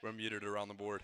We're muted around the board.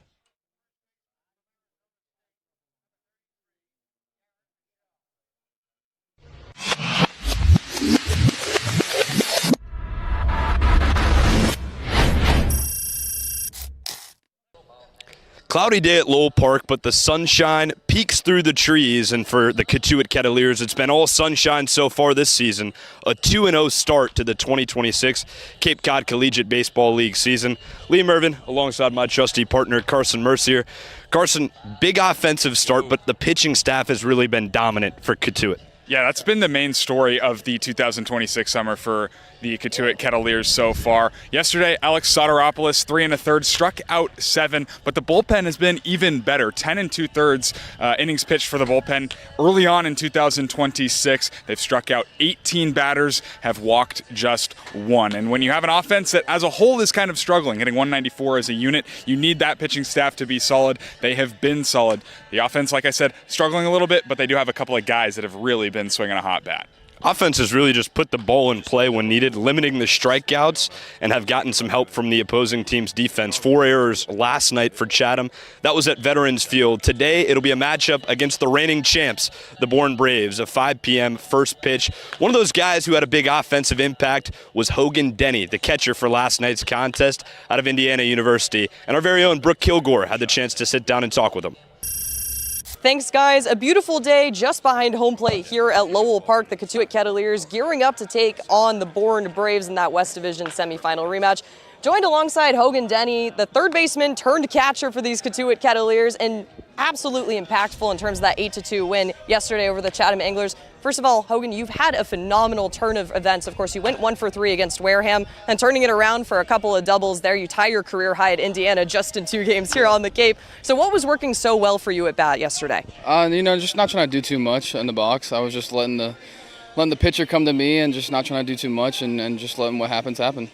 Cloudy day at Lowell Park, but the sunshine peeks through the trees, and for the Cotuit Kettleers, it's been all sunshine so far this season. A 2-0 start to the 2026 Cape Cod Collegiate Baseball League season. Liam Ervin, alongside my trusty partner, Carson Mercier. Carson, big offensive start, but the pitching staff has really been dominant for Cotuit. Yeah, that's been the main story of the 2026 summer for the Cotuit Kettleers so far. Yesterday, Alex Soteropoulos, 3 1/3, struck out 7, but the bullpen has been even better. 10 2/3 innings pitched for the bullpen. Early on in 2026, they've struck out 18 batters, have walked just 1. And when you have an offense that as a whole is kind of struggling, hitting 194 as a unit, you need that pitching staff to be solid. They have been solid. The offense, like I said, struggling a little bit, but they do have a couple of guys that have really been swinging a hot bat. Offense has really just put the ball in play when needed, limiting the strikeouts, and have gotten some help from the opposing team's defense. 4 errors last night for Chatham. That was at Veterans Field. Today, it'll be a matchup against the reigning champs, the Bourne Braves, a 5 p.m. first pitch. One of those guys who had a big offensive impact was Hogan Denny, the catcher for last night's contest out of Indiana University. And our very own Brooke Killgore had the chance to sit down and talk with him. Thanks, guys. A beautiful day just behind home plate here at Lowell Park. The Cotuit Kettleers gearing up to take on the Bourne Braves in that West Division semifinal rematch. Joined alongside Hogan Denny, the third baseman turned catcher for these Cotuit Kettleers, and absolutely impactful in terms of that 8-2 win yesterday over the Chatham Anglers. First of all, Hogan, you've had a phenomenal turn of events. Of course, you went 1 for 3 against Wareham, and turning it around for a couple of doubles there. You tie your career high at Indiana just in 2 games here on the Cape. So what was working so well for you at bat yesterday? Just not trying to do too much in the box. I was just letting the pitcher come to me and just not trying to do too much and just letting what happens happen.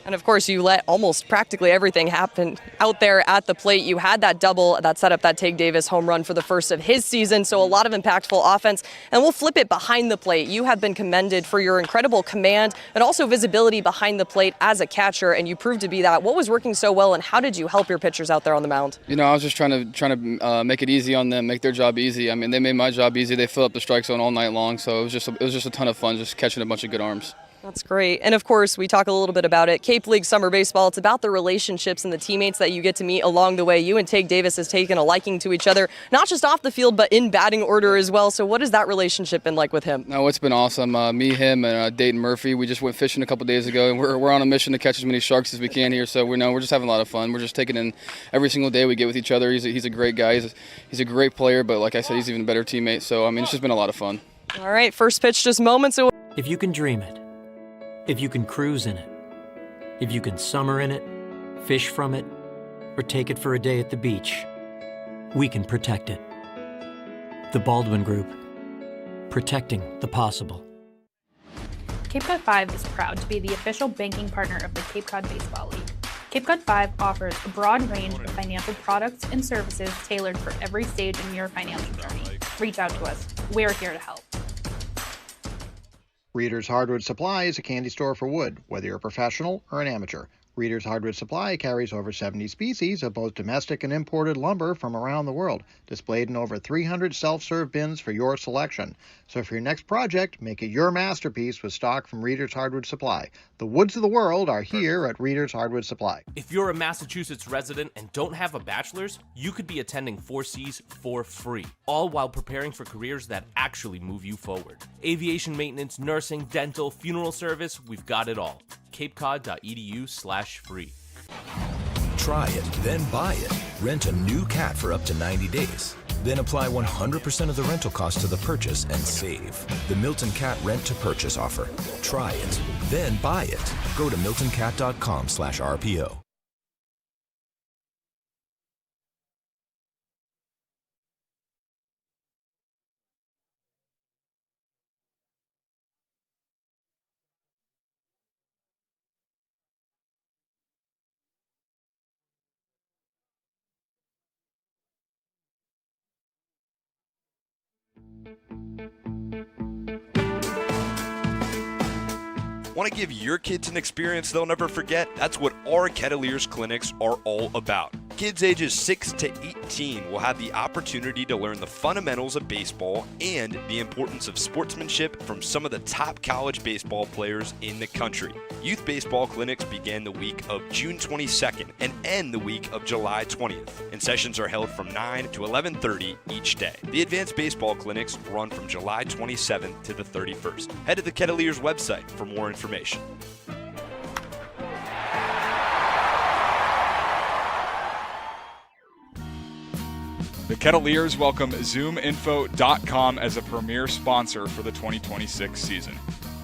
And of course, you let almost practically everything happen out there at the plate. You had that double that set up that Tig Davis home run for the first of his season, so a lot of impactful offense. And we'll flip it behind the plate. You have been commended for your incredible command and also visibility behind the plate as a catcher, and you proved to be that. What was working so well, and how did you help your pitchers out there on the mound? I was just trying to make it easy on them, make their job easy. I mean, they made my job easy. They filled up the strike zone all night long, so it was just a ton of fun, just catching a bunch of good arms. That's great. And of course, we talk a little bit about it. Cape League Summer Baseball, it's about the relationships and the teammates that you get to meet along the way. You and Tig Davis has taken a liking to each other, not just off the field, but in batting order as well. So what has that relationship been like with him? No, it's been awesome. Me, him, and Dayton Murphy, we just went fishing a couple days ago, and we're on a mission to catch as many sharks as we can here. So we're just having a lot of fun. We're just taking in every single day we get with each other. He's a great guy. He's a great player, but like I said, he's even a better teammate. So, it's just been a lot of fun. All right, first pitch just moments away. If you can dream it, if you can cruise in it, if you can summer in it, fish from it, or take it for a day at the beach, we can protect it. The Baldwin Group, protecting the possible. Cape Cod 5 is proud to be the official banking partner of the Cape Cod Baseball League. Cape Cod 5 offers a broad range of financial products and services tailored for every stage in your financial journey. Reach out to us. We're here to help. Reader's Hardwood Supply is a candy store for wood, whether you're a professional or an amateur. Reader's Hardwood Supply carries over 70 species of both domestic and imported lumber from around the world, displayed in over 300 self-serve bins for your selection. So for your next project, make it your masterpiece with stock from Reader's Hardwood Supply. The woods of the world are here at Reader's Hardwood Supply. If you're a Massachusetts resident and don't have a bachelor's, you could be attending 4Cs for free, all while preparing for careers that actually move you forward. Aviation maintenance, nursing, dental, funeral service, we've got it all. capecod.edu/free. Try it, then buy it. Rent a new cat for up to 90 days. Then apply 100% of the rental cost to the purchase and save. The Milton Cat Rent to Purchase offer. Try it, then buy it. Go to miltoncat.com/RPO. Want to give your kids an experience they'll never forget? That's what our Kettleers clinics are all about. Kids ages 6 to 18 will have the opportunity to learn the fundamentals of baseball and the importance of sportsmanship from some of the top college baseball players in the country. Youth baseball clinics begin the week of June 22nd and end the week of July 20th, and sessions are held from 9 to 11:30 each day. The advanced baseball clinics run from July 27th to the 31st. Head to the Kettleers website for more information. The Kettleers welcome ZoomInfo.com as a premier sponsor for the 2026 season.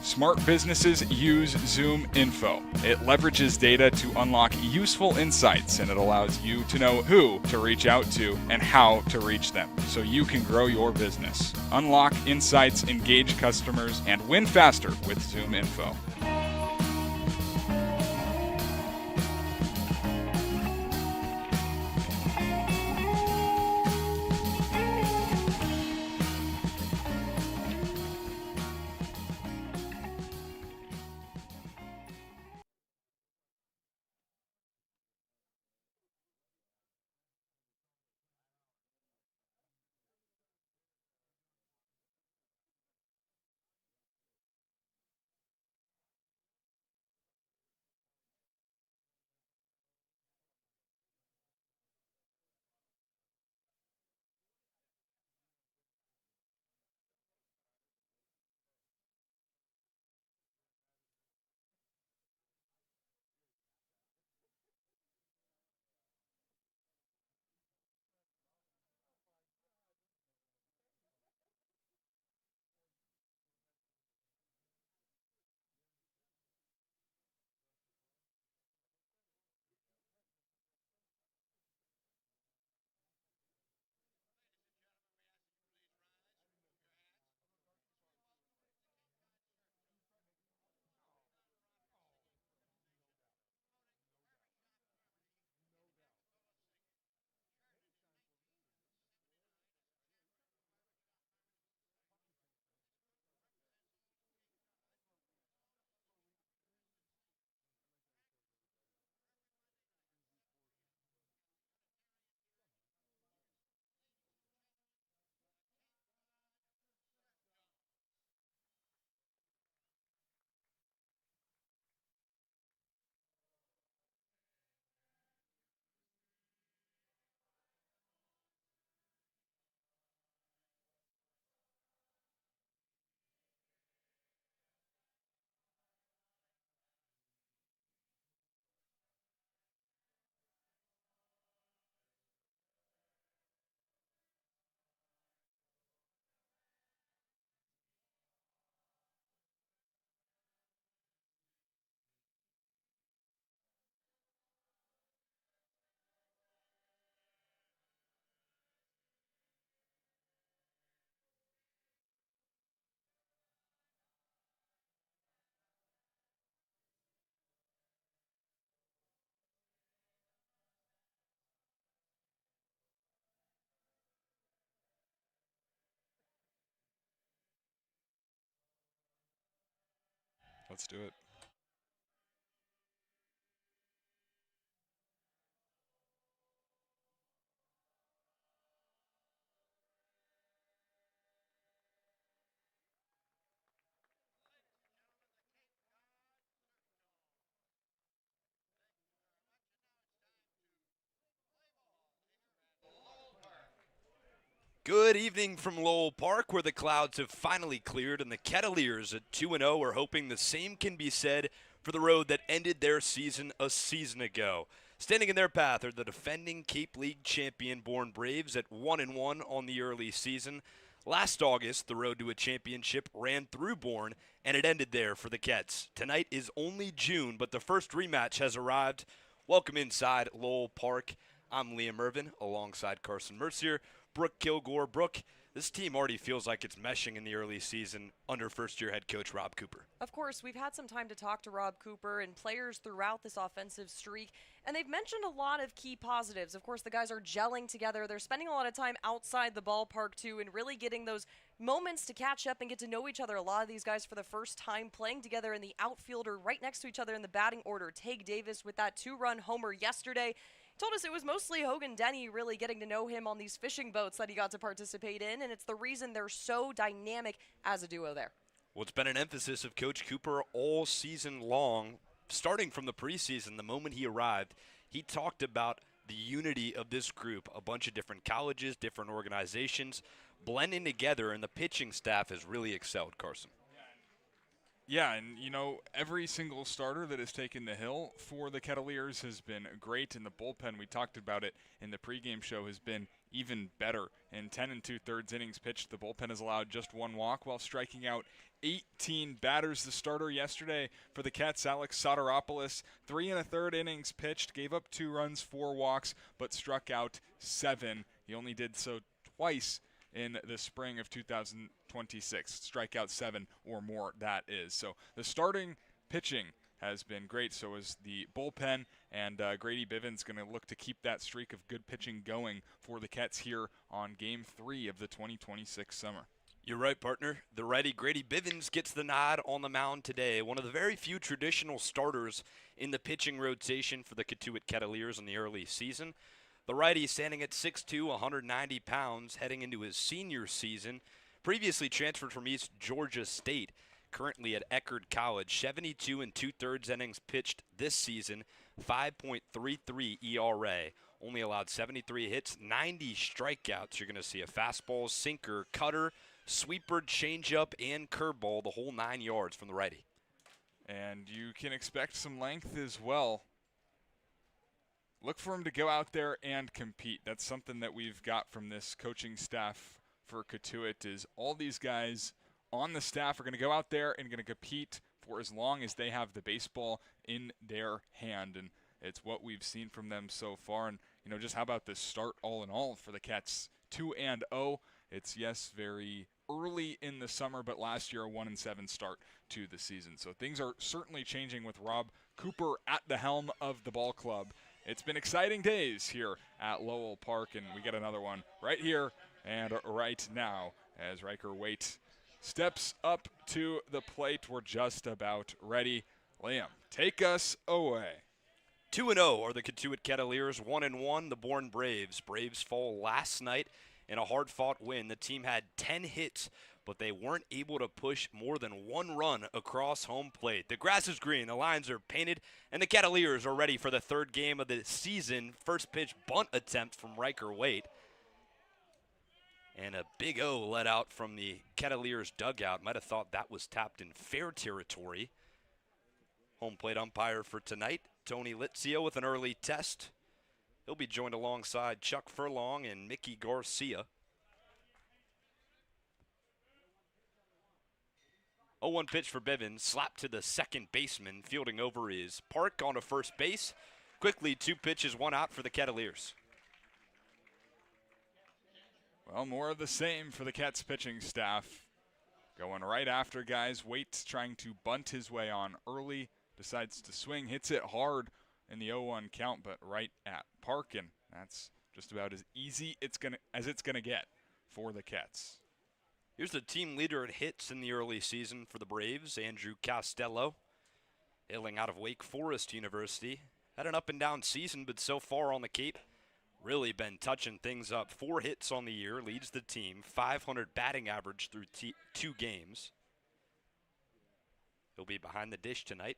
Smart businesses use ZoomInfo. It leverages data to unlock useful insights, and it allows you to know who to reach out to and how to reach them so you can grow your business. Unlock insights, engage customers, and win faster with ZoomInfo. Let's do it. Good evening from Lowell Park, where the clouds have finally cleared and the Kettleers at 2-0 are hoping the same can be said for the road that ended their season a season ago. Standing in their path are the defending Cape League champion Bourne Braves at 1-1 on the early season. Last August, the road to a championship ran through Bourne, and it ended there for the Kets. Tonight is only June, but the first rematch has arrived. Welcome inside Lowell Park. I'm Liam Ervin, alongside Carson Mercier. Brooke Killgore. Brooke, This team already feels like it's meshing in the early season under first-year head coach Rob Cooper. Of course, we've had some time to talk to Rob Cooper and players throughout this offensive streak, and they've mentioned a lot of key positives. Of course, the guys are gelling together. They're spending a lot of time outside the ballpark, too, and really getting those moments to catch up and get to know each other. A lot of these guys for the first time playing together in the outfielder right next to each other in the batting order. Tage Davis with that 2-run homer yesterday. Told us it was mostly Hogan Denny really getting to know him on these fishing boats that he got to participate in, and it's the reason they're so dynamic as a duo there. Well, it's been an emphasis of Coach Cooper all season long, starting from the preseason. The moment he arrived, he talked about the unity of this group, a bunch of different colleges, different organizations, blending together, and the pitching staff has really excelled, Carson. Yeah, and, every single starter that has taken the hill for the Kettleers has been great, and the bullpen, we talked about it in the pregame show, has been even better. In 10 2/3 innings pitched, the bullpen has allowed just 1 walk while striking out 18 batters. The starter yesterday for the Cats, Alex Soteropoulos, 3 1/3 innings pitched, gave up 2 runs, 4 walks, but struck out 7. He only did so twice in the spring of 2026. Strike out 7 or more, that is. So the starting pitching has been great. So is the bullpen, and Grady Bivens going to look to keep that streak of good pitching going for the Cats here on Game 3 of the 2026 summer. You're right, partner. The righty Grady Bivens gets the nod on the mound today. One of the very few traditional starters in the pitching rotation for the Cotuit Kettleers in the early season. The righty standing at 6'2", 190 pounds, heading into his senior season. Previously transferred from East Georgia State, currently at Eckerd College. 72 2/3 innings pitched this season, 5.33 ERA. Only allowed 73 hits, 90 strikeouts. You're going to see a fastball, sinker, cutter, sweeper, changeup, and curveball, the whole 9 yards from the righty. And you can expect some length as well. Look for him to go out there and compete. That's something that we've got from this coaching staff for Cotuit, is all these guys on the staff are going to go out there and going to compete for as long as they have the baseball in their hand. And it's what we've seen from them so far. And, just how about this start all in all for the Cats? 2-0. It's, yes, very early in the summer, but last year a 1-7 start to the season. So things are certainly changing with Rob Cooper at the helm of the ball club. It's been exciting days here at Lowell Park, and we get another one right here and right now as Riker Waite steps up to the plate. We're just about ready. Liam, take us away. 2-0 are the Cotuit Kettleers, 1-1 the Bourne Braves. Braves fall last night in a hard-fought win. The team had 10 hits, but they weren't able to push more than 1 run across home plate. The grass is green, the lines are painted, and the Kettleers are ready for the 3rd game of the season. First pitch bunt attempt from Riker Waite. And a big O let out from the Kettleers dugout. Might have thought that was tapped in fair territory. Home plate umpire for tonight, Tony Litzio, with an early test. He'll be joined alongside Chuck Furlong and Mickey Garcia. 0-1 pitch for Bivens, slapped to the second baseman. Fielding over is Park on to first base. Quickly, 2 pitches, 1 out for the Kettleers. Well, more of the same for the Cats pitching staff. Going right after guys. Waite trying to bunt his way on early. Decides to swing, hits it hard in the 0-1 count, but right at Park, and that's just about as easy as it's gonna get for the Cats. Here's the team leader at hits in the early season for the Braves, Andrew Costello, hailing out of Wake Forest University. Had an up-and-down season, but so far on the Cape, really been touching things up. 4 hits on the year, leads the team, 500 batting average through 2 games. He'll be behind the dish tonight.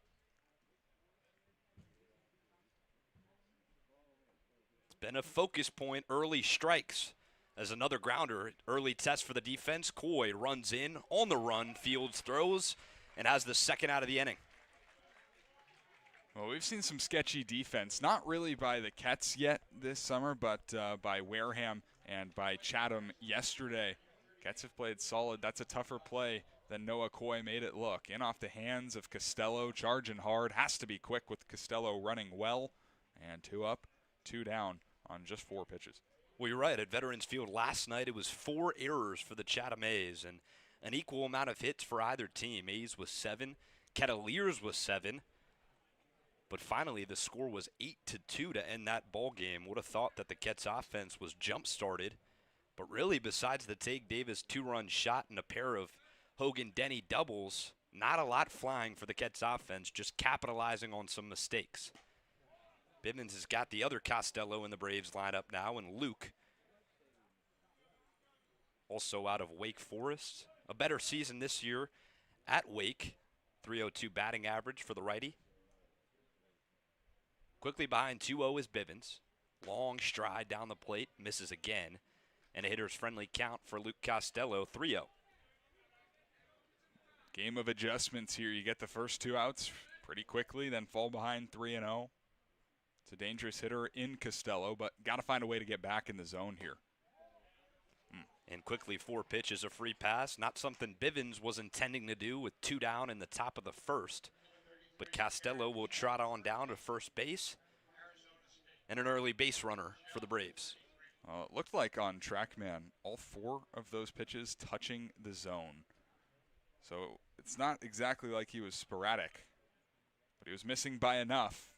It's been a focus point, early strikes. As another grounder, early test for the defense. Coy runs in, on the run, fields, throws, and has the second out of the inning. Well, we've seen some sketchy defense, not really by the Cats yet this summer, but by Wareham and by Chatham yesterday. Cats have played solid. That's a tougher play than Noah Coy made it look. In off the hands of Costello, charging hard. Has to be quick with Costello running well. And 2 up, 2 down on just 4 pitches. Well, you're right. At Veterans Field last night, it was 4 errors for the Chatham A's and an equal amount of hits for either team. A's was 7, Kettleers was 7. But finally, the score was 8-2 to end that ball game. Would have thought that the Kets offense was jump-started. But really, besides the Tage Davis 2-run shot and a pair of Hogan-Denny doubles, not a lot flying for the Kets offense, just capitalizing on some mistakes. Bivens has got the other Costello in the Braves lineup now, and Luke, also out of Wake Forest. A better season this year at Wake. 302 batting average for the righty. Quickly behind 2-0 is Bivens. Long stride down the plate, misses again. And a hitter's friendly count for Luke Costello, 3-0. Game of adjustments here. You get the first 2 outs pretty quickly, then fall behind 3-0. It's a dangerous hitter in Costello, but got to find a way to get back in the zone here. And quickly 4 pitches, a free pass. Not something Bivens was intending to do with 2 down in the top of the first. But Costello will trot on down to first base. And an early base runner for the Braves. It looked like on TrackMan, all 4 of those pitches touching the zone. So it's not exactly like he was sporadic, but he was missing by enough.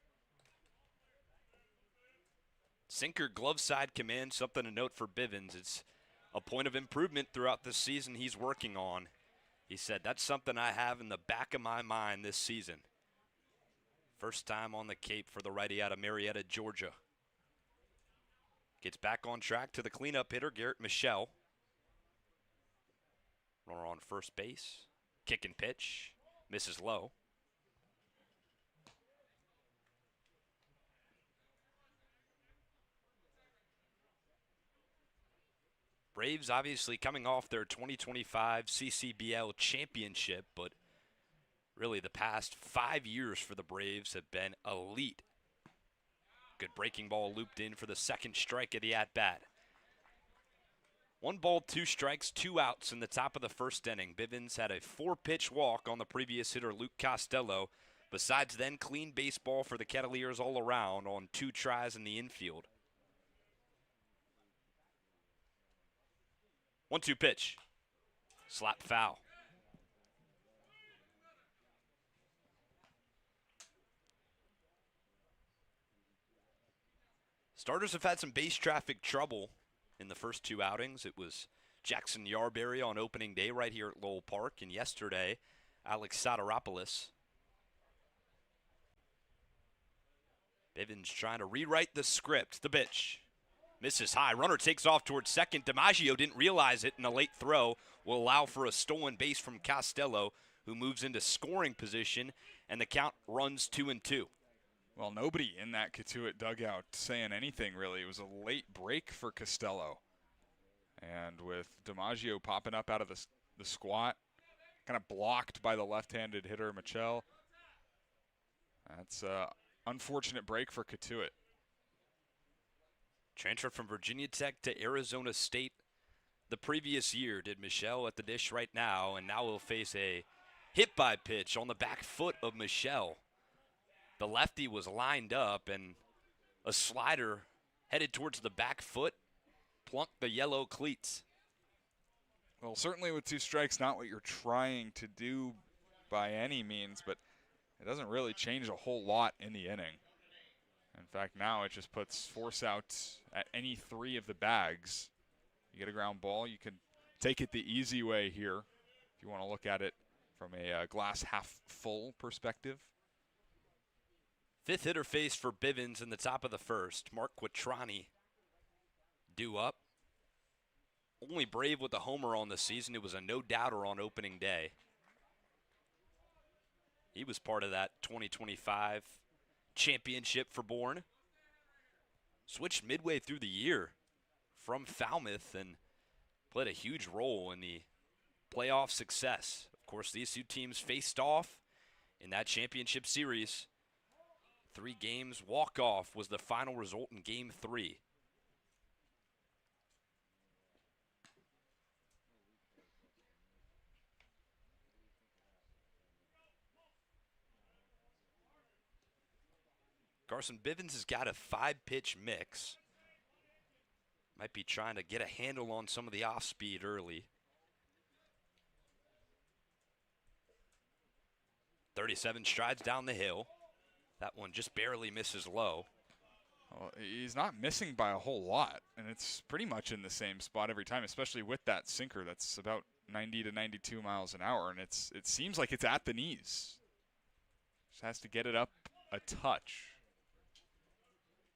Sinker glove side command, something to note for Bivens. It's a point of improvement throughout the season he's working on. He said, that's something I have in the back of my mind this season. First time on the Cape for the righty out of Marietta, Georgia. Gets back on track to the cleanup hitter, Garrett Michelle. Runner on first base. Kick and pitch. Misses low. Braves obviously coming off their 2025 CCBL championship, but really the past 5 years for the Braves have been elite. Good breaking ball looped in for the second strike of the at-bat. 1 ball, 2 strikes, 2 outs in the top of the first inning. Bivens had a 4-pitch walk on the previous hitter, Luke Costello. Besides then, clean baseball for the Kettleers all around on 2 tries in the infield. 1-2 pitch. Slap foul. Starters have had some base traffic trouble in the first 2 outings. It was Jackson Yarberry on opening day right here at Lowell Park, and yesterday, Alex Soteropoulos. Bivens trying to rewrite the script. The pitch. Misses high. Runner takes off towards second. DiMaggio didn't realize it, and a late throw will allow for a stolen base from Costello, who moves into scoring position, and the count runs 2-2. Well, nobody in that Cotuit dugout saying anything, really. It was a late break for Costello. And with DiMaggio popping up out of the squat, kind of blocked by the left-handed hitter, Michel. That's an unfortunate break for Cotuit. Transferred from Virginia Tech to Arizona State the previous year, did Michel at the dish right now, and now will face a hit-by pitch on the back foot of Michel. The lefty was lined up, and a slider headed towards the back foot plunked the yellow cleats. Well, certainly with 2 strikes, not what you're trying to do by any means, but it doesn't really change a whole lot in the inning. In fact, now it just puts force out at any 3 of the bags. You get a ground ball, you can take it the easy way here if you want to look at it from a glass half full perspective. 5th hitter faced for Bivens in the top of the first. Mark Quattrani due up. Only Brave with a homer on the season. It was a no-doubter on opening day. He was part of that 2025 championship for Bourne. Switched midway through the year from Falmouth and played a huge role in the playoff success. Of course, these 2 teams faced off in that championship series. 3 games walk-off was the final result in Game 3. Carson, Bivens has got a 5-pitch mix. Might be trying to get a handle on some of the off speed early. 37 strides down the hill. That one just barely misses low. Well, he's not missing by a whole lot, and it's pretty much in the same spot every time, especially with that sinker that's about 90 to 92 miles an hour, and it seems like it's at the knees. Just has to get it up a touch.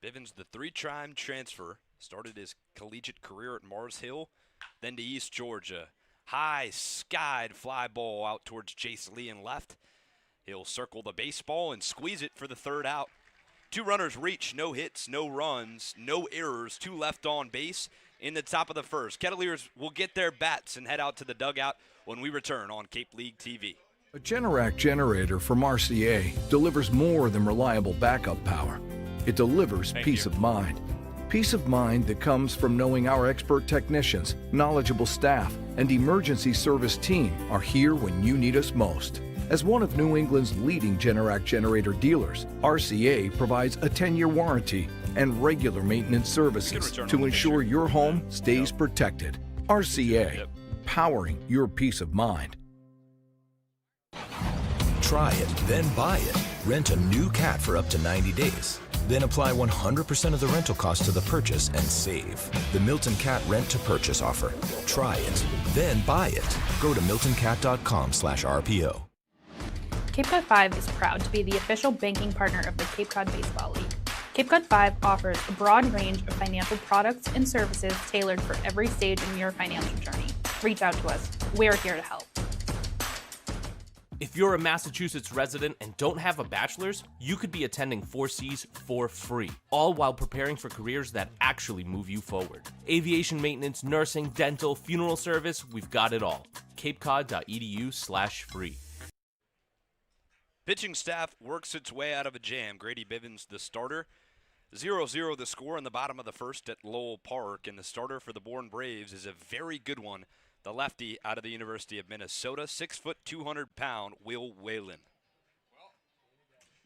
Bivens, the three-time transfer, started his collegiate career at Mars Hill, then to East Georgia. High skied fly ball out towards Jace Lee and left. He'll circle the baseball and squeeze it for the third out. 2 runners reach, no hits, no runs, no errors, 2 left on base in the top of the first. Kettleers will get their bats and head out to the dugout when we return on Cape League TV. A Generac generator from Mercier delivers more than reliable backup power. It delivers peace of mind. Peace of mind that comes from knowing our expert technicians, knowledgeable staff, and emergency service team are here when you need us most. As one of New England's leading Generac generator dealers, RCA provides a 10-year warranty and regular maintenance services to ensure your home stays protected. RCA, powering your peace of mind. Try it, then buy it. Rent a new cat for up to 90 days. Then apply 100% of the rental cost to the purchase and save. The Milton Cat Rent to Purchase offer. Try it, then buy it. Go to miltoncat.com/RPO. Cape Cod 5 is proud to be the official banking partner of the Cape Cod Baseball League. Cape Cod 5 offers a broad range of financial products and services tailored for every stage in your financial journey. Reach out to us. We're here to help. If you're a Massachusetts resident and don't have a bachelor's, you could be attending 4Cs for free, all while preparing for careers that actually move you forward. Aviation maintenance, nursing, dental, funeral service, we've got it all. capecod.edu/free. Pitching staff works its way out of a jam. Grady Bivens, the starter. 0-0 the score in the bottom of the first at Lowell Park, and the starter for the Bourne Braves is a very good one. The lefty out of the University of Minnesota, 6 foot, 200-pound Will Whalen.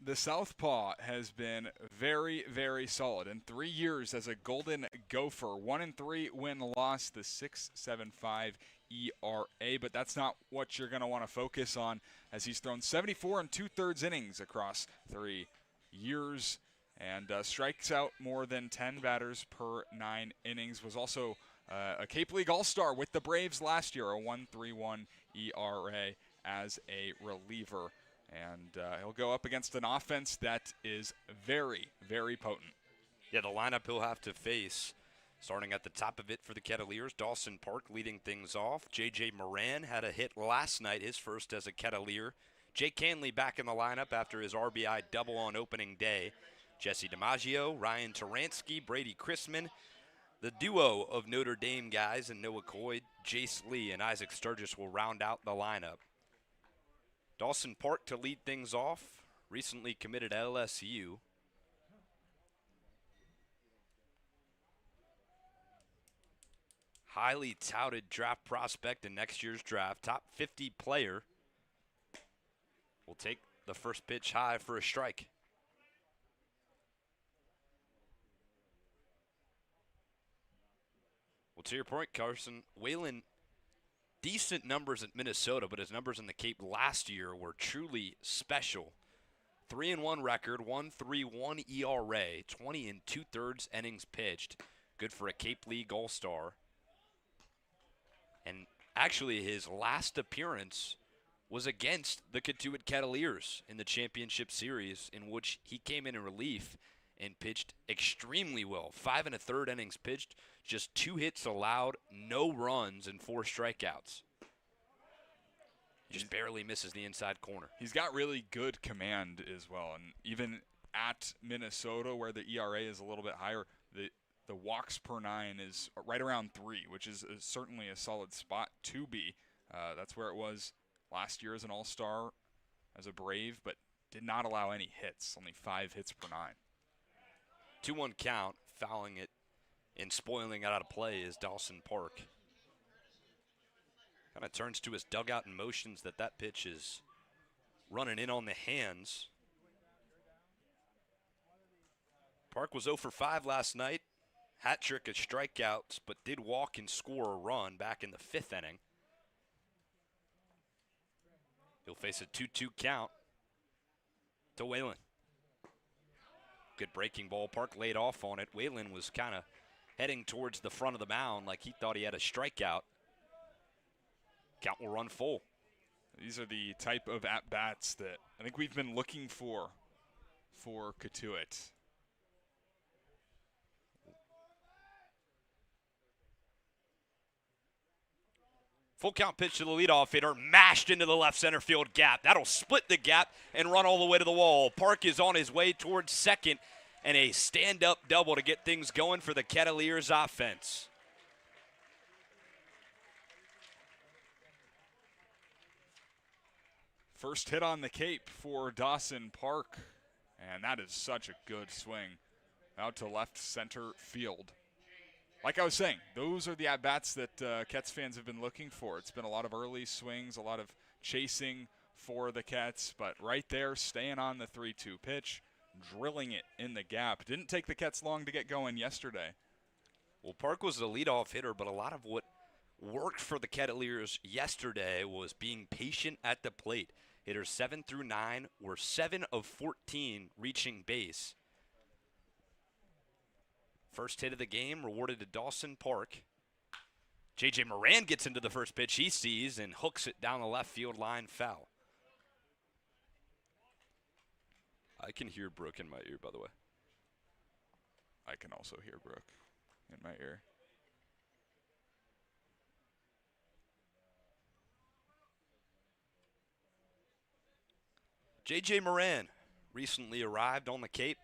The southpaw has been very, very solid. In 3 years as a Golden Gopher, 1-3 win-loss, the 6.75 ERA, but that's not what you're going to want to focus on, as he's thrown 74 2/3 innings across 3 years and strikes out more than 10 batters per 9 innings. Was also a Cape League All-Star with the Braves last year, a 1.31 ERA as a reliever. And he'll go up against an offense that is very, very potent. Yeah, the lineup he'll have to face, starting at the top of it for the Kettleers, Dawson Park leading things off. J.J. Moran had a hit last night, his first as a Kettleer. Jake Canley back in the lineup after his RBI double on opening day. Jesse DiMaggio, Ryan Taransky, Brady Chrisman. The duo of Notre Dame guys and Noah Coy, Jace Lee, and Isaac Sturgis will round out the lineup. Dawson Park to lead things off, recently committed to LSU. Highly touted draft prospect in next year's draft, top 50 player. Will take the first pitch high for a strike. Well, to your point, Carson, Whalen, decent numbers at Minnesota, but his numbers in the Cape last year were truly special. 3-1 record, 1.31 ERA, 20 2/3 innings pitched. Good for a Cape League All-Star. And actually, his last appearance was against the Cotuit Kettleers in the championship series, in which he came in relief and pitched extremely well. 5 1/3 innings pitched, just 2 hits allowed, no runs, and 4 strikeouts. Just barely misses the inside corner. He's got really good command as well, and even at Minnesota, where the ERA is a little bit higher, the walks per 9 is right around 3, which is certainly a solid spot to be. That's where it was last year as an All-Star, as a Brave, but did not allow any hits, only 5 hits per 9. 2-1 count, fouling it and spoiling it out of play is Dawson Park. Kind of turns to his dugout and motions that pitch is running in on the hands. Park was 0 for 5 last night. hat trick of strikeouts, but did walk and score a run back in the 5th inning. He'll face a 2-2 count to Whalen. Good breaking ball. Park laid off on it. Whalen was kind of heading towards the front of the mound like he thought he had a strikeout. Count will run full. These are the type of at-bats that I think we've been looking for Cotuit. Full count pitch to the leadoff hitter, mashed into the left center field gap. That'll split the gap and run all the way to the wall. Park is on his way towards second, and a stand-up double to get things going for the Kettleers offense. First hit on the Cape for Dawson Park, and that is such a good swing out to left center field. Like I was saying, those are the at-bats that Kets fans have been looking for. It's been a lot of early swings, a lot of chasing for the Kets, but right there, staying on the 3-2 pitch, drilling it in the gap. Didn't take the Kets long to get going yesterday. Well, Park was the leadoff hitter, but a lot of what worked for the Kettleers yesterday was being patient at the plate. Hitters 7 through 9 were 7 of 14 reaching base. First hit of the game rewarded to Dawson Park. J.J. Moran gets into the first pitch he sees and hooks it down the left field line foul. I can hear Brooke in my ear, by the way. I can also hear Brooke in my ear. J.J. Moran recently arrived on the Cape.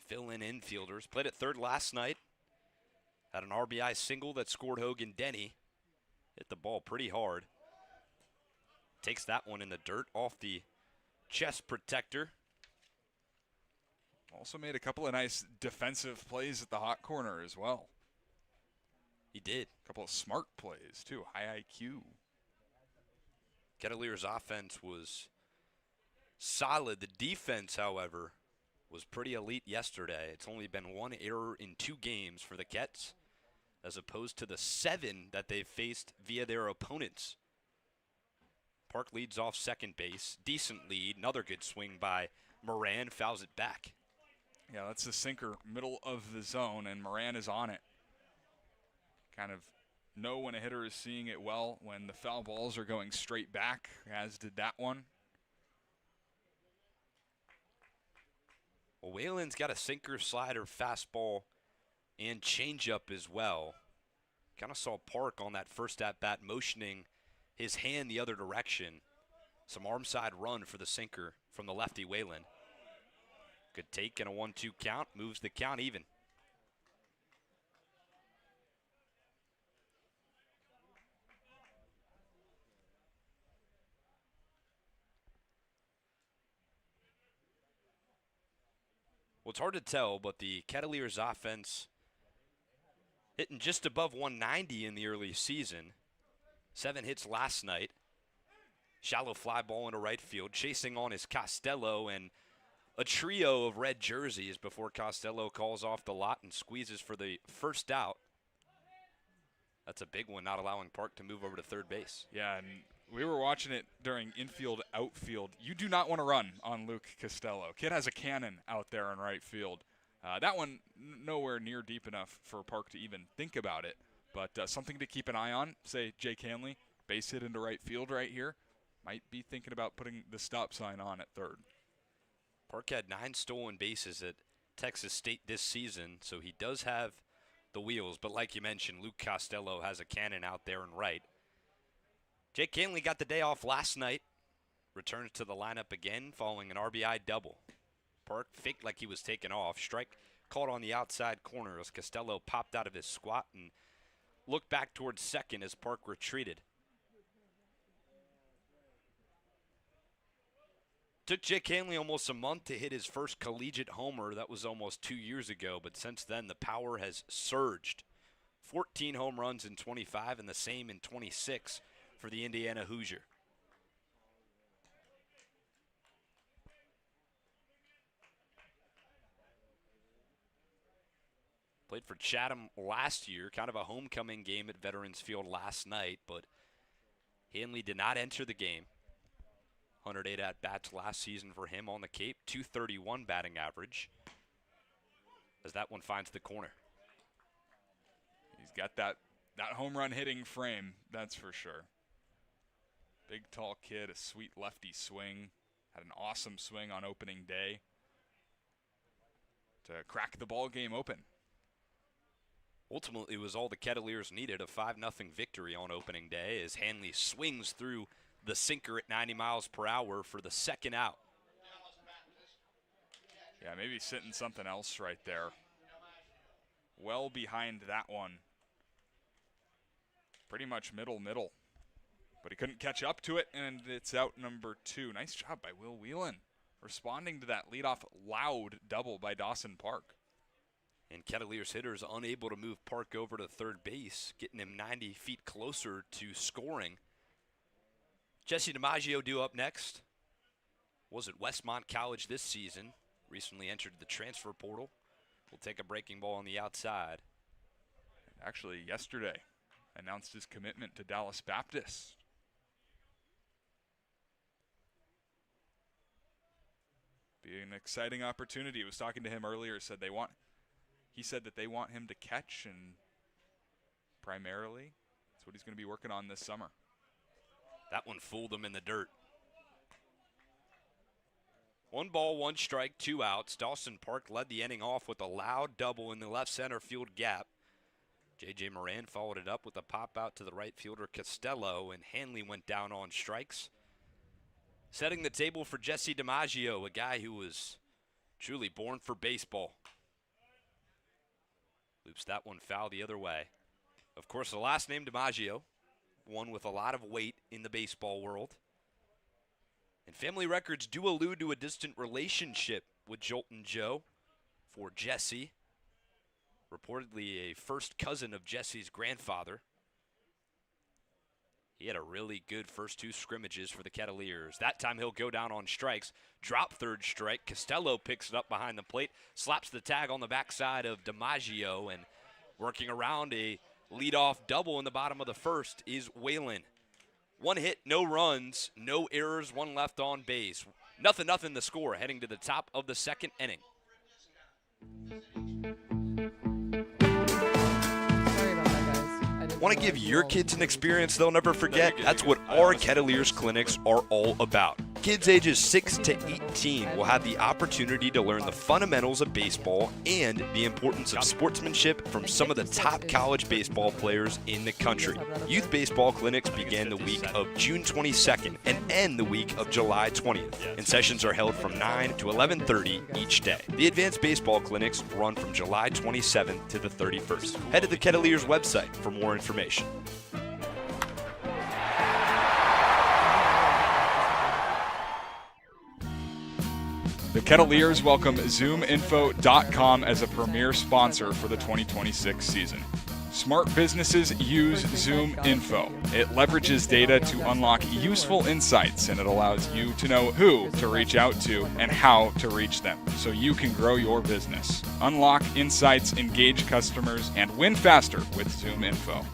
Fill-in infielders. Played at third last night. Had an RBI single that scored Hogan Denny. Hit the ball pretty hard. Takes that one in the dirt off the chest protector. Also made a couple of nice defensive plays at the hot corner as well. He did. A couple of smart plays, too. High IQ. Kettleers' offense was solid. The defense, however, was pretty elite yesterday. It's only been one error in 2 games for the Kets, as opposed to the 7 that they've faced via their opponents. Park leads off second base. Decent lead. Another good swing by Moran. Fouls it back. Yeah, that's the sinker, middle of the zone, and Moran is on it. Kind of know when a hitter is seeing it well when the foul balls are going straight back, as did that one. Well, Whalen's got a sinker, slider, fastball, and changeup as well. Kind of saw Park on that first at-bat motioning his hand the other direction. Some arm side run for the sinker from the lefty Whalen. Good take and a 1-2 count. Moves the count even. Well, it's hard to tell, but the Kettleers offense hitting just above 190 in the early season. 7 hits last night. Shallow fly ball into right field. Chasing on is Costello and a trio of red jerseys before Costello calls off the lot and squeezes for the first out. That's a big one, not allowing Park to move over to third base. Yeah, and we were watching it during infield, outfield. You do not want to run on Luke Costello. Kid has a cannon out there in right field. That one nowhere near deep enough for Park to even think about it, but something to keep an eye on. Say Jake Hanley, base hit into right field right here. Might be thinking about putting the stop sign on at third. Park had 9 stolen bases at Texas State this season, so he does have the wheels. But like you mentioned, Luke Costello has a cannon out there in right. Jake Hanley got the day off last night. Returns to the lineup again following an RBI double. Park faked like he was taken off. Strike caught on the outside corner as Costello popped out of his squat and looked back towards second as Park retreated. Took Jake Hanley almost a month to hit his first collegiate homer. That was almost 2 years ago, but since then the power has surged. 14 home runs in 25 and the same in 26 for the Indiana Hoosier. Played for Chatham last year, kind of a homecoming game at Veterans Field last night, but Hanley did not enter the game. 108 at-bats last season for him on the Cape, 231 batting average, as that one finds the corner. He's got that home run hitting frame, that's for sure. Big, tall kid, a sweet lefty swing. Had an awesome swing on opening day to crack the ball game open. Ultimately, it was all the Kettleers needed, a 5-0 victory on opening day as Hanley swings through the sinker at 90 miles per hour for the second out. Yeah, maybe sitting something else right there. Well behind that one. Pretty much middle. But he couldn't catch up to it, and it's out number 2. Nice job by Will Whelan, responding to that leadoff loud double by Dawson Park. And Kettleers hitters unable to move Park over to third base, getting him 90 feet closer to scoring. Jesse DiMaggio due up next. Was at Westmont College this season. Recently entered the transfer portal. Will take a breaking ball on the outside. Actually, yesterday, announced his commitment to Dallas Baptist. Be an exciting opportunity. I was talking to him earlier. He said that they want him to catch, and primarily, that's what he's going to be working on this summer. That one fooled him in the dirt. 1 ball, 1 strike, 2 outs. Dawson Park led the inning off with a loud double in the left center field gap. J.J. Moran followed it up with a pop out to the right fielder Costello, and Hanley went down on strikes. Setting the table for Jesse DiMaggio, a guy who was truly born for baseball. Loops that one foul the other way. Of course, the last name DiMaggio, one with a lot of weight in the baseball world. And family records do allude to a distant relationship with Jolton Joe for Jesse. Reportedly a first cousin of Jesse's grandfather. He had a really good first 2 scrimmages for the Kettleers. That time he'll go down on strikes. Drop third strike. Costello picks it up behind the plate. Slaps the tag on the backside of DiMaggio. And working around a leadoff double in the bottom of the first is Whelan. 1 hit, no runs, no errors, 1 left on base. 0-0 the score heading to the top of the second inning. Want to give your kids an experience they'll never forget? That's what our Kettleers clinics are all about. Kids ages 6 to 18 will have the opportunity to learn the fundamentals of baseball and the importance of sportsmanship from some of the top college baseball players in the country. Youth baseball clinics begin the week of June 22nd and end the week of July 20th, and sessions are held from 9 to 11:30 each day. The advanced baseball clinics run from July 27th to the 31st. Head to the Kettleers website for more information. The Kettleers welcome ZoomInfo.com as a premier sponsor for the 2026 season. Smart businesses use ZoomInfo. It leverages data to unlock useful insights, and it allows you to know who to reach out to and how to reach them so you can grow your business. Unlock insights, engage customers, and win faster with ZoomInfo.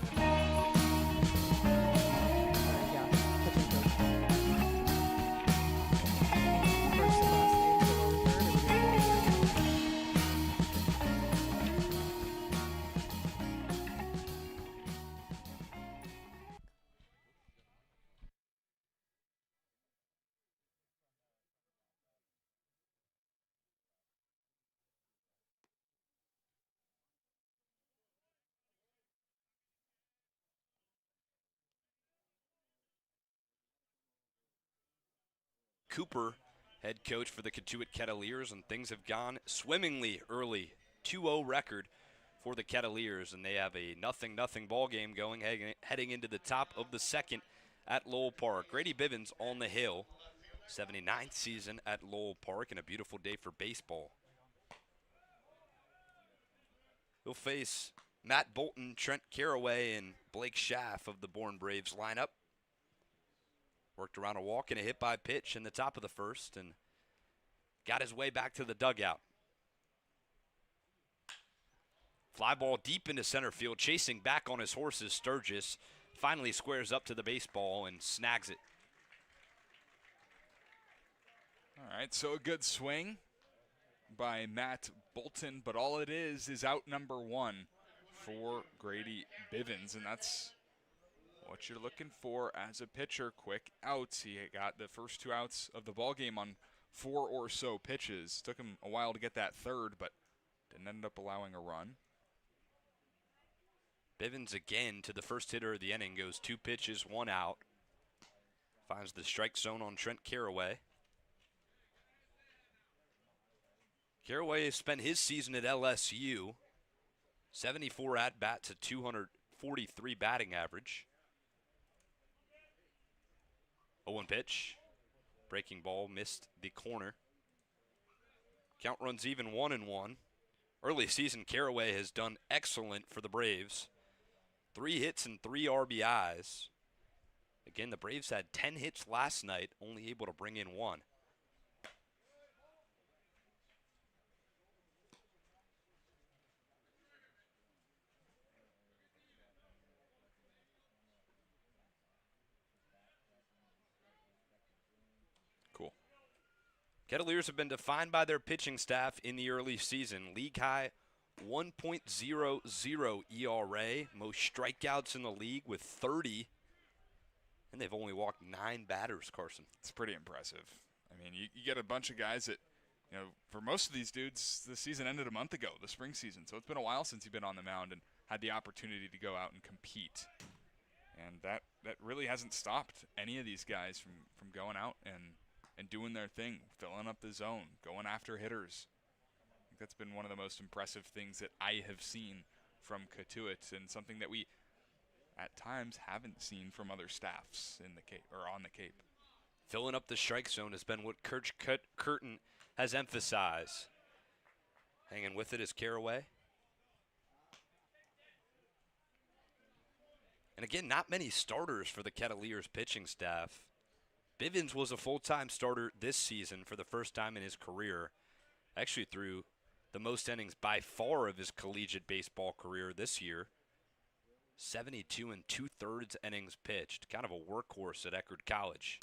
Cooper, head coach for the Cotuit Kettleers, and things have gone swimmingly early. 2-0 record for the Kettleers, and they have a 0-0 ball game going heading into the top of the second at Lowell Park. Grady Bivens on the hill, 79th season at Lowell Park, and a beautiful day for baseball. He'll face Matt Bolton, Trent Caraway, and Blake Schaff of the Bourne Braves lineup. Worked around a walk and a hit by pitch in the top of the first and got his way back to the dugout. Fly ball deep into center field, chasing back on his horses. Sturgis finally squares up to the baseball and snags it. All right, so a good swing by Matt Bolton, but all it is out number 1 for Grady Bivens, and that's what you're looking for as a pitcher. Quick outs. He got the first 2 outs of the ball game on 4 or so pitches. Took him a while to get that third, but didn't end up allowing a run. Bivens again to the first hitter of the inning, goes 2 pitches, 1 out. Finds the strike zone on Trent Carraway. Carraway has spent his season at LSU. 74 at-bats, a 243 batting average. 0-1 pitch. Breaking ball, missed the corner. Count runs even 1-1. Early season, Carraway has done excellent for the Braves. 3 hits and 3 RBIs. Again, the Braves had 10 hits last night, only able to bring in 1. Cool. Kettleers have been defined by their pitching staff in the early season. League high 1.00 ERA, most strikeouts in the league with 30. And they've only walked 9 batters, Carson. It's pretty impressive. I mean, you get a bunch of guys that, for most of these dudes, the season ended a month ago, the spring season. So it's been a while since you've been on the mound and had the opportunity to go out and compete. And that really hasn't stopped any of these guys from going out and doing their thing, filling up the zone, going after hitters. I think that's been one of the most impressive things that I have seen from Cotuit, and something that we at times haven't seen from other staffs in the Cape or on the Cape. Filling up the strike zone has been what Coach Curtin has emphasized. Hanging with it is Carraway. And again, not many starters for the Kettleers pitching staff. Bivens was a full-time starter this season for the first time in his career. Actually threw the most innings by far of his collegiate baseball career this year. 72 2/3 innings pitched. Kind of a workhorse at Eckerd College.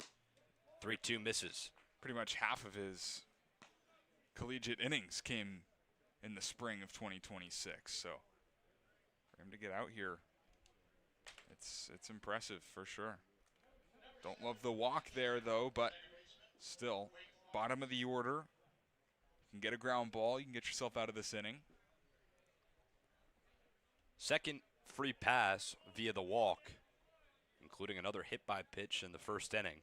3-2 misses. Pretty much half of his collegiate innings came in the spring of 2026. So for him to get out here, it's impressive for sure. Don't love the walk there, though, but still, bottom of the order. You can get a ground ball. You can get yourself out of this inning. Second free pass via the walk, including another hit by pitch in the first inning.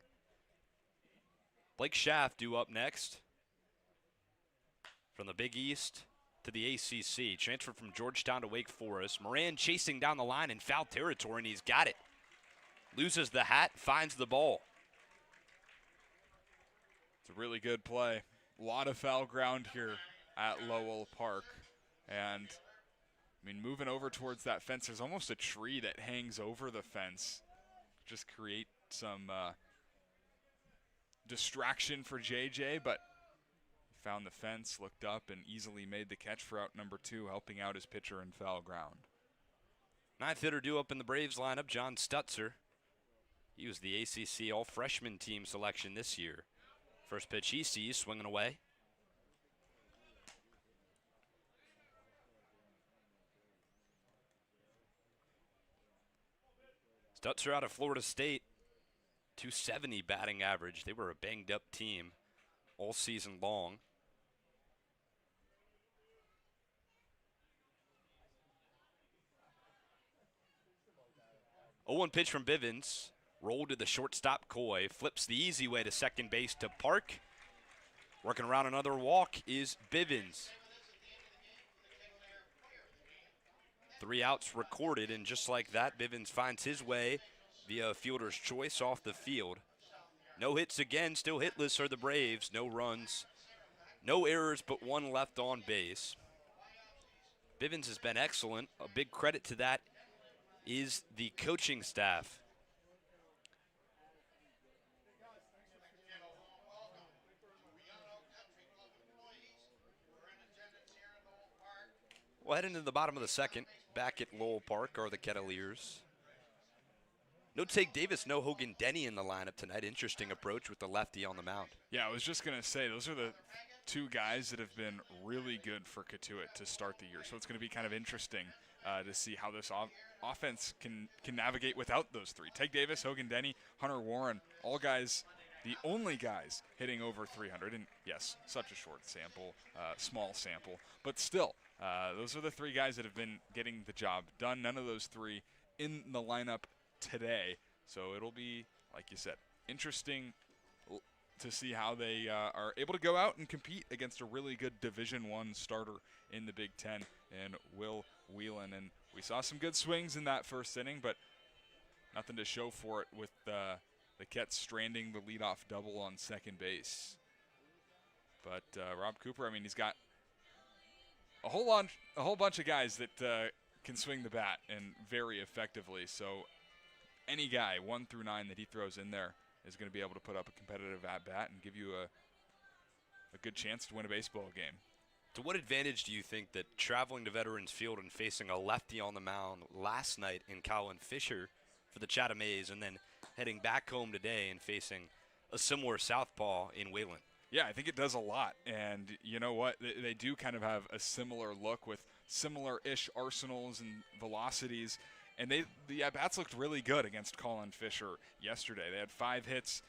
Blake Schaff due up next. From the Big East to the ACC. Transferred from Georgetown to Wake Forest. Moran chasing down the line in foul territory, and he's got it. Loses the hat, finds the ball. It's a really good play. A lot of foul ground here at Lowell Park. And, moving over towards that fence, there's almost a tree that hangs over the fence. Just create some distraction for JJ, but he found the fence, looked up, and easily made the catch for out number 2, helping out his pitcher in foul ground. 9th hitter due up in the Braves lineup, John Stutzer. He was the ACC All-Freshman team selection this year. First pitch he sees, swinging away. Stutzer out of Florida State. 270 batting average. They were a banged-up team all season long. Oh, 1 pitch from Bivens. Roll to the shortstop, Coy. Flips the easy way to second base to Park. Working around another walk is Bivens. 3 outs recorded, and just like that, Bivens finds his way via a fielder's choice off the field. No hits again, still hitless are the Braves. No runs, no errors, but 1 left on base. Bivens has been excellent. A big credit to that is the coaching staff. Well, heading into the bottom of the second, back at Lowell Park are the Kettleers. No Take Davis, no Hogan Denny in the lineup tonight. Interesting approach with the lefty on the mound. Yeah, I was just going to say, those are the two guys that have been really good for Cotuit to start the year. So it's going to be kind of interesting to see how this offense can navigate without those three. Take Davis, Hogan Denny, Hunter Warren, all guys, the only guys hitting over 300. And yes, such a short sample, small sample. But still, those are the three guys that have been getting the job done. None of those three in the lineup today. So it'll be, like you said, interesting to see how they are able to go out and compete against a really good Division I starter in the Big Ten and Will Whelan. And we saw some good swings in that first inning, but nothing to show for it with the Kets stranding the leadoff double on second base. But Rob Cooper, I mean, he's got a whole bunch of guys that can swing the bat and very effectively. So any guy 1 through 9 that he throws in there is going to be able to put up a competitive at-bat and give you a good chance to win a baseball game. To what advantage do you think that traveling to Veterans Field and facing a lefty on the mound last night in Colin Fisher for the Chatham A's and then heading back home today and facing a similar southpaw in Whelan? Yeah, I think it does a lot. And you know what? They do kind of have a similar look with similar-ish arsenals and velocities. And the at-bats looked really good against Colin Fisher yesterday. They had 5 hits,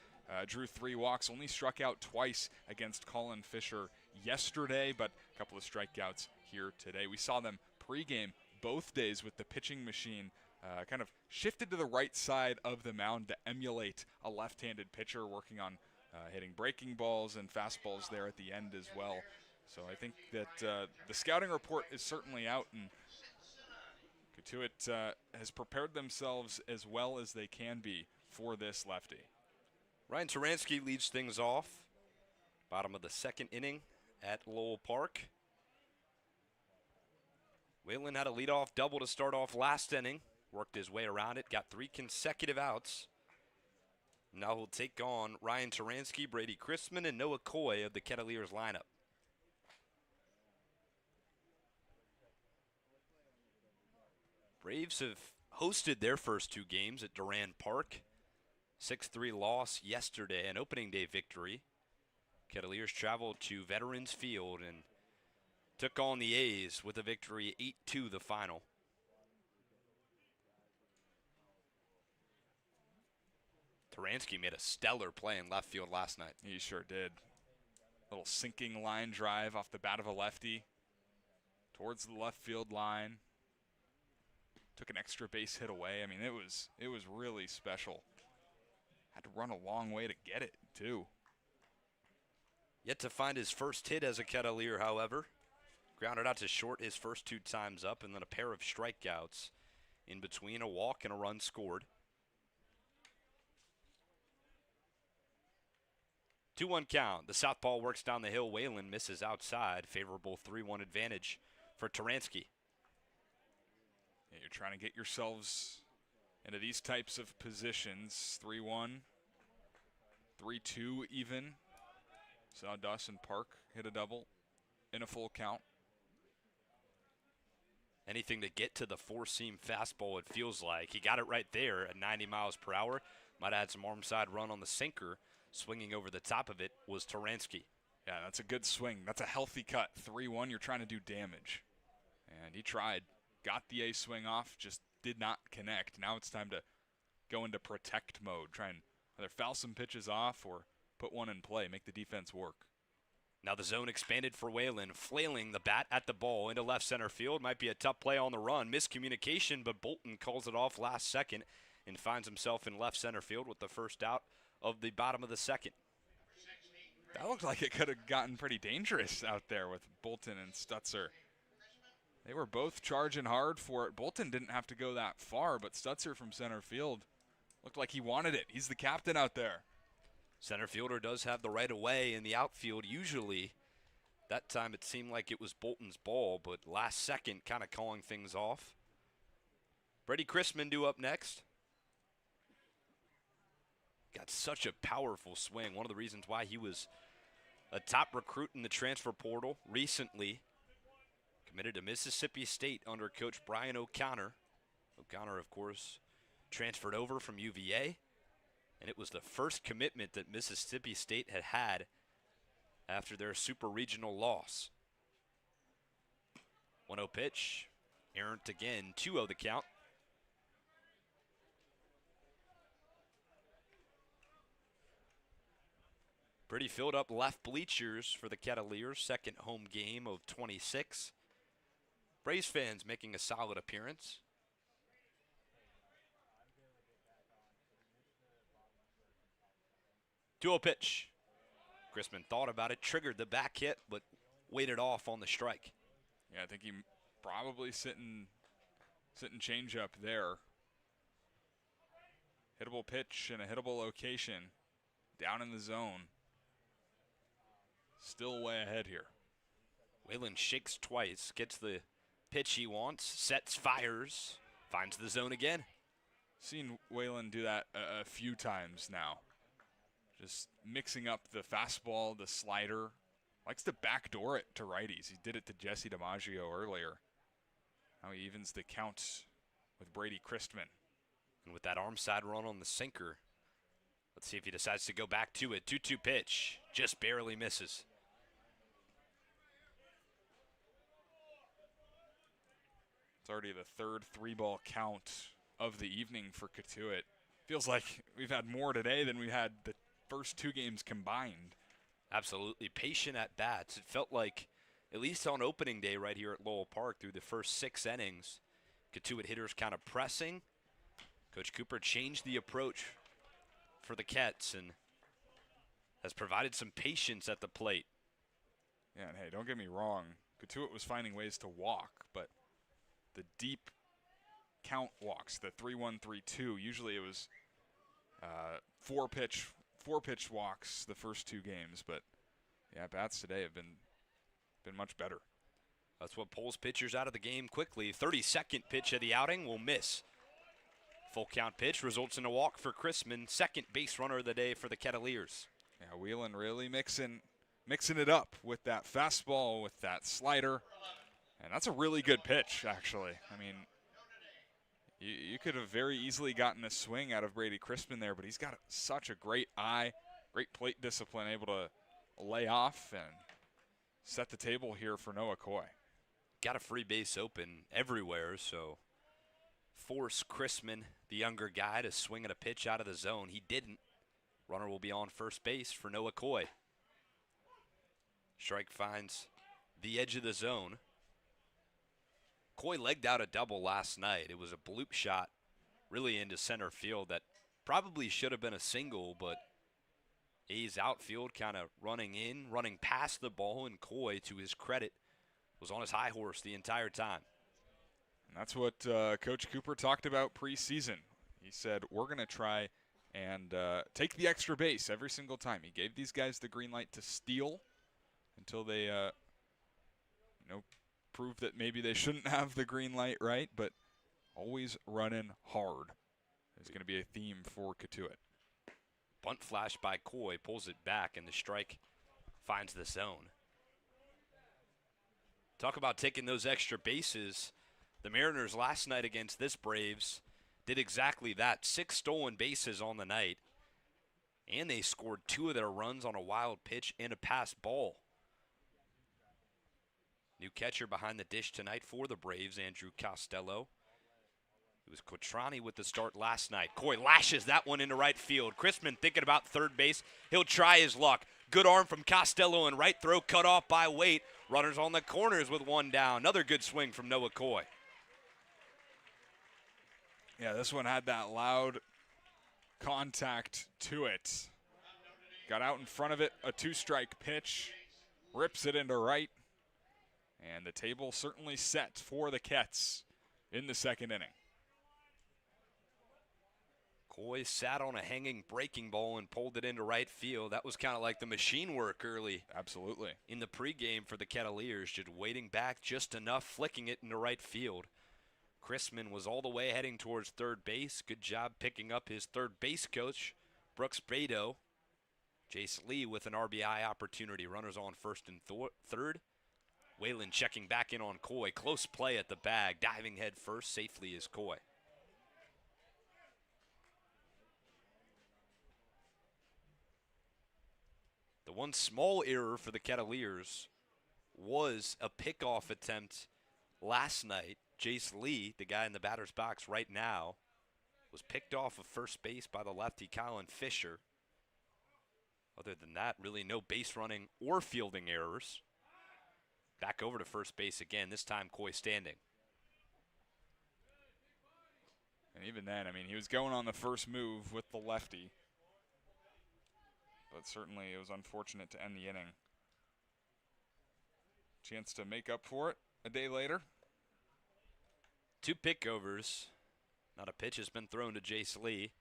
drew 3 walks, only struck out twice against Colin Fisher yesterday, but a couple of strikeouts here today. We saw them pregame both days with the pitching machine kind of shifted to the right side of the mound to emulate a left-handed pitcher, working on hitting breaking balls and fastballs there at the end as well. So I think that the scouting report is certainly out, and Cotuit has prepared themselves as well as they can be for this lefty. Ryan Taransky leads things off. Bottom of the second inning at Lowell Park. Whelan had a leadoff double to start off last inning. Worked his way around it, got 3 consecutive outs. Now he'll take on Ryan Taransky, Brady Christman, and Noah Coy of the Kettleers lineup. Braves have hosted their first 2 games at Durand Park. 6-3 loss yesterday, an opening day victory. Kettleers traveled to Veterans Field and took on the A's with a victory 8-2 the final. Taransky made a stellar play in left field last night. He sure did. Little sinking line drive off the bat of a lefty towards the left field line. Took an extra base hit away. I mean, it was really special. Had to run a long way to get it, too. Yet to find his first hit as a Kettleer, however. Grounded out to short his first 2 times up, and then a pair of strikeouts in between, a walk and a run scored. 2-1 count. The southpaw works down the hill. Whelan misses outside. Favorable 3-1 advantage for Taransky. Yeah, you're trying to get yourselves into these types of positions. 3-1, 3-2 even. Saw Dawson Park hit a double in a full count. Anything to get to the 4-seam fastball, it feels like. He got it right there at 90 miles per hour. Might have had some arm side run on the sinker. Swinging over the top of it was Taransky. Yeah, that's a good swing. That's a healthy cut. 3-1, you're trying to do damage. And he tried. Got the A swing off, just did not connect. Now it's time to go into protect mode. Try and either foul some pitches off or put one in play, make the defense work. Now the zone expanded for Whelan, flailing the bat at the ball into left center field. Might be a tough play on the run. Miscommunication, but Bolton calls it off last second and finds himself in left center field with the first out of the bottom of the second. That looked like it could have gotten pretty dangerous out there with Bolton and Stutzer. They were both charging hard for it. Bolton didn't have to go that far, but Stutzer from center field looked like he wanted it. He's the captain out there. Center fielder does have the right of way in the outfield usually. That time it seemed like it was Bolton's ball, but last second kind of calling things off. Brady Christman due up next. Got such a powerful swing. One of the reasons why he was a top recruit in the transfer portal recently. committed to Mississippi State under Coach Brian O'Connor. O'Connor, of course, transferred over from UVA, and it was the first commitment that Mississippi State had had after their super regional loss. 1-0 pitch, errant again, 2-0 the count. Pretty filled up left bleachers for the Kettleers, second home game of 26. Braves fans making a solid appearance. 2-0 pitch. Chrisman thought about it, triggered the back hit, but waited off on the strike. Yeah, I think he probably sitting change up there. Hittable pitch in a hittable location, down in the zone. Still way ahead here. Whalen shakes twice, gets the pitch he wants, sets, fires, finds the zone again. Seen Whalen do that a few times now. Just mixing up the fastball, the slider. Likes to backdoor it to righties. He did it to Jesse DiMaggio earlier. Now he evens the count with Brady Christman. And with that arm side run on the sinker, let's see if he decides to go back to it. 2-2 pitch, just barely misses. It's already the third 3-ball count of the evening for Cotuit. Feels like we've had more today than we had the first 2 games combined. Absolutely patient at bats. It felt like, at least on opening day right here at Lowell Park, through the first 6 innings, Cotuit hitters kind of pressing. Coach Cooper changed the approach for the Kets and has provided some patience at the plate. Yeah, and hey, don't get me wrong. Cotuit was finding ways to walk, but the deep count walks, the 3-1, 3-2, usually it was 4-pitch walks the first 2 games, but yeah, bats today have been much better. That's what pulls pitchers out of the game quickly. 32nd pitch of the outing will miss. Full count pitch results in a walk for Chrisman, second base runner of the day for the Kettleers. Yeah, Whelan really mixing it up with that fastball, with that slider, and that's a really good pitch, actually. I mean, you could have very easily gotten a swing out of Brady Christman there, but he's got such a great eye, great plate discipline, able to lay off and set the table here for Noah Coy. Got a free base open everywhere, so force Christman, the younger guy, to swing at a pitch out of the zone. He didn't. Runner will be on first base for Noah Coy. Strike finds the edge of the zone. Coy legged out a double last night. It was a bloop shot really into center field that probably should have been a single, but A's outfield kind of running past the ball, and Coy, to his credit, was on his high horse the entire time. And that's what Coach Cooper talked about preseason. He said, we're going to try and take the extra base every single time. He gave these guys the green light to steal until they prove that maybe they shouldn't have the green light, right? But always running hard is going to be a theme for Cotuit. Bunt flash by Coy, pulls it back, and the strike finds the zone. Talk about taking those extra bases. The Mariners last night against this Braves did exactly that. 6 stolen bases on the night, and they scored 2 of their runs on a wild pitch and a passed ball. New catcher behind the dish tonight for the Braves, Andrew Costello. It was Quatrani with the start last night. Coy lashes that one into right field. Christman thinking about third base. He'll try his luck. Good arm from Costello and right throw cut off by Waite. Runners on the corners with 1 down. Another good swing from Noah Coy. Yeah, this one had that loud contact to it. Got out in front of it, a 2-strike pitch. Rips it into right. And the table certainly set for the Kets in the second inning. Coy sat on a hanging breaking ball and pulled it into right field. That was kind of like the machine work early. Absolutely. In the pregame for the Kettleers, just waiting back just enough, flicking it into right field. Chrisman was all the way heading towards third base. Good job picking up his third base coach, Brooks Beto. Jace Lee with an RBI opportunity. Runners on first and third. Whalen checking back in on Coy. Close play at the bag. Diving head first safely is Coy. The one small error for the Kettleers was a pickoff attempt last night. Jace Lee, the guy in the batter's box right now, was picked off of first base by the lefty Colin Fisher. Other than that, really no base running or fielding errors. Back over to first base again, this time Coy standing. And even then, I mean, he was going on the first move with the lefty. But certainly it was unfortunate to end the inning. Chance to make up for it a day later. 2 pickovers. Not a pitch has been thrown to Jace Lee,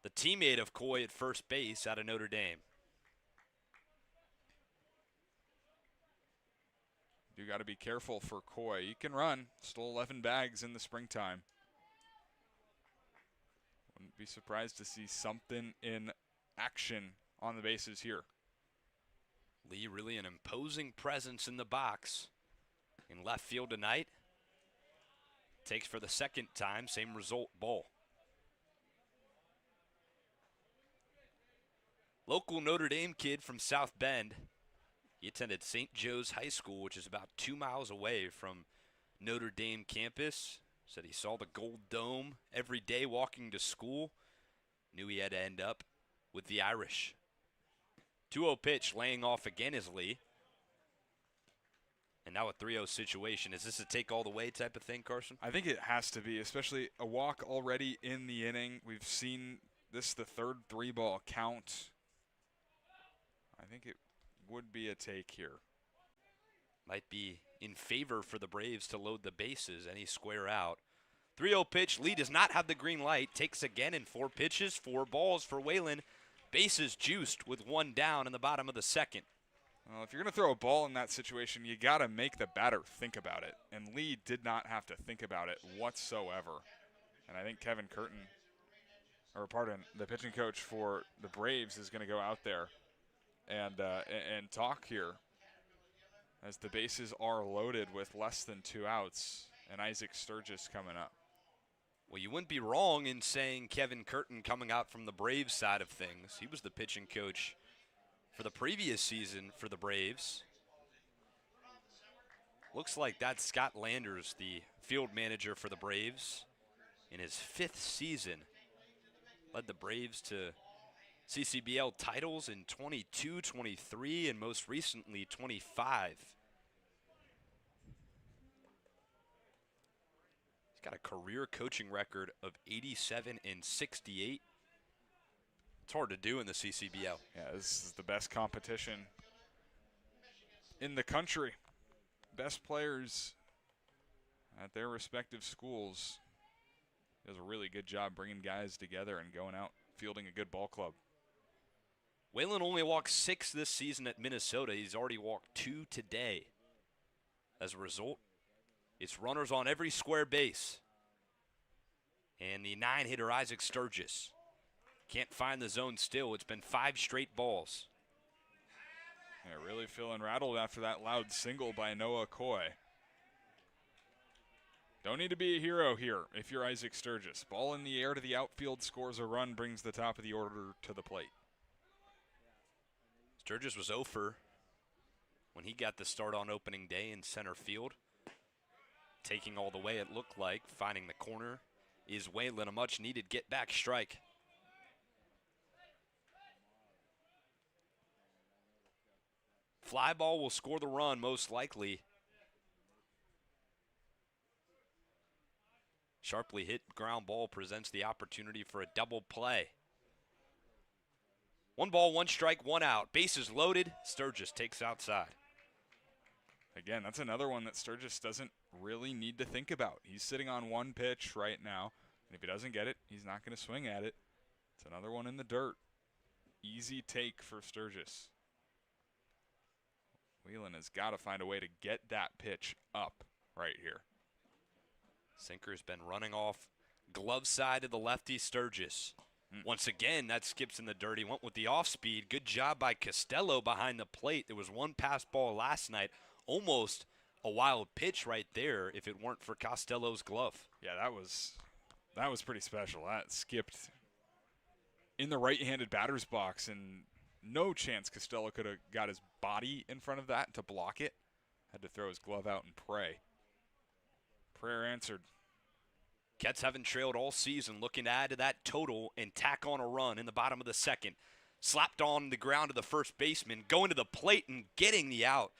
the teammate of Coy at first base out of Notre Dame. You got to be careful for Coy. He can run. Stole 11 bags in the springtime. Wouldn't be surprised to see something in action on the bases here. Lee really an imposing presence in the box. In left field tonight. Takes for the second time, same result, ball. Local Notre Dame kid from South Bend. He attended St. Joe's High School, which is about 2 miles away from Notre Dame campus. Said he saw the Gold Dome every day walking to school. Knew he had to end up with the Irish. 2-0 pitch, laying off again is Lee. And now a 3-0 situation. Is this a take all the way type of thing, Carson? I think it has to be, especially a walk already in the inning. We've seen this the third 3-ball count. I think it would be a take here. Might be in favor for the Braves to load the bases. Any square out. 3-0 pitch. Lee does not have the green light. Takes again in 4 pitches. 4 balls for Whalen. Bases juiced with 1 down in the bottom of the second. Well, if you're going to throw a ball in that situation, you got to make the batter think about it. And Lee did not have to think about it whatsoever. And I think Kevin Curtin, or pardon, the pitching coach for the Braves is going to go out there and talk here as the bases are loaded with less than 2 outs and Isaac Sturgis coming up. Well, you wouldn't be wrong in saying Kevin Curtin coming out from the Braves side of things. He was the pitching coach for the previous season for the Braves. Looks like that's Scott Landers, the field manager for the Braves, in his 5th season. Led the Braves to CCBL titles in 22, 23, and most recently 25. He's got a career coaching record of 87 and 68. It's hard to do in the CCBL. Yeah, this is the best competition in the country. Best players at their respective schools. Does a really good job bringing guys together and going out fielding a good ball club. Whalen only walked 6 this season at Minnesota. He's already walked 2 today. As a result, it's runners on every square base. And the 9-hitter Isaac Sturgis can't find the zone still. It's been 5 straight balls. Yeah, really feeling rattled after that loud single by Noah Coy. Don't need to be a hero here if you're Isaac Sturgis. Ball in the air to the outfield, scores a run, brings the top of the order to the plate. Sturgis was 0 for when he got the start on opening day in center field. Taking all the way, it looked like. Finding the corner is Whalen, a much-needed get-back strike. Fly ball will score the run, most likely. Sharply hit ground ball presents the opportunity for a double play. 1 ball, 1 strike, 1 out. Bases loaded. Sturgis takes outside. Again, that's another one that Sturgis doesn't really need to think about. He's sitting on 1 pitch right now, and if he doesn't get it, he's not going to swing at it. It's another one in the dirt. Easy take for Sturgis. Whelan has got to find a way to get that pitch up right here. Sinker's been running off glove side to the lefty Sturgis. Once again, that skips in the dirt. He went with the off speed. Good job by Costello behind the plate. There was 1 pass ball last night almost a wild pitch right there if it weren't for Costello's glove. Yeah, that was pretty special. That skipped in the right-handed batter's box, and no chance Costello could have got his body in front of that to block it. Had to throw his glove out and pray. Prayer answered. Cats haven't trailed all season, looking to add to that total and tack on a run in the bottom of the second. Slapped on the ground to the first baseman, going to the plate and getting the out.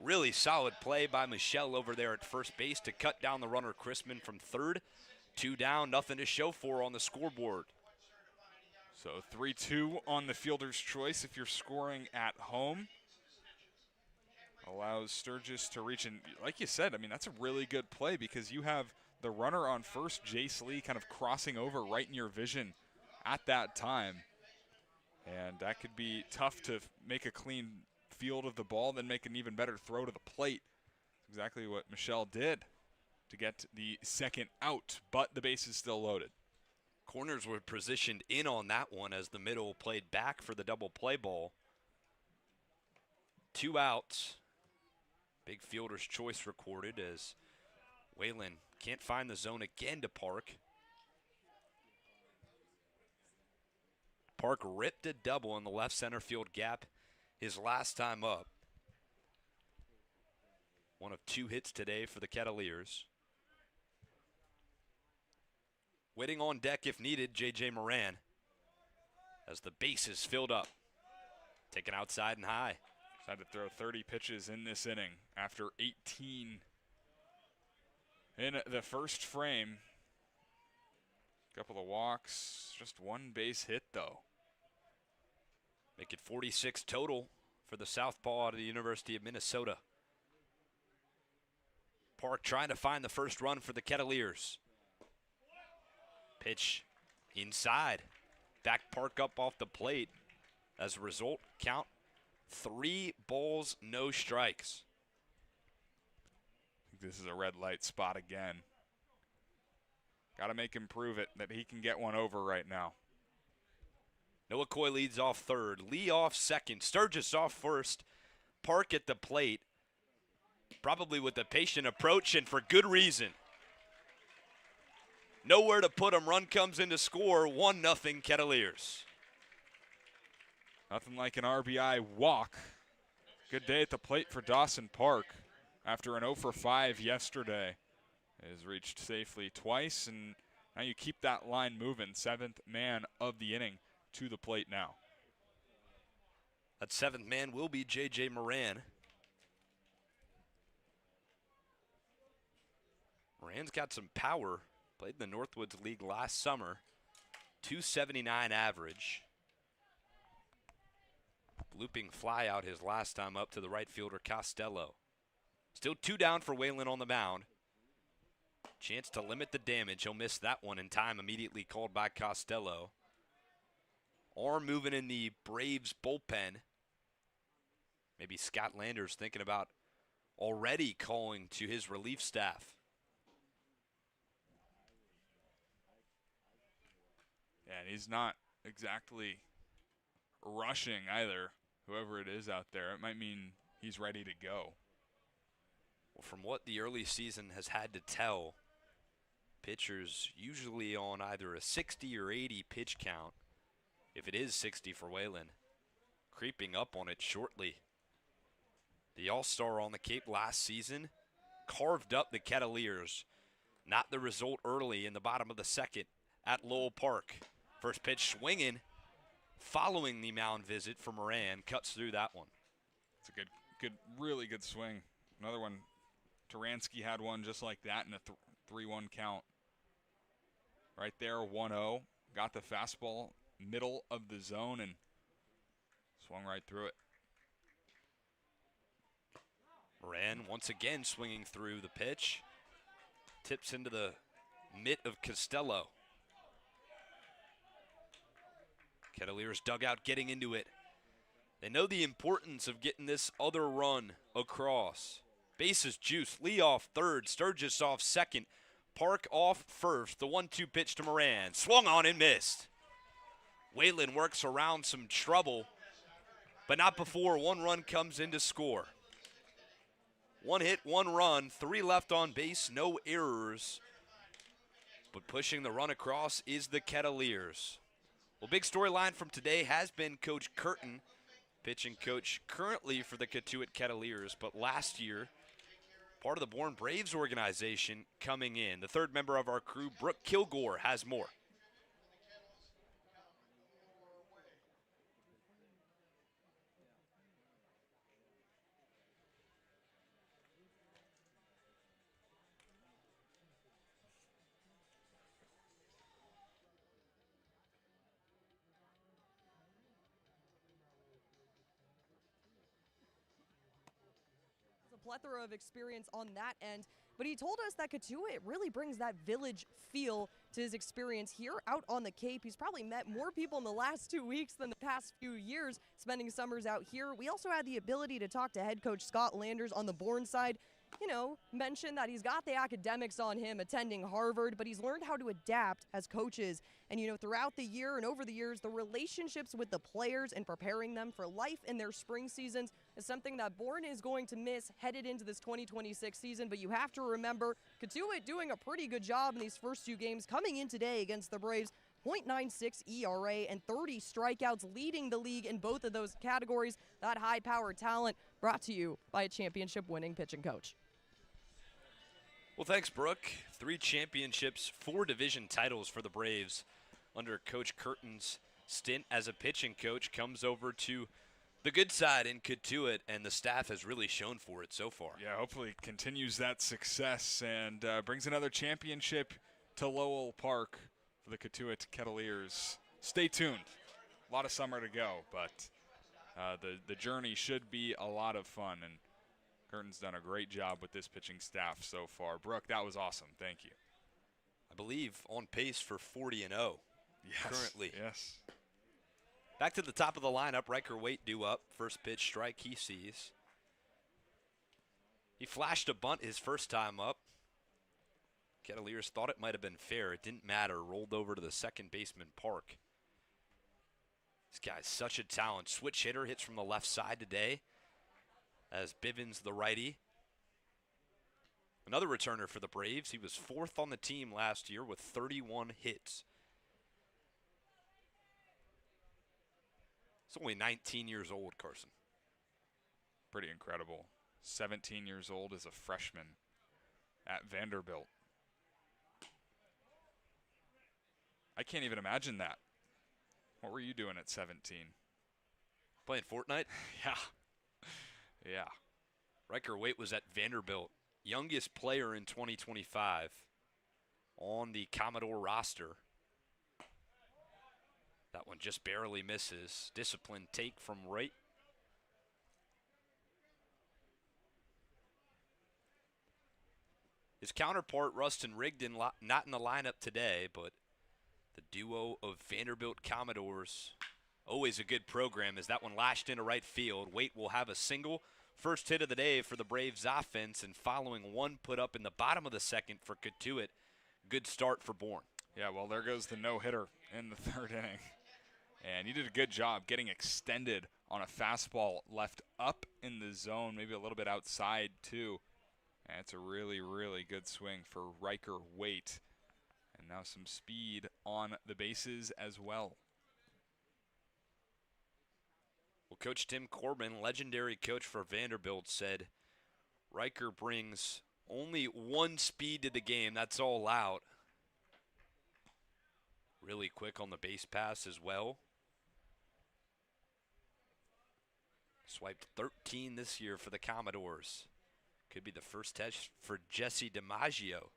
Really solid play by Michelle over there at first base to cut down the runner Chrisman from third. 2 down, nothing to show for on the scoreboard. So 3-2 on the fielder's choice if you're scoring at home. Allows Sturgis to reach, and like you said, I mean, that's a really good play because you have the runner on first, Jace Lee, kind of crossing over right in your vision at that time. And that could be tough to make a clean field of the ball, then make an even better throw to the plate. That's exactly what Michelle did to get the second out, but the base is still loaded. Corners were positioned in on that one as the middle played back for the double play ball. 2 outs. Big fielder's choice recorded as Whalen can't find the zone again to Park. Park ripped a double in the left center field gap his last time up. One of 2 hits today for the Kettleers. Waiting on deck if needed, J.J. Moran as the base is filled up. Taken outside and high. Had to throw 30 pitches in this inning after 18 in the first frame. Couple of walks, just 1 base hit though. Make it 46 total for the southpaw out of the University of Minnesota. Park trying to find the first run for the Kettleers. Pitch inside. Back Park up off the plate. As a result, count 3 balls, no strikes. I think this is a red light spot again. Got to make him prove it that he can get one over right now. Noah Coy leads off third. Lee off second. Sturgis off first. Park at the plate. Probably with a patient approach and for good reason. Nowhere to put him. Run comes in to score. 1-0 Kettleers. Nothing like an RBI walk. Good day at the plate for Dawson Park. After an 0 for 5 yesterday, has reached safely twice, and now you keep that line moving. 7th man of the inning to the plate now. That 7th man will be J.J. Moran. Moran's got some power. Played in the Northwoods League last summer. 279 average. Looping fly out his last time up to the right fielder Costello. Still 2 down for Whalen on the mound. Chance to limit the damage. He'll miss that one in time, immediately called by Costello. Arm moving in the Braves bullpen. Maybe Scott Landers thinking about already calling to his relief staff. Yeah, and he's not exactly rushing either, whoever it is out there. It might mean he's ready to go. Well, from what the early season has had to tell, pitchers usually on either a 60 or 80 pitch count. If it is 60 for Whalen, creeping up on it shortly. The All-Star on the Cape last season carved up the Kettleers. Not the result early in the bottom of the second at Lowell Park. First pitch swinging, following the mound visit for Moran, cuts through that one. It's a good, really good swing. Another one, Taransky had one just like that in a 3-1 count. Right there, 1-0. Got the fastball middle of the zone and swung right through it. Moran once again swinging through the pitch. Tips into the mitt of Costello. Kettleers dugout getting into it. They know the importance of getting this other run across. Bases juice. Lee off third. Sturgis off second. Park off first. The 1-2 pitch to Moran. Swung on and missed. Whalen works around some trouble, but not before one run comes in to score. 1 hit, 1 run, 3 left on base, no errors. But pushing the run across is the Kettleers. Well, big storyline from today has been Coach Curtin, pitching coach currently for the Cotuit Kettleers, but last year, part of the Bourne Braves organization coming in. The third member of our crew, Brooke Killgore, has more. A plethora of experience on that end, but he told us that Cotuit really brings that village feel to his experience here out on the Cape. He's probably met more people in the last 2 weeks than the past few years spending summers out here. We also had the ability to talk to head coach Scott Landers on the Bourne side. You know, mentioned that he's got the academics on him attending Harvard, but he's learned how to adapt as coaches. And, you know, throughout the year and over the years, the relationships with the players and preparing them for life in their spring seasons is something that Bourne is going to miss headed into this 2026 season. But you have to remember, Cotuit doing a pretty good job in these first 2 games, coming in today against the Braves. .96 ERA and 30 strikeouts, leading the league in both of those categories. That high-powered talent brought to you by a championship-winning pitching coach. Well, thanks, Brooke. 3 championships, 4 division titles for the Braves under Coach Curtin's stint as a pitching coach comes over to the good side in Cotuit, and the staff has really shown for it so far. Yeah, hopefully continues that success and brings another championship to Lowell Park for the Cotuit Kettleers. Stay tuned. A lot of summer to go, but the journey should be a lot of fun, and Curtin's done a great job with this pitching staff so far. Brooke, that was awesome. Thank you. I believe on pace for 40-0 currently. Yes. Back to the top of the lineup, Riker Waite due up. First pitch strike he sees. He flashed a bunt his first time up. Kettleers thought it might have been fair. It didn't matter. Rolled over to the second baseman, Park. This guy's such a talent. Switch hitter, hits from the left side today as Bivens the righty. Another returner for the Braves. He was 4th on the team last year with 31 hits. He's only 19 years old, Carson. Pretty incredible. 17 years old as a freshman at Vanderbilt. I can't even imagine that. What were you doing at 17? Playing Fortnite? Yeah. Yeah. Riker Waite was at Vanderbilt. Youngest player in 2025 on the Commodore roster. That one just barely misses. Disciplined take from Wright. His counterpart, Rustin Rigdon, not in the lineup today, but the duo of Vanderbilt Commodores, always a good program as that one lashed into right field. Waite will have a single. First hit of the day for the Braves offense, and following one put up in the bottom of the second for Cotuit. Good start for Bourne. Yeah, well, there goes the no-hitter in the 3rd inning. And he did a good job getting extended on a fastball left up in the zone, maybe a little bit outside too. And it's a really, really good swing for Riker Waite. And now some speed on the bases as well. Well, Coach Tim Corbin, legendary coach for Vanderbilt, said Riker brings only 1 speed to the game. That's all out. Really quick on the base pass as well. Swiped 13 this year for the Commodores. Could be the first test for Jesse DiMaggio.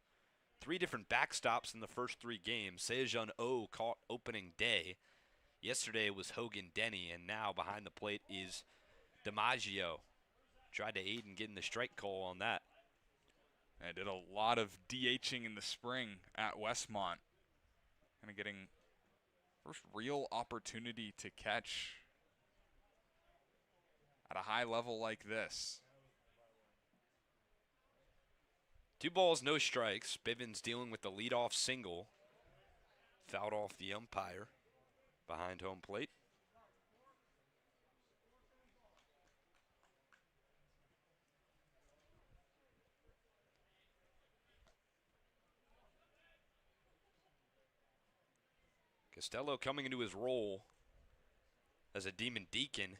3 different backstops in the first 3 games. Sejun O caught opening day. Yesterday was Hogan Denny, and now behind the plate is DiMaggio. Tried to aid in getting the strike call on that. And did a lot of DHing in the spring at Westmont. Kind of getting first real opportunity to catch at a high level like this. 2 balls, no strikes. Bivens dealing with the leadoff single. Fouled off the umpire behind home plate. Costello coming into his role as a Demon Deacon.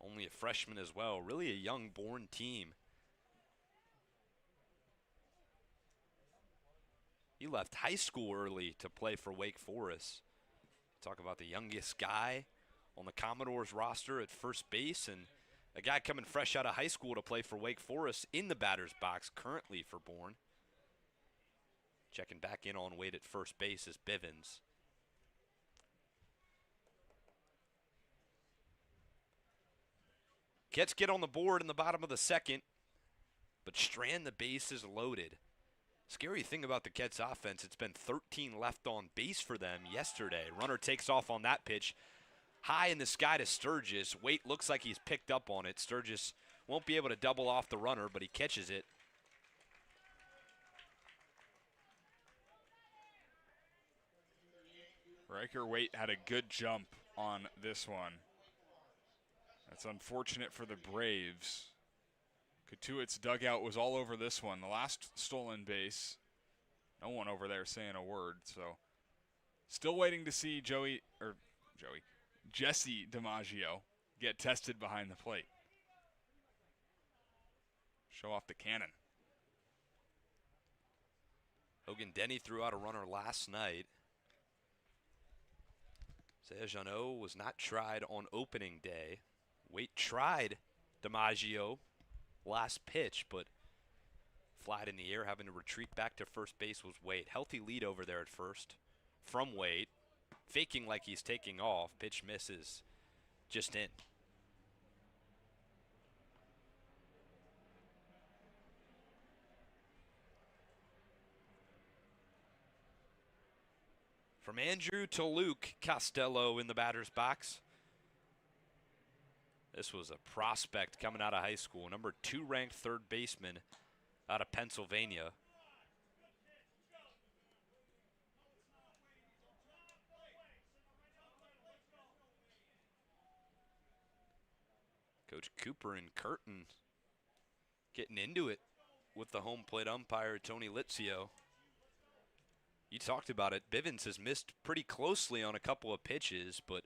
Only a freshman as well. Really a young Bourne team. He left high school early to play for Wake Forest. Talk about the youngest guy on the Commodores roster at first base, and a guy coming fresh out of high school to play for Wake Forest in the batter's box currently for Bourne. Checking back in on Wade at first base is Bivens. Cats get on the board in the bottom of the second, but Strand, the base is loaded. Scary thing about the Cats offense, it's been 13 left on base for them yesterday. Runner takes off on that pitch. High in the sky to Sturgis. Waite looks like he's picked up on it. Sturgis won't be able to double off the runner, but he catches it. Riker Waite had a good jump on this one. That's unfortunate for the Braves. Cotuit's dugout was all over this one. The last stolen base, no one over there saying a word. So still waiting to see Jesse DiMaggio get tested behind the plate. Show off the cannon. Hogan Denny threw out a runner last night. Jeannot was not tried on opening day. Waite tried DiMaggio last pitch, but flat in the air, having to retreat back to first base was Waite. Healthy lead over there at first from Waite. Faking like he's taking off. Pitch misses. Just in. From Andrew to Luke Costello in the batter's box. This was a prospect coming out of high school. Number 2 ranked third baseman out of Pennsylvania. Coach Cooper and Curtin getting into it with the home plate umpire, Tony Litzio. You talked about it. Bivens has missed pretty closely on a couple of pitches, but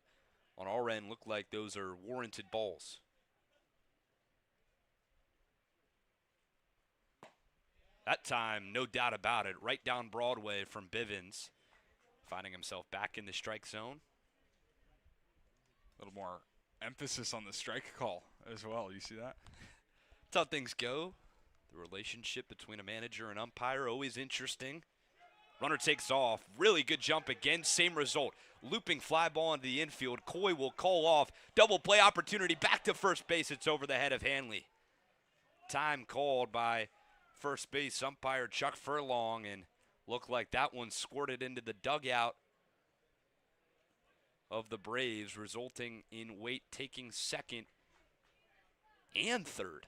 on our end, look like those are warranted balls. That time, no doubt about it, right down Broadway from Bivens, finding himself back in the strike zone. A little more emphasis on the strike call as well. You see that? That's how things go. The relationship between a manager and umpire, always interesting. Runner takes off. Really good jump again. Same result. Looping fly ball into the infield. Coy will call off. Double play opportunity. Back to first base. It's over the head of Hanley. Time called by first base umpire Chuck Furlong, and looked like that one squirted into the dugout of the Braves, resulting in Waite taking second and third.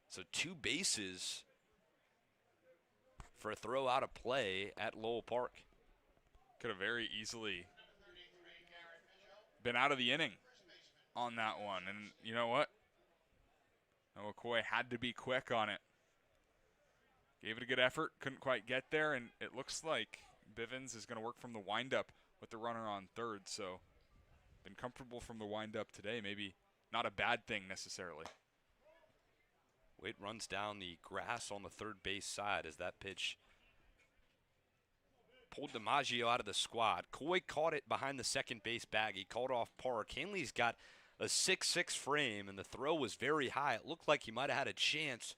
So 2 bases for a throw out of play at Lowell Park. Could have very easily been out of the inning on that one. And you know what? Noah Coy had to be quick on it. Gave it a good effort, couldn't quite get there, and it looks like Bivens is going to work from the windup with the runner on third. So been comfortable from the windup today. Maybe not a bad thing necessarily. Waite runs down the grass on the third base side as that pitch pulled DiMaggio out of the squad. Coy caught it behind the second base bag. He called off Park. Hanley's got a 6'6" frame, and the throw was very high. It looked like he might have had a chance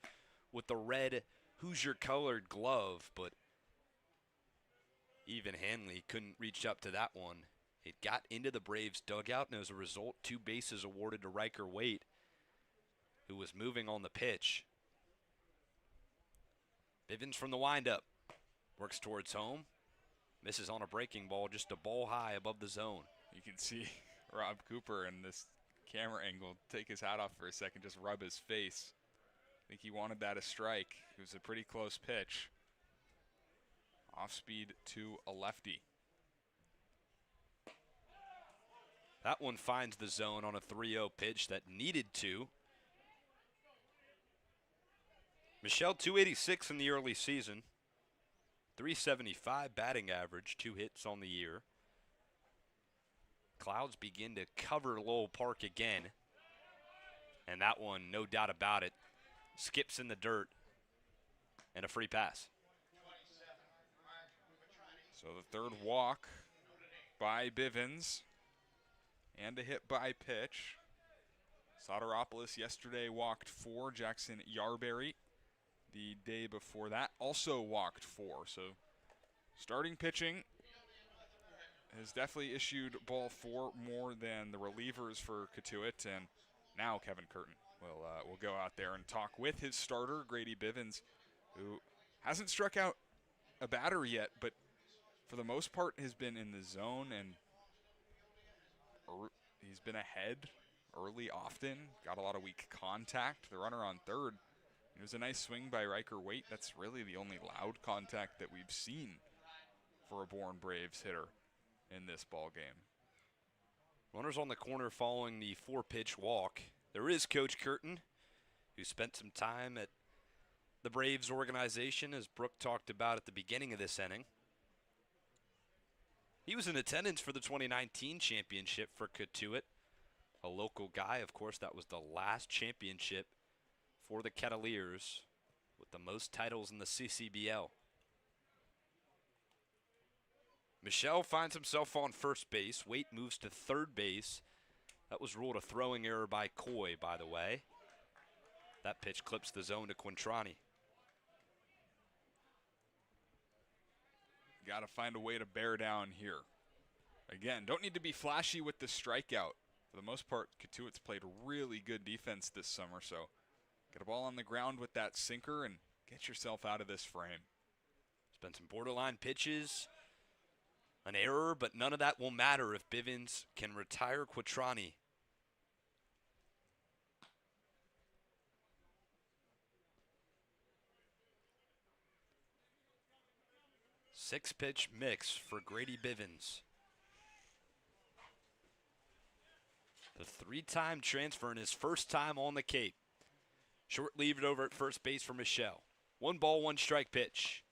with the red Hoosier-colored glove, but even Hanley couldn't reach up to that one. It got into the Braves' dugout, and as a result, 2 bases awarded to Riker Waite, who was moving on the pitch. Bivens from the windup. Works towards home. Misses on a breaking ball, just a ball high above the zone. You can see Rob Cooper in this camera angle take his hat off for a second, just rub his face. I think he wanted that a strike. It was a pretty close pitch. Off speed to a lefty. That one finds the zone on a 3-0 pitch that needed to. Michelle, 286 in the early season. .375 batting average, 2 hits on the year. Clouds begin to cover Lowell Park again. And that one, no doubt about it, skips in the dirt and a free pass. So the third walk by Bivens and a hit by pitch. Soteropoulos yesterday walked 4. Jackson Yarberry the day before that also walked 4. So starting pitching has definitely issued ball 4 more than the relievers for Cotuit. And now Kevin Curtin will go out there and talk with his starter, Grady Bivens, who hasn't struck out a batter yet, but for the most part has been in the zone, and he's been ahead early often, got a lot of weak contact. The runner on third, it was a nice swing by Riker Waite. That's really the only loud contact that we've seen for a Bourne Braves hitter in this ball game. Runners on the corner following the 4-pitch walk. There is Coach Curtin, who spent some time at the Braves organization, as Brooke talked about at the beginning of this inning. He was in attendance for the 2019 championship for Cotuit. A local guy, of course. That was the last championship for the Kettleers with the most titles in the CCBL. Michelle finds himself on first base. Waite moves to third base. That was ruled a throwing error by Coy, by the way. That pitch clips the zone to Quintrani. Got to find a way to bear down here. Again, don't need to be flashy with the strikeout. For the most part, Cotuit's played really good defense this summer, so get a ball on the ground with that sinker and get yourself out of this frame. There's been some borderline pitches, an error, but none of that will matter if Bivens can retire Quintrani. Six-pitch mix for Grady Bivens. The 3-time transfer in his first time on the Cape. Short leave over at first base for Michelle. 1 ball, 1 strike pitch.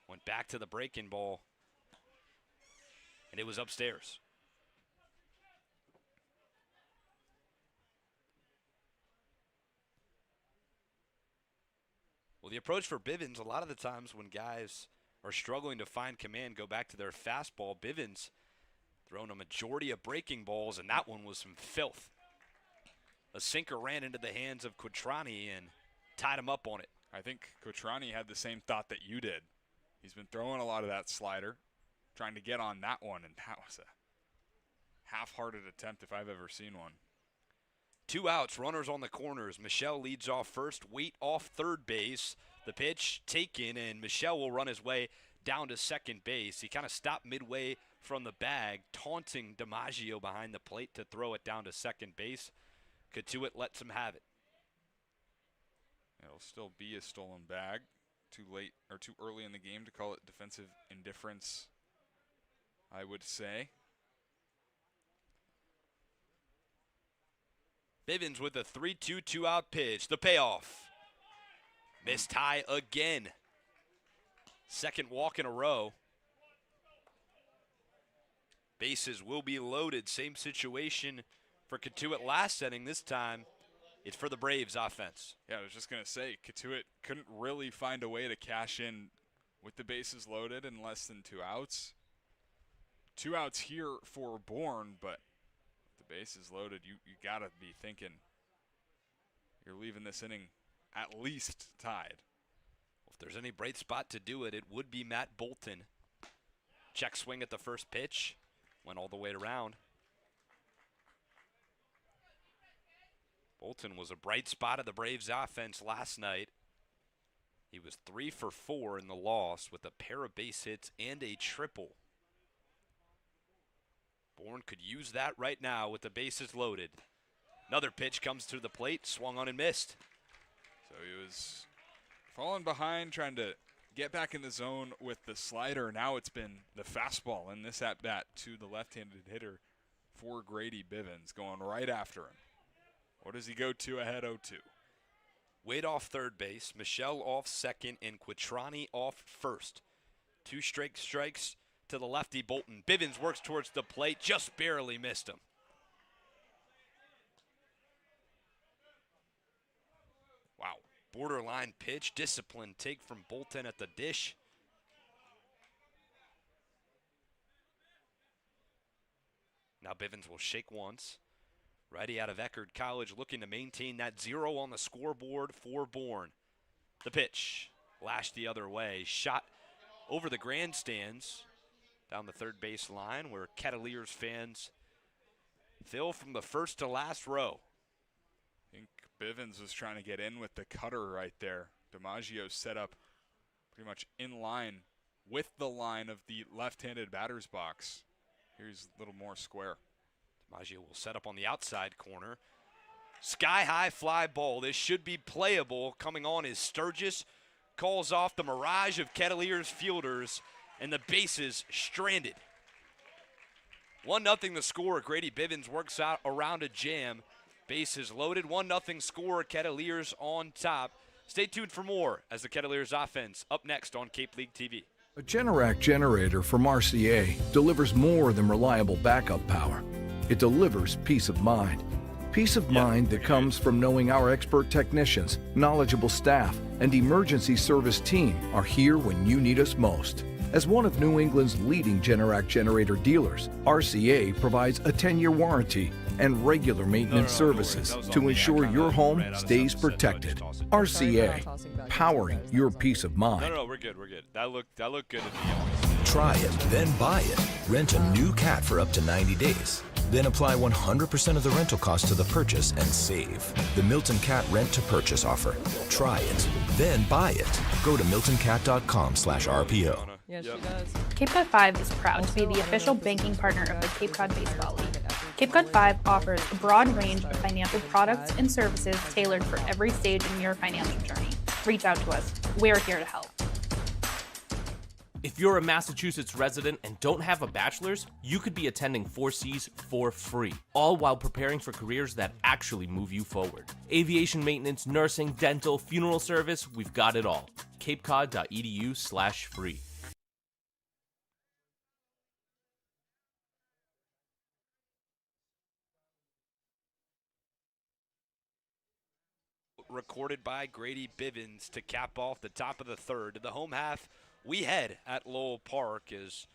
Went back to the breaking ball, and it was upstairs. Well, the approach for Bivens, a lot of the times when guys are struggling to find command, go back to their fastball. Bivens thrown a majority of breaking balls, and that one was some filth. A sinker ran into the hands of Quintrani and tied him up on it. I think Quintrani had the same thought that you did. He's been throwing a lot of that slider, trying to get on that one, and that was a half-hearted attempt if I've ever seen one. 2 outs, runners on the corners. Michelle leads off first, Waite off third base. The pitch taken, and Michelle will run his way down to second base. He kind of stopped midway from the bag, taunting DiMaggio behind the plate to throw it down to second base. Cotuit lets him have it. It'll still be a stolen bag. Too late or too early in the game to call it defensive indifference, I would say. Bivens with a 3-2 2-out pitch. The payoff. Missed high again. Second walk in a row. Bases will be loaded. Same situation for Cotuit last inning. This time, it's for the Braves offense. Yeah, I was just going to say, Cotuit couldn't really find a way to cash in with the bases loaded in less than 2 outs. 2 outs here for Bourne, but with the bases loaded, you got to be thinking you're leaving this inning at least tied. Well, if there's any bright spot to do it, it would be Matt Bolton. Check swing at the first pitch. Went all the way around. Bolton was a bright spot of the Braves offense last night. He was 3 for 4 in the loss with a pair of base hits and a triple. Bourne could use that right now with the bases loaded. Another pitch comes to the plate, swung on and missed. So he was falling behind, trying to get back in the zone with the slider. Now it's been the fastball in this at-bat to the left-handed hitter for Grady Bivens, going right after him. What does he go to ahead 0-2? Waite off third base, Michelle off second, and Quintrani off first. 2 straight strikes to the lefty Bolton. Bivens works towards the plate, just barely missed him. Wow, borderline pitch, disciplined take from Bolton at the dish. Now Bivens will shake once. Righty out of Eckerd College looking to maintain that 0 on the scoreboard for Bourne. The pitch, lashed the other way, shot over the grandstands down the third base line where Kettleers fans fill from the first to last row. I think Bivens was trying to get in with the cutter right there. DiMaggio set up pretty much in line with the line of the left-handed batter's box. Here's a little more square. DiMaggio will set up on the outside corner. Sky-high fly ball. This should be playable. Coming on is Sturgis. Calls off the mirage of Kettleers fielders, and the bases stranded. 1-0 the score. Grady Bivens works out around a jam. Bases loaded. 1-0 score. Kettleers on top. Stay tuned for more as the Kettleers offense up next on Cape League TV. A Generac generator from Mercier delivers more than reliable backup power. It delivers peace of mind. Peace of mind that comes from knowing our expert technicians, knowledgeable staff, and emergency service team are here when you need us most. As one of New England's leading Generac generator dealers, RCA provides a 10-year warranty and regular maintenance services to ensure your home stays protected. RCA, powering your peace of mind. No, we're good. That looked good to me. Try it, then buy it. Rent a new cat for up to 90 days. Then apply 100% of the rental cost to the purchase and save. The Milton Cat Rent to Purchase offer. Try it, then buy it. Go to miltoncat.com/RPO. Yeah, she does. Cape Cod 5 is proud to be the official banking partner of the Cape Cod Baseball League. Cape Cod 5 offers a broad range of financial products and services tailored for every stage in your financial journey. Reach out to us. We're here to help. If you're a Massachusetts resident and don't have a bachelor's, you could be attending 4Cs for free, all while preparing for careers that actually move you forward. Aviation maintenance, nursing, dental, funeral service, we've got it all. capecod.edu/free. Recorded by Grady Bivens to cap off the top of the third. To the home half, we head at Lowell Park as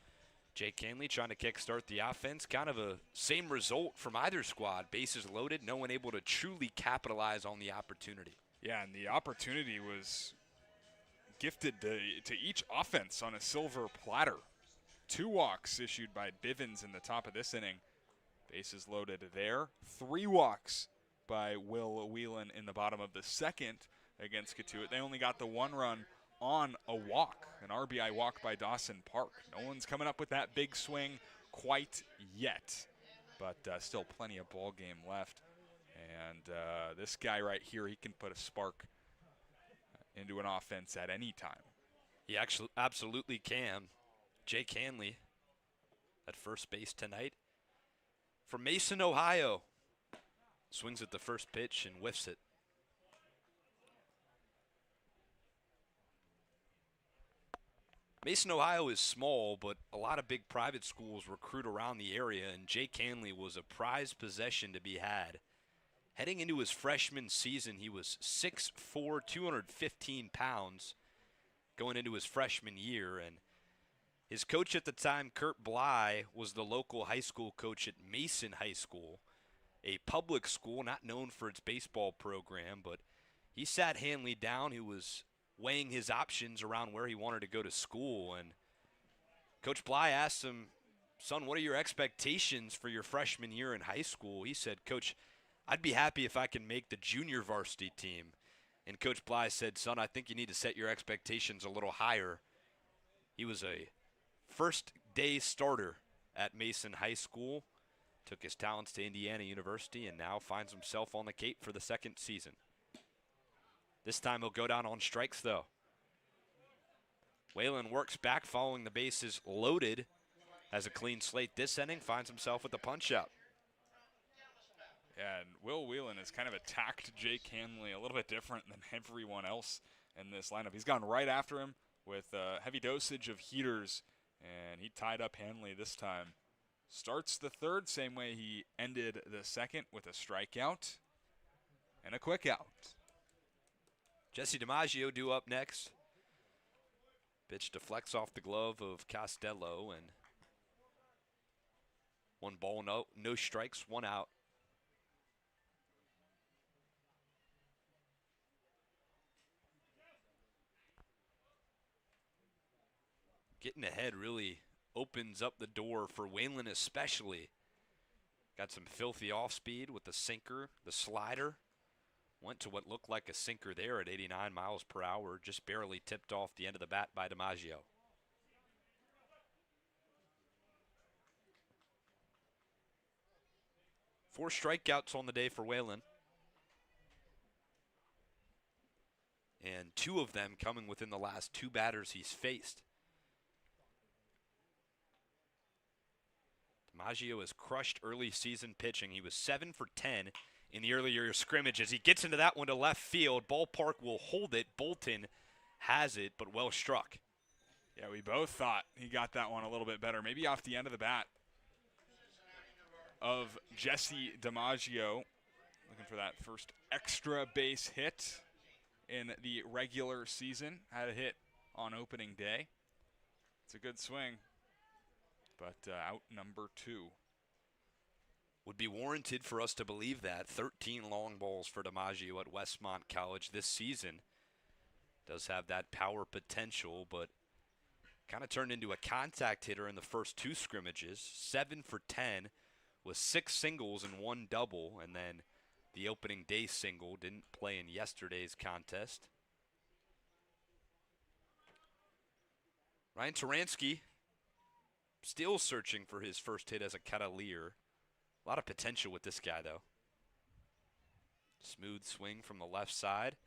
Jake Canley trying to kickstart the offense. Kind of a same result from either squad. Bases loaded, no one able to truly capitalize on the opportunity. Yeah, and the opportunity was gifted to each offense on a silver platter. 2 walks issued by Bivens in the top of this inning. Bases loaded there. 3 walks by Will Whelan in the bottom of the second against Cotuit. They only got the 1 run on a walk, an RBI walk by Dawson Park. No one's coming up with that big swing quite yet, but still plenty of ball game left. And this guy right here, he can put a spark into an offense at any time. He actually absolutely can. Jake Hanley at first base tonight from Mason, Ohio. Swings at the first pitch and whiffs it. Mason, Ohio is small, but a lot of big private schools recruit around the area, and Jake Hanley was a prized possession to be had. Heading into his freshman season, he was 6'4", 215 pounds going into his freshman year, and his coach at the time, Kurt Bly, was the local high school coach at Mason High School, a public school not known for its baseball program, but he sat Hanley down, who was weighing his options around where he wanted to go to school. And Coach Bly asked him, son, what are your expectations for your freshman year in high school? He said, Coach, I'd be happy if I can make the junior varsity team. And Coach Bly said, son, I think you need to set your expectations a little higher. He was a first-day starter at Mason High School, took his talents to Indiana University, and now finds himself on the Cape for the second season. This time he'll go down on strikes, though. Whalen works back following the bases loaded. Has a clean slate this inning, finds himself with a punch-out. Yeah, and Will Whelan has kind of attacked Jake Hanley a little bit different than everyone else in this lineup. He's gone right after him, with a heavy dosage of heaters, and he tied up Hanley this time. Starts the third, same way he ended the second, with a strikeout and a quick out. Jesse DiMaggio due up next. Pitch deflects off the glove of Costello, and 1 ball, no strikes, 1 out. Getting ahead really opens up the door for Whalen especially. Got some filthy off speed with the sinker, the slider. Went to what looked like a sinker there at 89 miles per hour, just barely tipped off the end of the bat by DiMaggio. Four strikeouts on the day for Whalen. And 2 of them coming within the last 2 batters he's faced. DiMaggio has crushed early season pitching. He was 7 for 10 in the earlier scrimmages. He gets into that one to left field. Ballpark will hold it. Bolton has it, but well struck. Yeah, we both thought he got that one a little bit better, maybe off the end of the bat of Jesse DiMaggio. Looking for that first extra base hit in the regular season. Had a hit on opening day. It's a good swing, but out number 2. Would be warranted for us to believe that. 13 long balls for DiMaggio at Westmont College this season. Does have that power potential, but kind of turned into a contact hitter in the first 2 scrimmages. 7 for 10 with 6 singles and 1 double, and then the opening day single. Didn't play in yesterday's contest. Ryan Taransky still searching for his first hit as a Kettleer. A lot of potential with this guy, though. Smooth swing from the left side.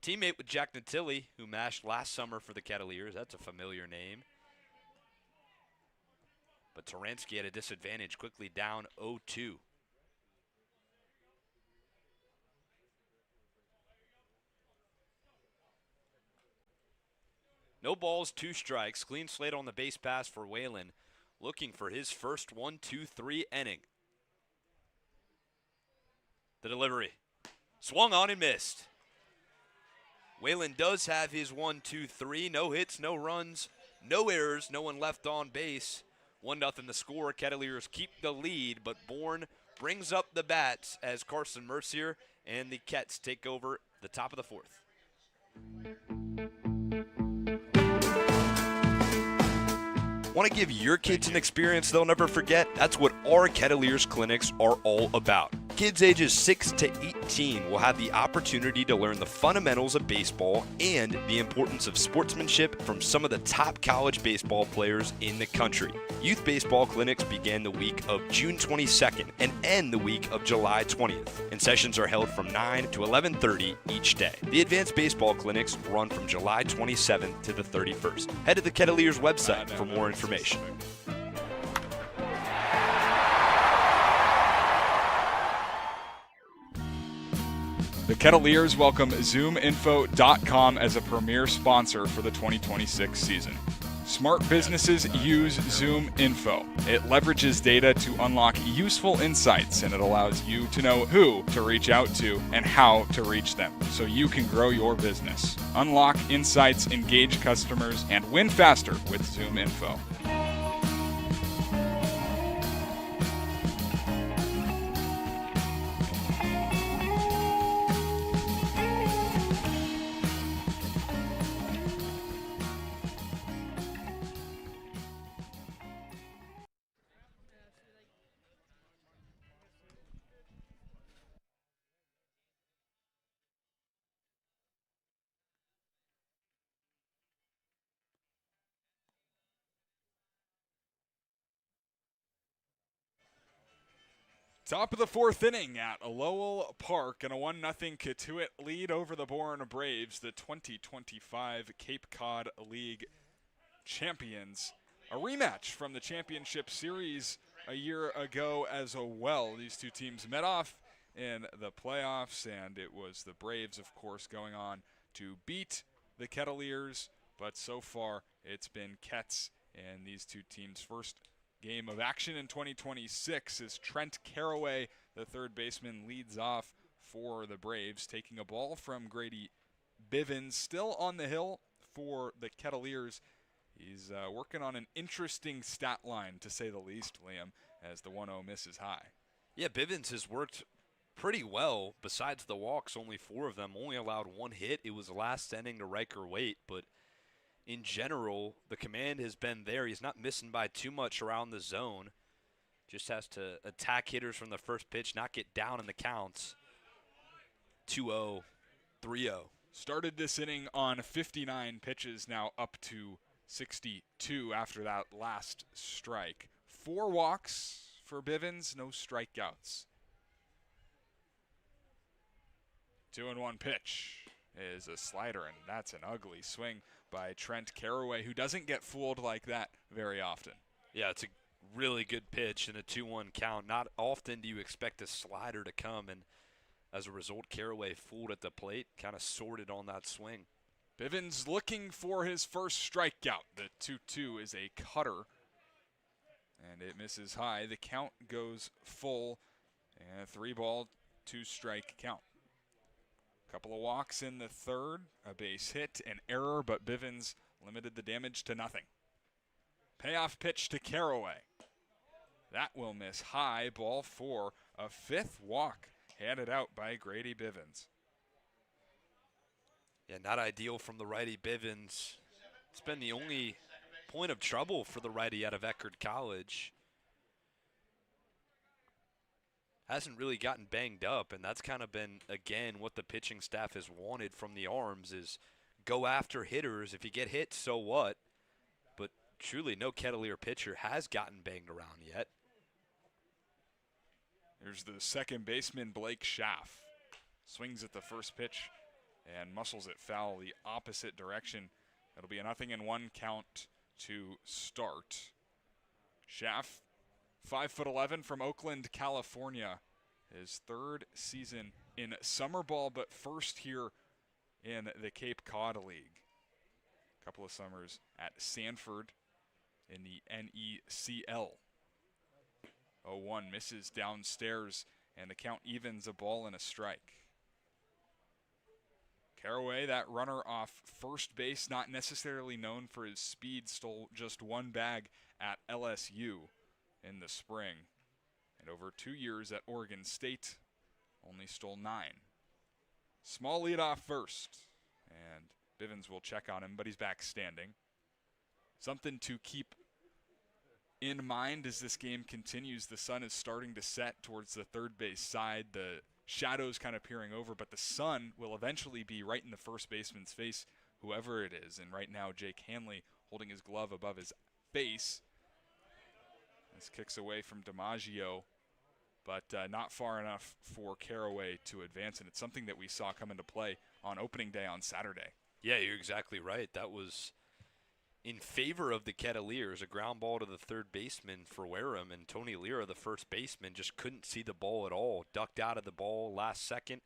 Teammate with Jack Natilli, who mashed last summer for the Kettleers. That's a familiar name. But Taransky at a disadvantage, quickly down 0-2. No balls, 2 strikes. Clean slate on the base pass for Whalen. Looking for his first 1-2-3 inning. The delivery. Swung on and missed. Whalen does have his 1-2-3. No hits, no runs, no errors, no one left on base. 1-0 the score. Kettleers keep the lead, but Bourne brings up the bats as Carson Mercier and the Kets take over the top of the 4th. Want to give your kids an experience they'll never forget? That's what our Kettleers clinics are all about. Kids ages 6 to 18 will have the opportunity to learn the fundamentals of baseball and the importance of sportsmanship from some of the top college baseball players in the country. Youth baseball clinics begin the week of June 22nd and end the week of July 20th, and sessions are held from 9 to 11:30 each day. The advanced baseball clinics run from July 27th to the 31st. Head to the Kettleers website for more information. The Kettleers welcome ZoomInfo.com as a premier sponsor for the 2026 season. Smart businesses use ZoomInfo. It leverages data to unlock useful insights, and it allows you to know who to reach out to and how to reach them so you can grow your business. Unlock insights, engage customers, and win faster with ZoomInfo. Top of the 4th inning at Lowell Park, and a 1-0 Cotuit lead over the Bourne Braves, the 2025 Cape Cod League champions. A rematch from the championship series a year ago as well. These two teams met off in the playoffs, and it was the Braves, of course, going on to beat the Kettleers but so far it's been Ketts and these two teams' first game of action in 2026 as Trent Caraway, the third baseman, leads off for the Braves, taking a ball from Grady Bivens, still on the hill for the Kettleers. He's working on an interesting stat line, to say the least, Liam, as the 1-0 misses high. Yeah, Bivens has worked pretty well. Besides the walks, only 4 of them, only allowed 1 hit. It was last inning to Riker Waite, but in general, the command has been there. He's not missing by too much around the zone. Just has to attack hitters from the first pitch, not get down in the counts. 2-0, 3-0. Started this inning on 59 pitches, now up to 62 after that last strike. 4 walks for Bivens, no strikeouts. 2-1 pitch is a slider, and that's an ugly swing by Trent Caraway, who doesn't get fooled like that very often. Yeah, it's a really good pitch in a 2-1 count. Not often do you expect a slider to come, and as a result, Caraway fooled at the plate, kind of sorted on that swing. Bivens looking for his first strikeout. The 2-2 is a cutter, and it misses high. The count goes full, and 3-ball, 2-strike count. Couple of walks in the third, a base hit, an error, but Bivens limited the damage to nothing. Payoff pitch to Caraway. That will miss high, ball 4, a 5th walk handed out by Grady Bivens. Yeah, not ideal from the righty Bivens. It's been the only point of trouble for the righty out of Eckerd College. Hasn't really gotten banged up, and that's kind of been, again, what the pitching staff has wanted from the arms is go after hitters. If you get hit, so what? But truly, no Kettleer pitcher has gotten banged around yet. Here's the second baseman, Blake Schaff. Swings at the first pitch and muscles it foul the opposite direction. It'll be a 0-1 count to start. Schaff, 5'11" from Oakland, California. His 3rd season in summer ball, but first here in the Cape Cod League. A couple of summers at Sanford in the NECL. 0-1 misses downstairs, and the count evens a ball and a strike. Caraway, that runner off first base, not necessarily known for his speed, stole just 1 bag at LSU in the spring. And over 2 years at Oregon State, only stole 9. Small lead off first, and Bivens will check on him, but he's back standing. Something to keep in mind as this game continues. The sun is starting to set towards the third base side. The shadows kind of peering over, but the sun will eventually be right in the first baseman's face, whoever it is. And right now, Jake Hanley holding his glove above his face. This kicks away from DiMaggio, but not far enough for Caraway to advance, and it's something that we saw come into play on opening day on Saturday. Yeah, you're exactly right. That was in favor of the Kettleers, a ground ball to the third baseman for Wareham, and Tony Lira, the first baseman, just couldn't see the ball at all. Ducked out of the ball last second,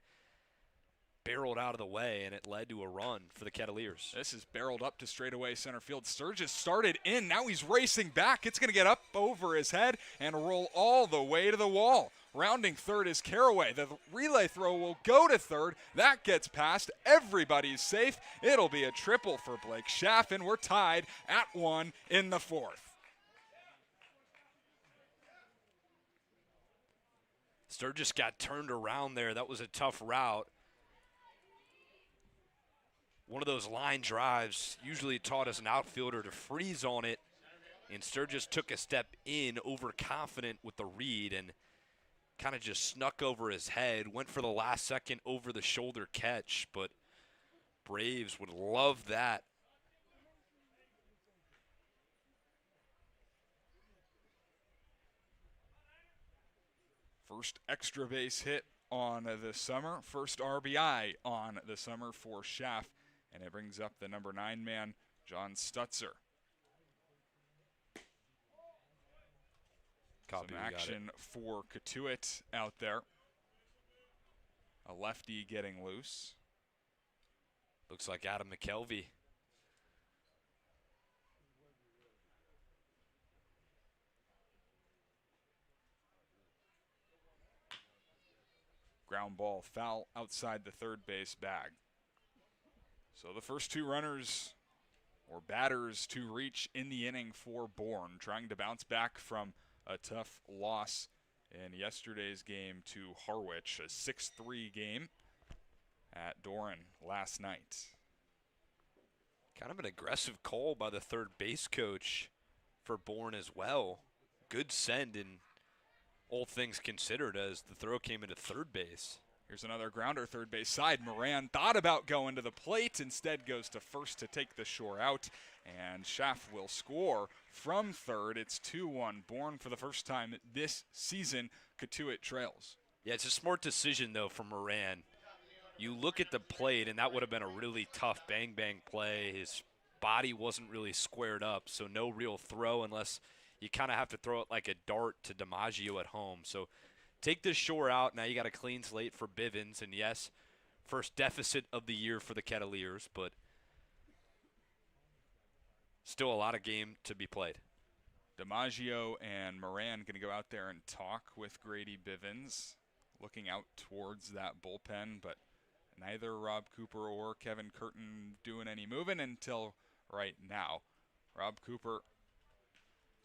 barreled out of the way, and it led to a run for the Kettleers. This is barreled up to straightaway center field. Sturgis started in. Now he's racing back. It's going to get up over his head and roll all the way to the wall. Rounding third is Caraway. The relay throw will go to third. That gets past. Everybody's safe. It'll be a triple for Blake Schaff, and we're tied at 1 in the 4th. Sturgis got turned around there. That was a tough route. One of those line drives usually taught as an outfielder to freeze on it, and Sturgis took a step in, overconfident with the read, and kind of just snuck over his head, went for the last second over-the-shoulder catch, but Braves would love that. First extra base hit on the summer, first RBI on the summer for Schaff, and it brings up the number 9 man, John Stutzer. Some action for Cotuit out there. A lefty getting loose. Looks like Adam McKelvey Ground ball, foul outside the third base bag. So the first two runners or batters to reach in the inning for Bourne, trying to bounce back from a tough loss in yesterday's game to Harwich, a 6-3 game at Doran last night. Kind of an aggressive call by the third base coach for Bourne as well. Good send in all things considered as the throw came into third base. Here's another grounder, third base side. Moran thought about going to the plate, instead goes to first to take the shore out, and Schaff will score from third. It's 2-1. Bourne for the first time this season. Cotuit trails. Yeah, it's a smart decision, though, from Moran. You look at the plate, and that would have been a really tough bang-bang play. His body wasn't really squared up, so no real throw unless you kind of have to throw it like a dart to DiMaggio at home. So take this shore out. Now you got a clean slate for Bivens, and yes, first deficit of the year for the Kettleers, but still a lot of game to be played. DiMaggio and Moran going to go out there and talk with Grady Bivens, looking out towards that bullpen, but neither Rob Cooper or Kevin Curtin doing any moving until right now. Rob Cooper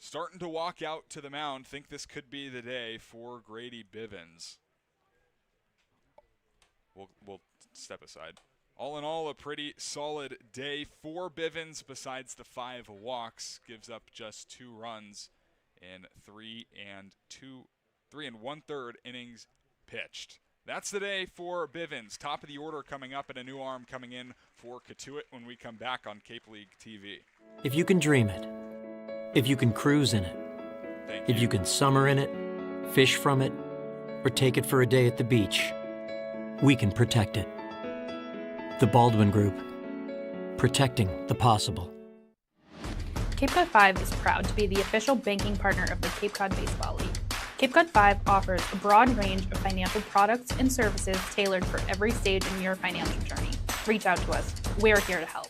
starting to walk out to the mound. Think this could be the day for Grady Bivens. We'll step aside. All in all, a pretty solid day for Bivens. Besides the 5 walks, gives up just 2 runs in 3 1/3 innings pitched. That's the day for Bivens. Top of the order coming up, and a new arm coming in for Cotuit when we come back on Cape League TV. If you can dream it, if you can cruise in it, if you can summer in it, fish from it, or take it for a day at the beach, we can protect it. The Baldwin Group, protecting the possible. Cape Cod 5 is proud to be the official banking partner of the Cape Cod Baseball League. Cape Cod 5 offers a broad range of financial products and services tailored for every stage in your financial journey. Reach out to us. We're here to help.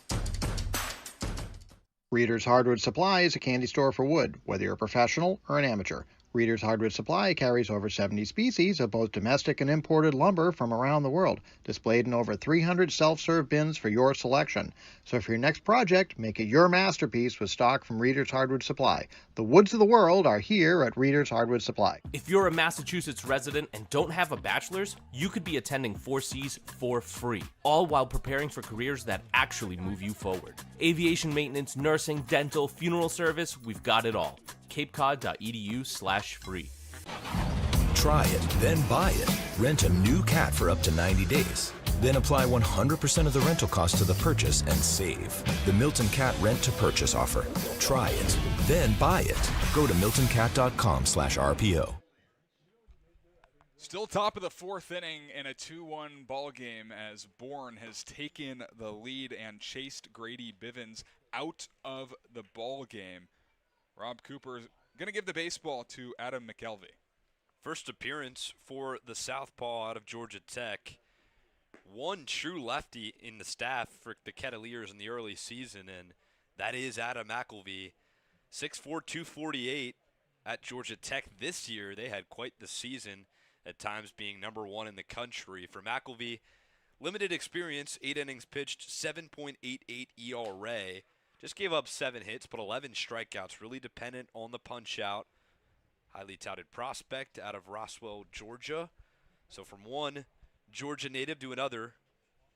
Reader's Hardwood Supply is a candy store for wood, whether you're a professional or an amateur. Reader's Hardwood Supply carries over 70 species of both domestic and imported lumber from around the world, displayed in over 300 self-serve bins for your selection. So for your next project, make it your masterpiece with stock from Reader's Hardwood Supply. The woods of the world are here at Reader's Hardwood Supply. If you're a Massachusetts resident and don't have a bachelor's, you could be attending 4Cs for free, all while preparing for careers that actually move you forward. Aviation maintenance, nursing, dental, funeral service, we've got it all. capecod.edu/free. Try it, then buy it. Rent a new cat for up to 90 days. Then apply 100% of the rental cost to the purchase and save. The Milton Cat Rent to Purchase offer. Try it, then buy it. Go to miltoncat.com/RPO. Still top of the 4th inning in a 2-1 ball game as Bourne has taken the lead and chased Grady Bivens out of the ball game. Rob Cooper is going to give the baseball to Adam McKelvey. First appearance for the southpaw out of Georgia Tech. One true lefty in the staff for the Kettleers in the early season, and that is Adam McKelvey. 6'4", 248 at Georgia Tech this year. They had quite the season, at times being number 1 in the country. For McKelvey, limited experience, 8 innings pitched, 7.88 ERA. Just gave up 7 hits, but 11 strikeouts. Really dependent on the punch-out. Highly touted prospect out of Roswell, Georgia. So from one Georgia native to another,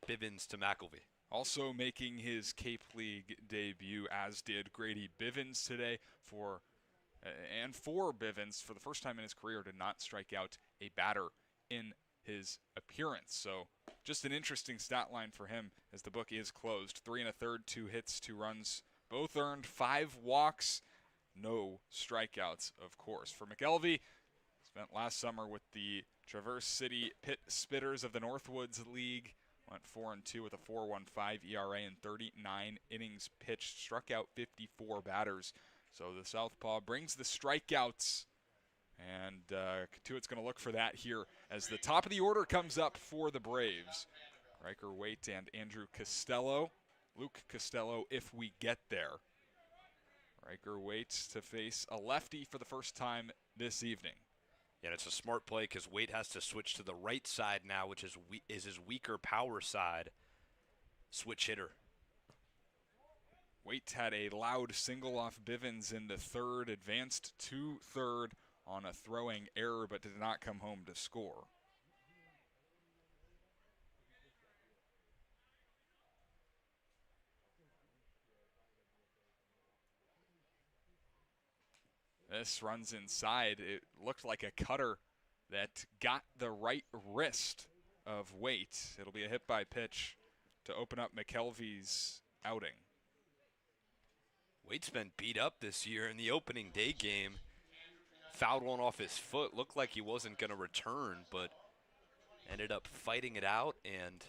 Bivens to McKelvey. Also making his Cape League debut, as did Grady Bivens today. For Bivens, for the first time in his career, to not strike out a batter in his appearance. So just an interesting stat line for him as the book is closed. 3 1/3, 2 hits, 2 runs, both earned, 5 walks, no strikeouts, of course. For McKelvey, spent last summer with the Traverse City Pit Spitters of the Northwoods League. Went 4-2 with a 4.15 ERA and 39 innings pitched. Struck out 54 batters. So the southpaw brings the strikeouts. And Cotuit's going to look for that here as the top of the order comes up for the Braves. Riker Waite and Andrew Costello. Luke Costello, if we get there. Riker Waite to face a lefty for the first time this evening. And it's a smart play because Waite has to switch to the right side now, which is his weaker power side. Switch hitter. Waite had a loud single off Bivens in the third, advanced to third on a throwing error, but did not come home to score. This runs inside. It looked like a cutter that got the right wrist of Waite. It'll be a hit by pitch to open up McKelvey's outing. Waite's been beat up this year in the opening day game. Fouled one off his foot. Looked like he wasn't going to return, but ended up fighting it out, and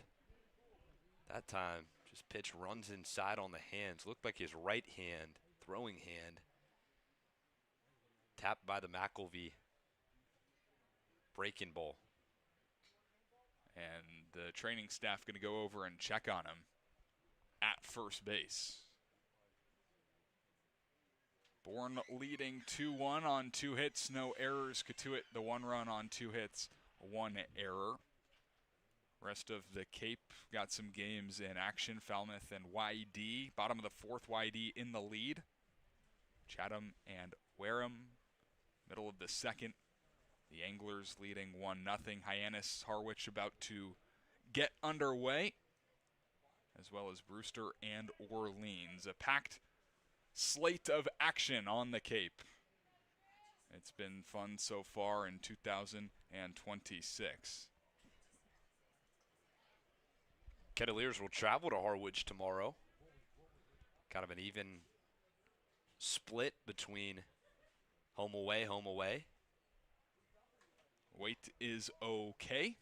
that time just pitch runs inside on the hands. Looked like his right hand, throwing hand, tapped by the McKelvey breaking ball. And the training staff going to go over and check on him at first base. Bourne leading 2-1 on 2 hits, no errors. Cotuit the 1 run on 2 hits, 1 error. Rest of the Cape got some games in action. Falmouth and YD, bottom of the 4th, YD in the lead. Chatham and Wareham, middle of the 2nd. The Anglers leading 1-0. Hyannis, Harwich about to get underway, as well as Brewster and Orleans. A packed slate of action on the Cape. It's been fun so far in 2026. Kettleers will travel to Harwich tomorrow. Kind of an even split between home away, home away. Waite is okay,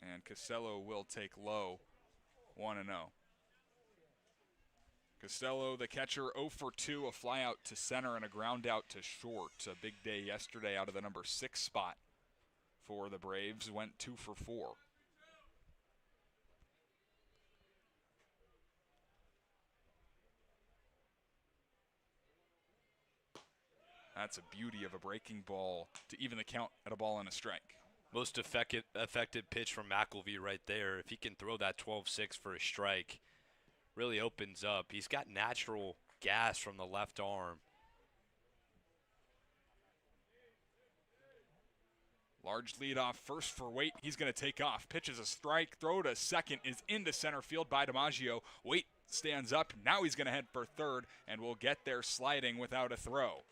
and Costello will take low, 1-0. Costello, the catcher, 0 for 2, a fly out to center and a ground out to short. A big day yesterday out of the number 6 spot for the Braves, went 2 for 4. That's a beauty of a breaking ball to even the count at a ball and a strike. Most effective pitch from McKelvey right there. If he can throw that 12-6 for a strike, really opens up. He's got natural gas from the left arm. Large lead off first for Waite. He's going to take off. Pitches a strike. Throw to second is into center field by DiMaggio. Waite stands up. Now he's going to head for third and will get there sliding without a throw.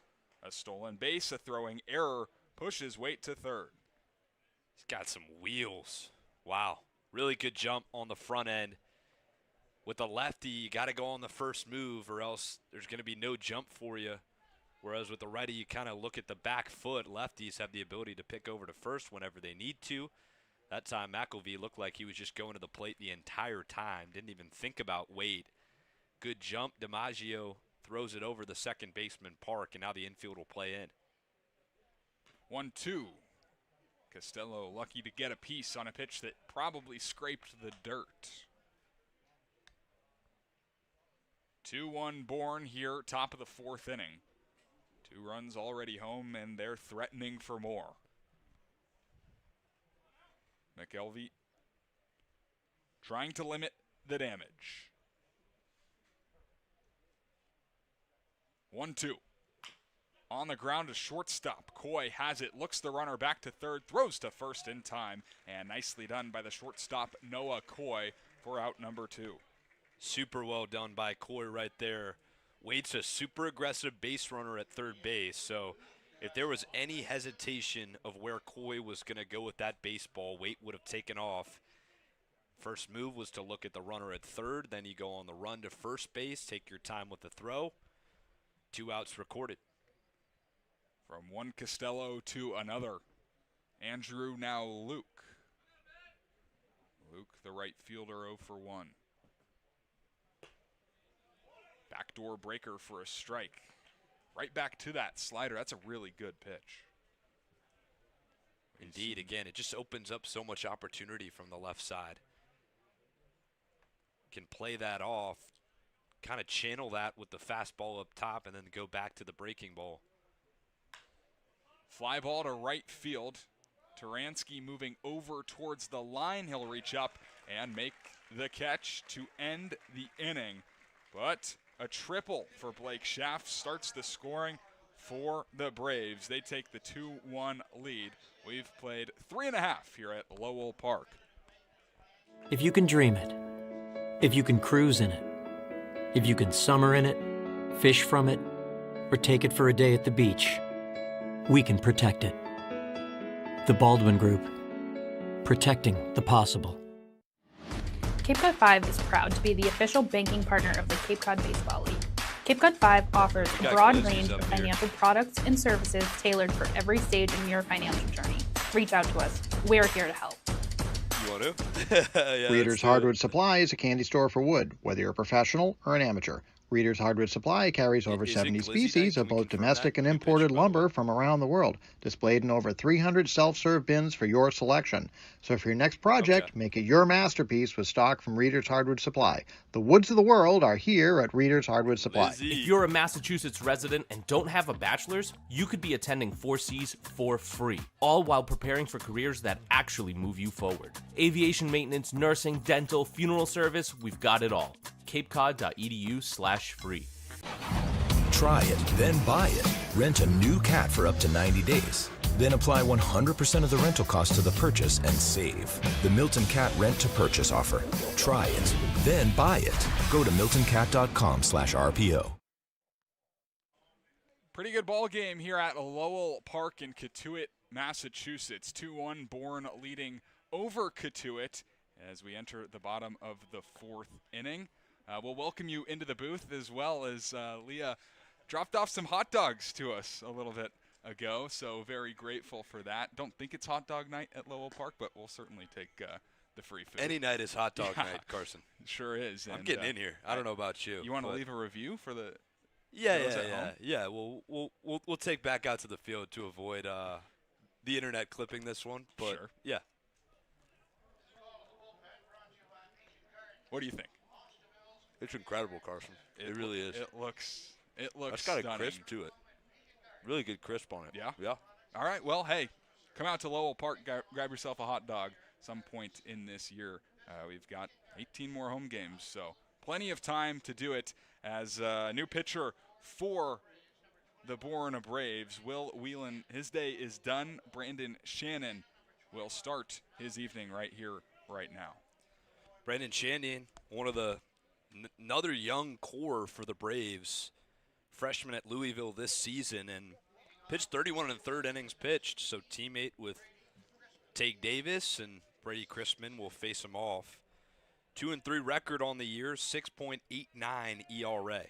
A stolen base, a throwing error pushes Waite to third. He's got some wheels. Wow. Really good jump on the front end. With a lefty, you got to go on the first move or else there's going to be no jump for you. Whereas with the righty, you kind of look at the back foot. Lefties have the ability to pick over to first whenever they need to. That time, McKelvey looked like he was just going to the plate the entire time. Didn't even think about Waite. Good jump. DiMaggio throws it over the second baseman, Park, and now the infield will play in. 1-2. Costello lucky to get a piece on a pitch that probably scraped the dirt. 2-1 Bourne here, top of the 4th inning. 2 runs already home, and they're threatening for more. McKelvey trying to limit the damage. 1-2. On the ground, a shortstop. Coy has it, looks the runner back to third, throws to first in time, and nicely done by the shortstop, Noah Coy, for out number 2. Super well done by Coy right there. Waite's a super aggressive base runner at third base, so if there was any hesitation of where Coy was going to go with that baseball, Waite would have taken off. First move was to look at the runner at third, then you go on the run to first base, take your time with the throw. 2 outs recorded. From one Costello to another. Andrew, now Luke. Luke, the right fielder, 0 for 1. Backdoor breaker for a strike. Right back to that slider. That's a really good pitch. Indeed, again, it just opens up so much opportunity from the left side. Can play that off, kind of channel that with the fastball up top, and then go back to the breaking ball. Fly ball to right field. Taransky moving over towards the line. He'll reach up and make the catch to end the inning. But a triple for Blake Schaff starts the scoring for the Braves. They take the 2-1 lead. We've played 3.5 here at Lowell Park. If you can dream it, if you can cruise in it, if you can summer in it, fish from it, or take it for a day at the beach, we can protect it. The Baldwin Group. Protecting the possible. Cape Cod 5 is proud to be the official banking partner of the Cape Cod Baseball League. Cape Cod 5 offers a broad range of financial products and services tailored for every stage in your financial journey. Reach out to us. We're here to help. You want to? Yeah, Reader's Hardwood Supply is a candy store for wood, whether you're a professional or an amateur. Reader's Hardwood Supply carries over Is it 70 glizzy species night? of Can we both confirm domestic that? and Good imported picture, by the lumber way. from around the world, displayed in over 300 self-serve bins for your selection. So for your next project, Okay. make it your masterpiece with stock from Reader's Hardwood Supply. The woods of the world are here at Reader's Hardwood Supply. Lizzie. If you're a Massachusetts resident and don't have a bachelor's, you could be attending 4Cs for free, all while preparing for careers that actually move you forward. Aviation maintenance, nursing, dental, funeral service, we've got it all. capecod.edu/free. Try it, then buy it. Rent a new cat for up to 90 days. Then apply 100% of the rental cost to the purchase and save. The Milton Cat Rent to Purchase offer. Try it, then buy it. Go to miltoncat.com/RPO. Pretty good ball game here at Lowell Park in Cotuit, Massachusetts. 2-1 Bourne leading over Cotuit as we enter the bottom of the fourth inning. We'll welcome you into the booth as well as Leah dropped off some hot dogs to us a little bit ago, so very grateful for that. Don't think it's hot dog night at Lowell Park, but we'll certainly take the free food. Any night is hot dog night, Carson. Sure is. I'm getting in here. I don't know about you. You want to leave a review for the Yeah, those at home? yeah. We'll take back out to the field to avoid the internet clipping this one. But Sure. yeah, What do you think? it's incredible, Carson. It really is. It looks It's got stunning. a crisp to it. Really good crisp on it. Yeah? Yeah. All right, well, hey, come out to Lowell Park, grab yourself a hot dog some point in this year. We've got 18 more home games, so plenty of time to do it. As a new pitcher for the Bourne Braves, Will Whelan, his day is done. Brandon Shannon will start his evening right here, right now. Brandon Shannon, one of the another young core for the Braves, freshman at Louisville this season, and pitched 31 1/3 innings pitched. So teammate with Tage Davis and Brady Chrisman will face him off. 2-3 record on the year, 6.89 ERA.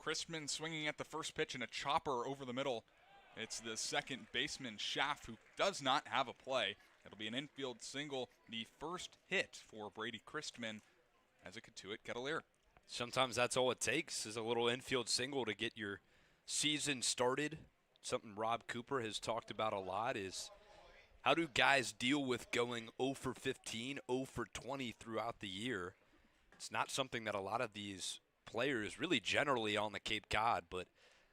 Chrisman swinging at the first pitch and a chopper over the middle. It's the second baseman, Schaff, who does not have a play. It'll be an infield single, the first hit for Brady Chrisman as a Cotuit Kettleer. Sometimes that's all it takes is a little infield single to get your season started. Something Rob Cooper has talked about a lot is how do guys deal with going 0 for 15, 0 for 20 throughout the year? It's not something that a lot of these players, really generally on the Cape Cod, but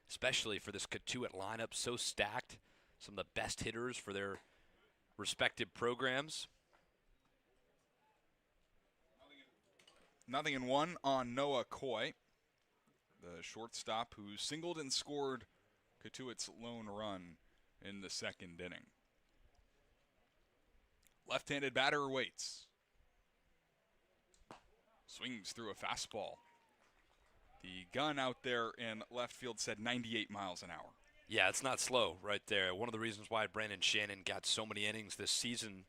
especially for this Cotuit lineup, so stacked, some of the best hitters for their respective programs. 0-1 on Noah Coy, the shortstop who singled and scored Cotuit's lone run in the second inning. Left-handed batter waits. Swings through a fastball. The gun out there in left field said 98 miles an hour. Yeah, it's not slow right there. One of the reasons why Brandon Shannon got so many innings this season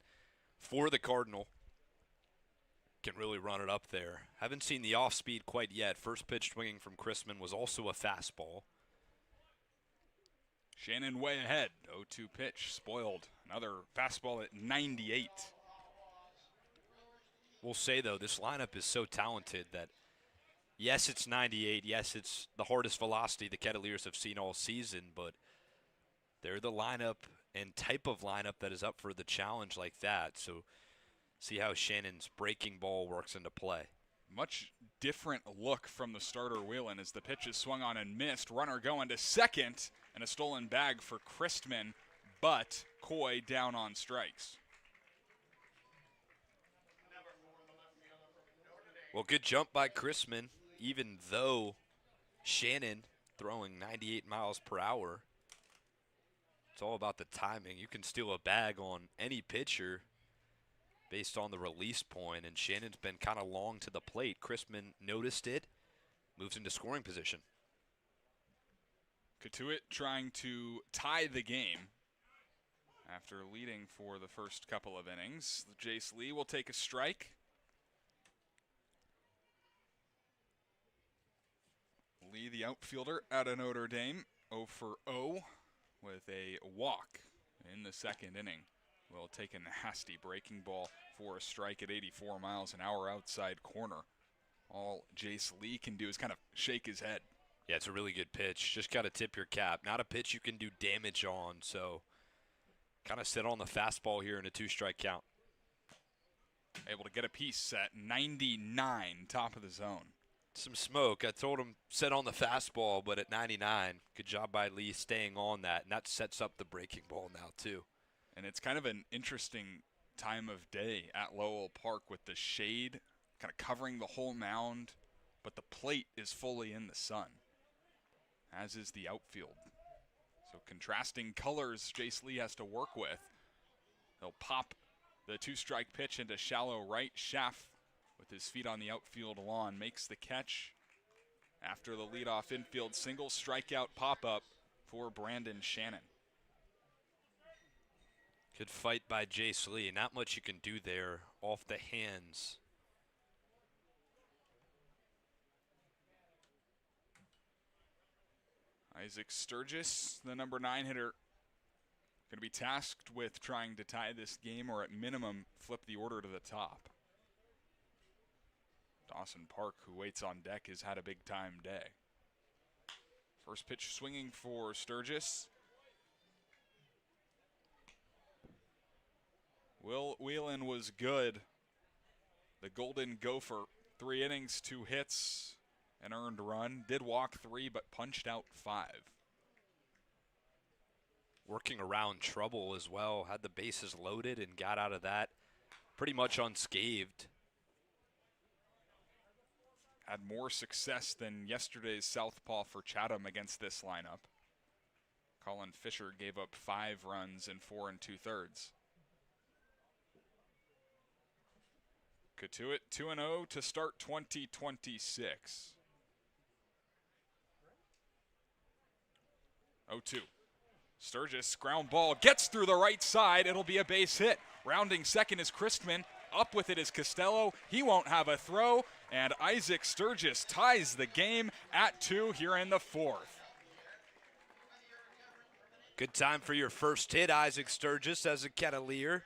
for the Cardinal. Can really run it up there. Haven't seen the off speed quite yet. First pitch swinging from Chrisman was also a fastball. Shannon way ahead. 0-2 pitch, spoiled. Another fastball at 98. We'll say, though, this lineup is so talented that, yes, it's 98. Yes, it's the hardest velocity the Kettleers have seen all season, but they're the lineup and type of lineup that is up for the challenge like that. So see how Shannon's breaking ball works into play. Much different look from the starter Whelan as the pitch is swung on and missed. Runner going to second, and a stolen bag for Christman, but Coy down on strikes. Well, good jump by Christman, even though Shannon throwing 98 miles per hour. It's all about the timing. You can steal a bag on any pitcher based on the release point, and Shannon's been kind of long to the plate. Christman noticed it, moves into scoring position. Cotuit trying to tie the game after leading for the first couple of innings. Jace Lee will take a strike. Lee, the outfielder out of Notre Dame, 0 for 0 with a walk in the second inning. Will take a nasty breaking ball for a strike at 84 miles an hour outside corner. All Jace Lee can do is kind of shake his head. Yeah, it's a really good pitch. Just got to tip your cap. Not a pitch you can do damage on, so kind of sit on the fastball here in a 2-strike count. Able to get a piece at 99, top of the zone. Some smoke. I told him sit on the fastball, but at 99, good job by Lee staying on that, and that sets up the breaking ball now too. And it's kind of an interesting time of day at Lowell Park with the shade kind of covering the whole mound, but the plate is fully in the sun, as is the outfield. So contrasting colors Jace Lee has to work with. He'll pop the 2-strike pitch into shallow right. Schaff, with his feet on the outfield lawn, makes the catch after the leadoff infield single. Strikeout pop-up for Brandon Shannon. Good fight by Jace Lee. Not much you can do there off the hands. Isaac Sturgis, the number 9 hitter, going to be tasked with trying to tie this game or at minimum flip the order to the top. Dawson Park, who waits on deck, has had a big time day. First pitch swinging for Sturgis. Will Whelan was good. The Golden Gopher, 3 innings, 2 hits, an earned run. Did walk 3, but punched out 5. Working around trouble as well. Had the bases loaded and got out of that pretty much unscathed. Had more success than yesterday's southpaw for Chatham against this lineup. Colin Fisher gave up 5 runs in 4 2/3. Cotuit 2-0 to start 2026. 0-2. Sturgis, ground ball, gets through the right side. It'll be a base hit. Rounding second is Christman. Up with it is Costello. He won't have a throw. And Isaac Sturgis ties the game at 2 here in the 4th. Good time for your first hit, Isaac Sturgis, as a Kettleer.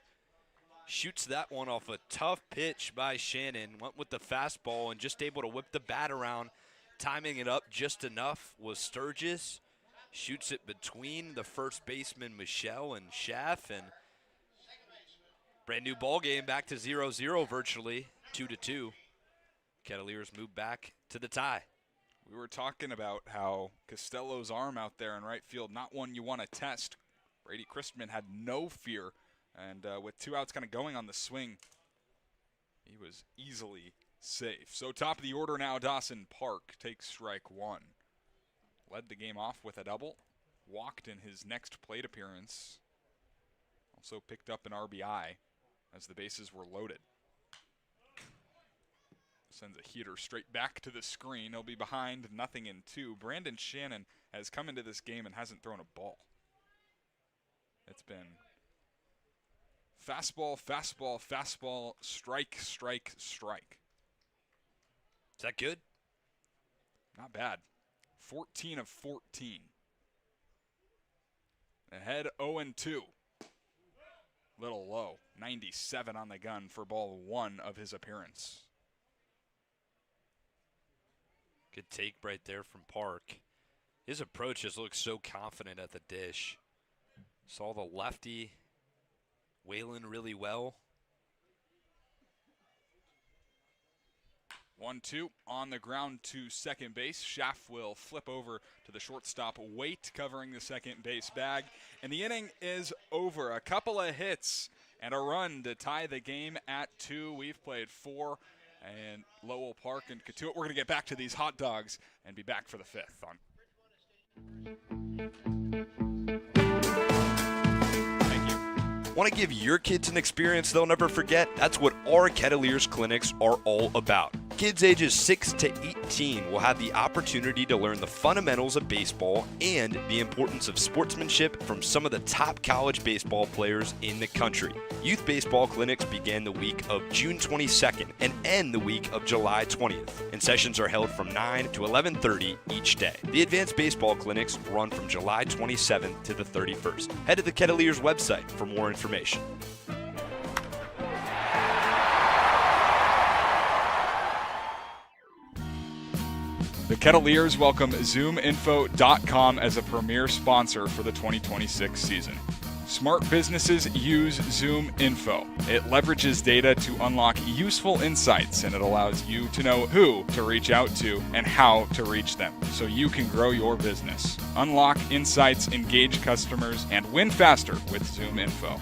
Shoots that one off a tough pitch by Shannon. Went with the fastball and just able to whip the bat around. Timing it up just enough was Sturgis. Shoots it between the first baseman, Michelle, and Schaff. And brand new ball game, back to 0-0 virtually, 2-2. Kettleers move back to the tie. We were talking about how Costello's arm out there in right field, not one you want to test. Brady Christman had no fear. And with 2 outs kind of going on the swing, he was easily safe. So top of the order now, Dawson Park takes strike 1. Led the game off with a double. Walked in his next plate appearance. Also picked up an RBI as the bases were loaded. Sends a heater straight back to the screen. He'll be behind 0-2. Brandon Shannon has come into this game and hasn't thrown a ball. It's been fastball, fastball, fastball, strike, strike, strike. Is that good? Not bad. 14 of 14. Ahead 0-2. Little low. 97 on the gun for ball 1 of his appearance. Good take right there from Park. His approach just looks so confident at the dish. Saw the lefty Whelan really well. 1-2 on the ground to second base. Schaff will flip over to the shortstop, Waite covering the second base bag. And the inning is over. A couple of hits and a run to tie the game at 2. We've played 4. And Lowell Park and Cotuit. We're going to get back to these hot dogs and be back for the 5th. Thank you. Want to give your kids an experience they'll never forget? That's what our Kettleers clinics are all about. Kids ages 6 to 18 will have the opportunity to learn the fundamentals of baseball and the importance of sportsmanship from some of the top college baseball players in the country. Youth baseball clinics begin the week of June 22nd and end the week of July 20th, and sessions are held from 9 to 11:30 each day. The advanced baseball clinics run from July 27th to the 31st. Head to the Kettleers website for more information. The Kettleers welcome ZoomInfo.com as a premier sponsor for the 2026 season. Smart businesses use ZoomInfo. It leverages data to unlock useful insights, and it allows you to know who to reach out to and how to reach them so you can grow your business. Unlock insights, engage customers, and win faster with ZoomInfo.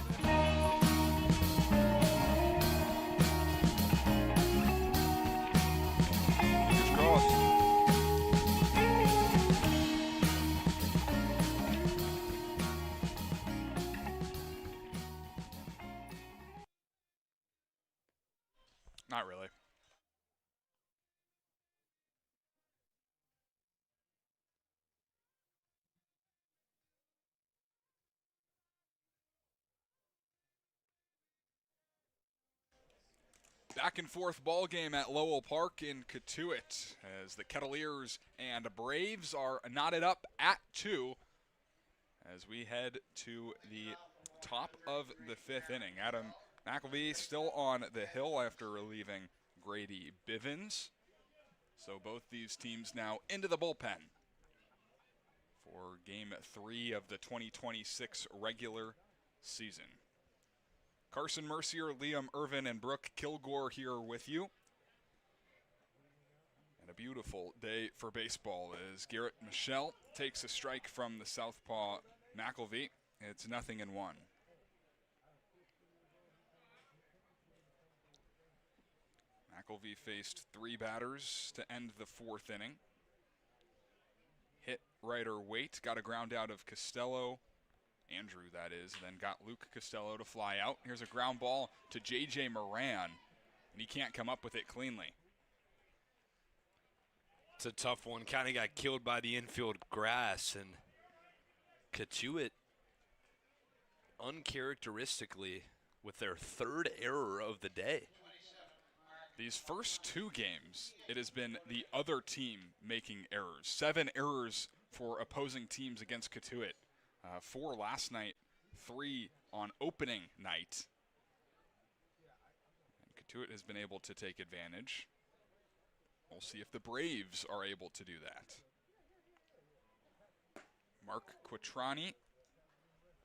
Not really. Back and forth ball game at Lowell Park in Cotuit as the Kettleers and Braves are knotted up at 2 as we head to the top of the 5th inning. Adam McElvey still on the hill after relieving Grady Bivens. So both these teams now into the bullpen for Game 3 of the 2026 regular season. Carson, Mercier, Liam, Ervin, and Brooke Killgore here with you. And a beautiful day for baseball as Garrett Michelle takes a strike from the southpaw McElvey. It's 0-1. McElvey faced 3 batters to end the 4th inning. Hit Ryder Waite, got a ground out of Costello, Andrew that is, then got Luke Costello to fly out. Here's a ground ball to J.J. Moran, and he can't come up with it cleanly. It's a tough one. Kind of got killed by the infield grass, and Cotuit uncharacteristically with their 3rd error of the day. These first 2 games, it has been the other team making errors. 7 errors for opposing teams against Cotuit. 4 last night, 3 on opening night. And Cotuit has been able to take advantage. We'll see if the Braves are able to do that. Mark Quattrani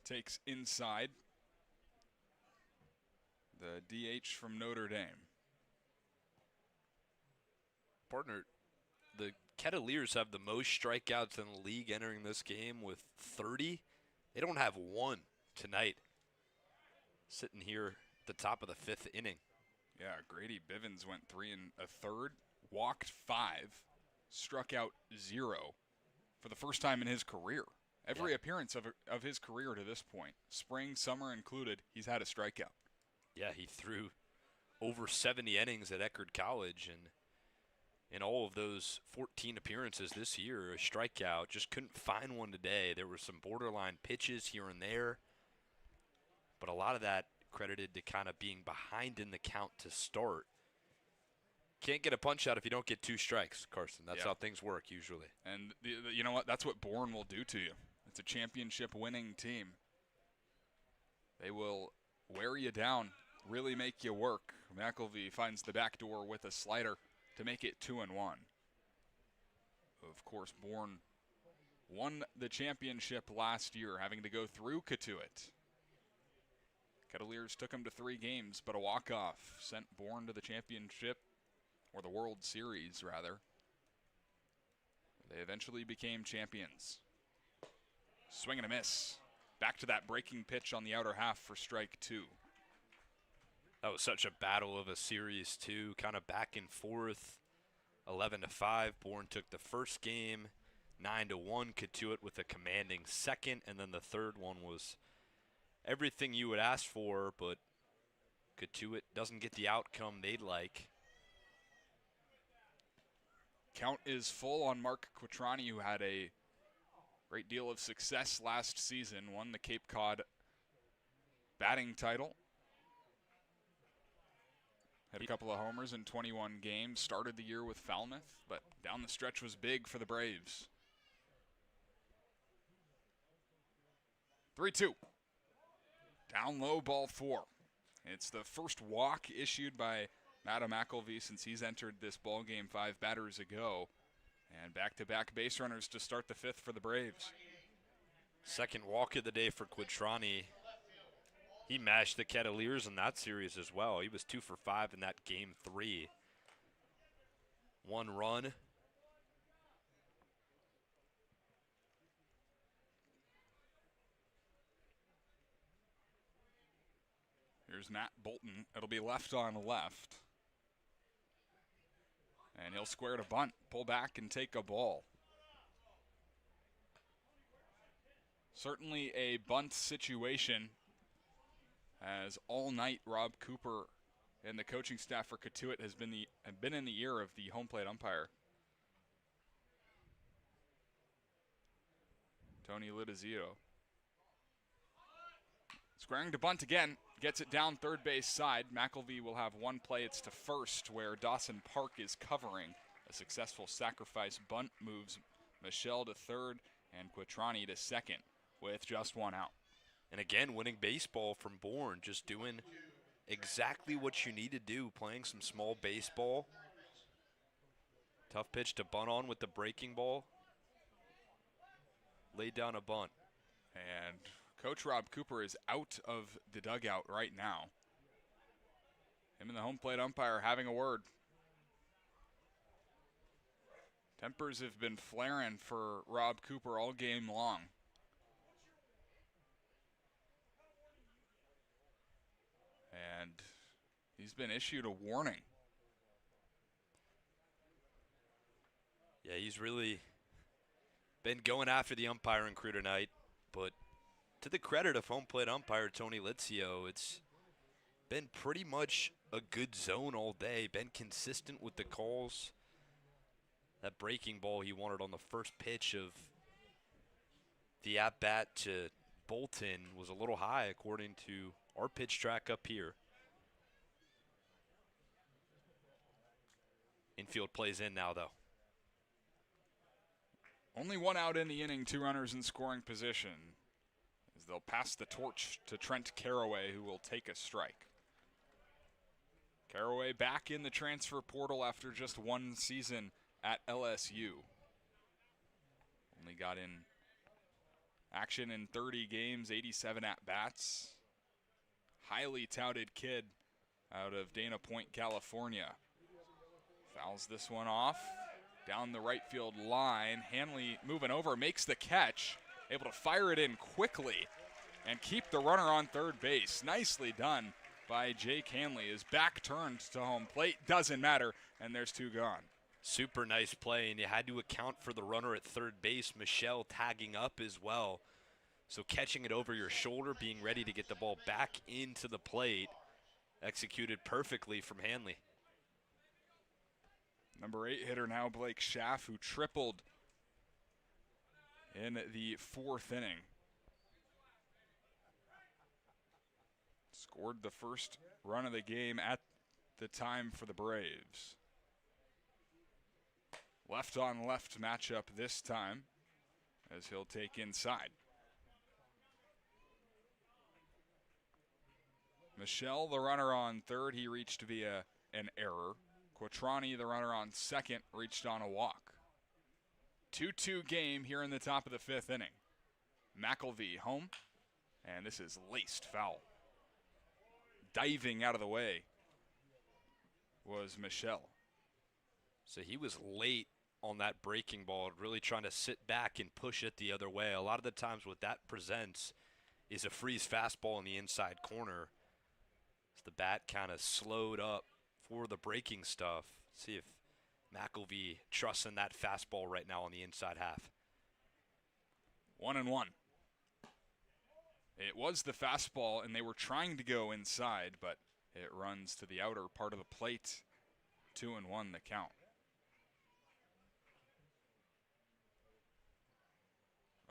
takes inside. The DH from Notre Dame. Partner, the Kettleers have the most strikeouts in the league entering this game with 30. They don't have 1 tonight. Sitting here at the top of the 5th inning. Yeah, Grady Bivens went 3 1/3, walked 5, struck out 0 for the first time in his career. Every appearance of his career to this point, spring, summer included, he's had a strikeout. Yeah, he threw over 70 innings at Eckerd College, and in all of those 14 appearances this year, a strikeout. Just couldn't find one today. There were some borderline pitches here and there, but a lot of that credited to kind of being behind in the count to start. Can't get a punch out if you don't get 2 strikes, Carson. That's how things work usually. And you know what? That's what Bourne will do to you. It's a championship-winning team. They will wear you down, really make you work. McElvey finds the back door with a slider to make it 2-1. Of course, Bourne won the championship last year, having to go through Cotuit. Kettleers took them to 3 games, but a walk-off sent Bourne to the championship or the World Series, rather. They eventually became champions. Swing and a miss. Back to that breaking pitch on the outer half for strike 2. That was such a battle of a series, too, kind of back and forth. 11-5, Bourne took the first game. 9-1, Cotuit with a commanding second, and then the third one was everything you would ask for, but Cotuit doesn't get the outcome they'd like. Count is full on Mark Quattrani, who had a great deal of success last season, won the Cape Cod batting title. Had a couple of homers in 21 games, started the year with Falmouth, but down the stretch was big for the Braves. 3-2. Down low, ball 4. It's the first walk issued by Matt McElvey since he's entered this ball game 5 batters ago. And back-to-back base runners to start the 5th for the Braves. Second walk of the day for Quattrani. He mashed the Kettleers in that series as well. He was 2 for 5 in that game 3. 1 run. Here's Matt Bolton. It'll be left on left. And he'll square to bunt, pull back and take a ball. Certainly a bunt situation, as all night Rob Cooper and the coaching staff for Cotuit have been in the ear of the home plate umpire. Tony Lidizio. Squaring to bunt again, gets it down third base side. McElvey will have one play. It's to first, where Dawson Park is covering. A successful sacrifice bunt moves Michelle to third and Quattrani to second with just 1 out. And again, winning baseball from Bourne, just doing exactly what you need to do, playing some small baseball. Tough pitch to bunt on with the breaking ball. Laid down a bunt. And Coach Rob Cooper is out of the dugout right now. Him and the home plate umpire having a word. Tempers have been flaring for Rob Cooper all game long. And he's been issued a warning. Yeah, he's really been going after the umpiring crew tonight, but to the credit of home plate umpire Tony Lidizio, it's been pretty much a good zone all day, been consistent with the calls. That breaking ball he wanted on the first pitch of the at-bat to Bolton was a little high according to our pitch track up here. Infield plays in now, though. Only 1 out in the inning, 2 runners in scoring position, as they'll pass the torch to Trent Caraway, who will take a strike. Caraway back in the transfer portal after just 1 season at LSU. Only got in action in 30 games, 87 at-bats. Highly touted kid out of Dana Point, California. Fouls this one off down the right field line. Hanley moving over, makes the catch, able to fire it in quickly and keep the runner on third base. Nicely done by Jake Hanley. His back turned to home plate, doesn't matter, and there's 2 gone. Super nice play, and you had to account for the runner at third base, Michelle, tagging up as well. So catching it over your shoulder, being ready to get the ball back into the plate, executed perfectly from Hanley. Number 8 hitter now, Blake Schaff, who tripled in the 4th inning. Scored the first run of the game at the time for the Braves. Left on left matchup this time, as he'll take inside. Michelle, the runner on third, he reached via an error. Quattrani, the runner on second, reached on a walk. 2-2 game here in the top of the 5th inning. McElvey home, and this is laced foul. Diving out of the way was Michelle. So he was late on that breaking ball, really trying to sit back and push it the other way. A lot of the times what that presents is a freeze fastball in the inside corner. As the bat kind of slowed up for the breaking stuff. See if McElvey trusts in that fastball right now on the inside half. 1-1. It was the fastball, and they were trying to go inside, but it runs to the outer part of the plate. 2-1 the count.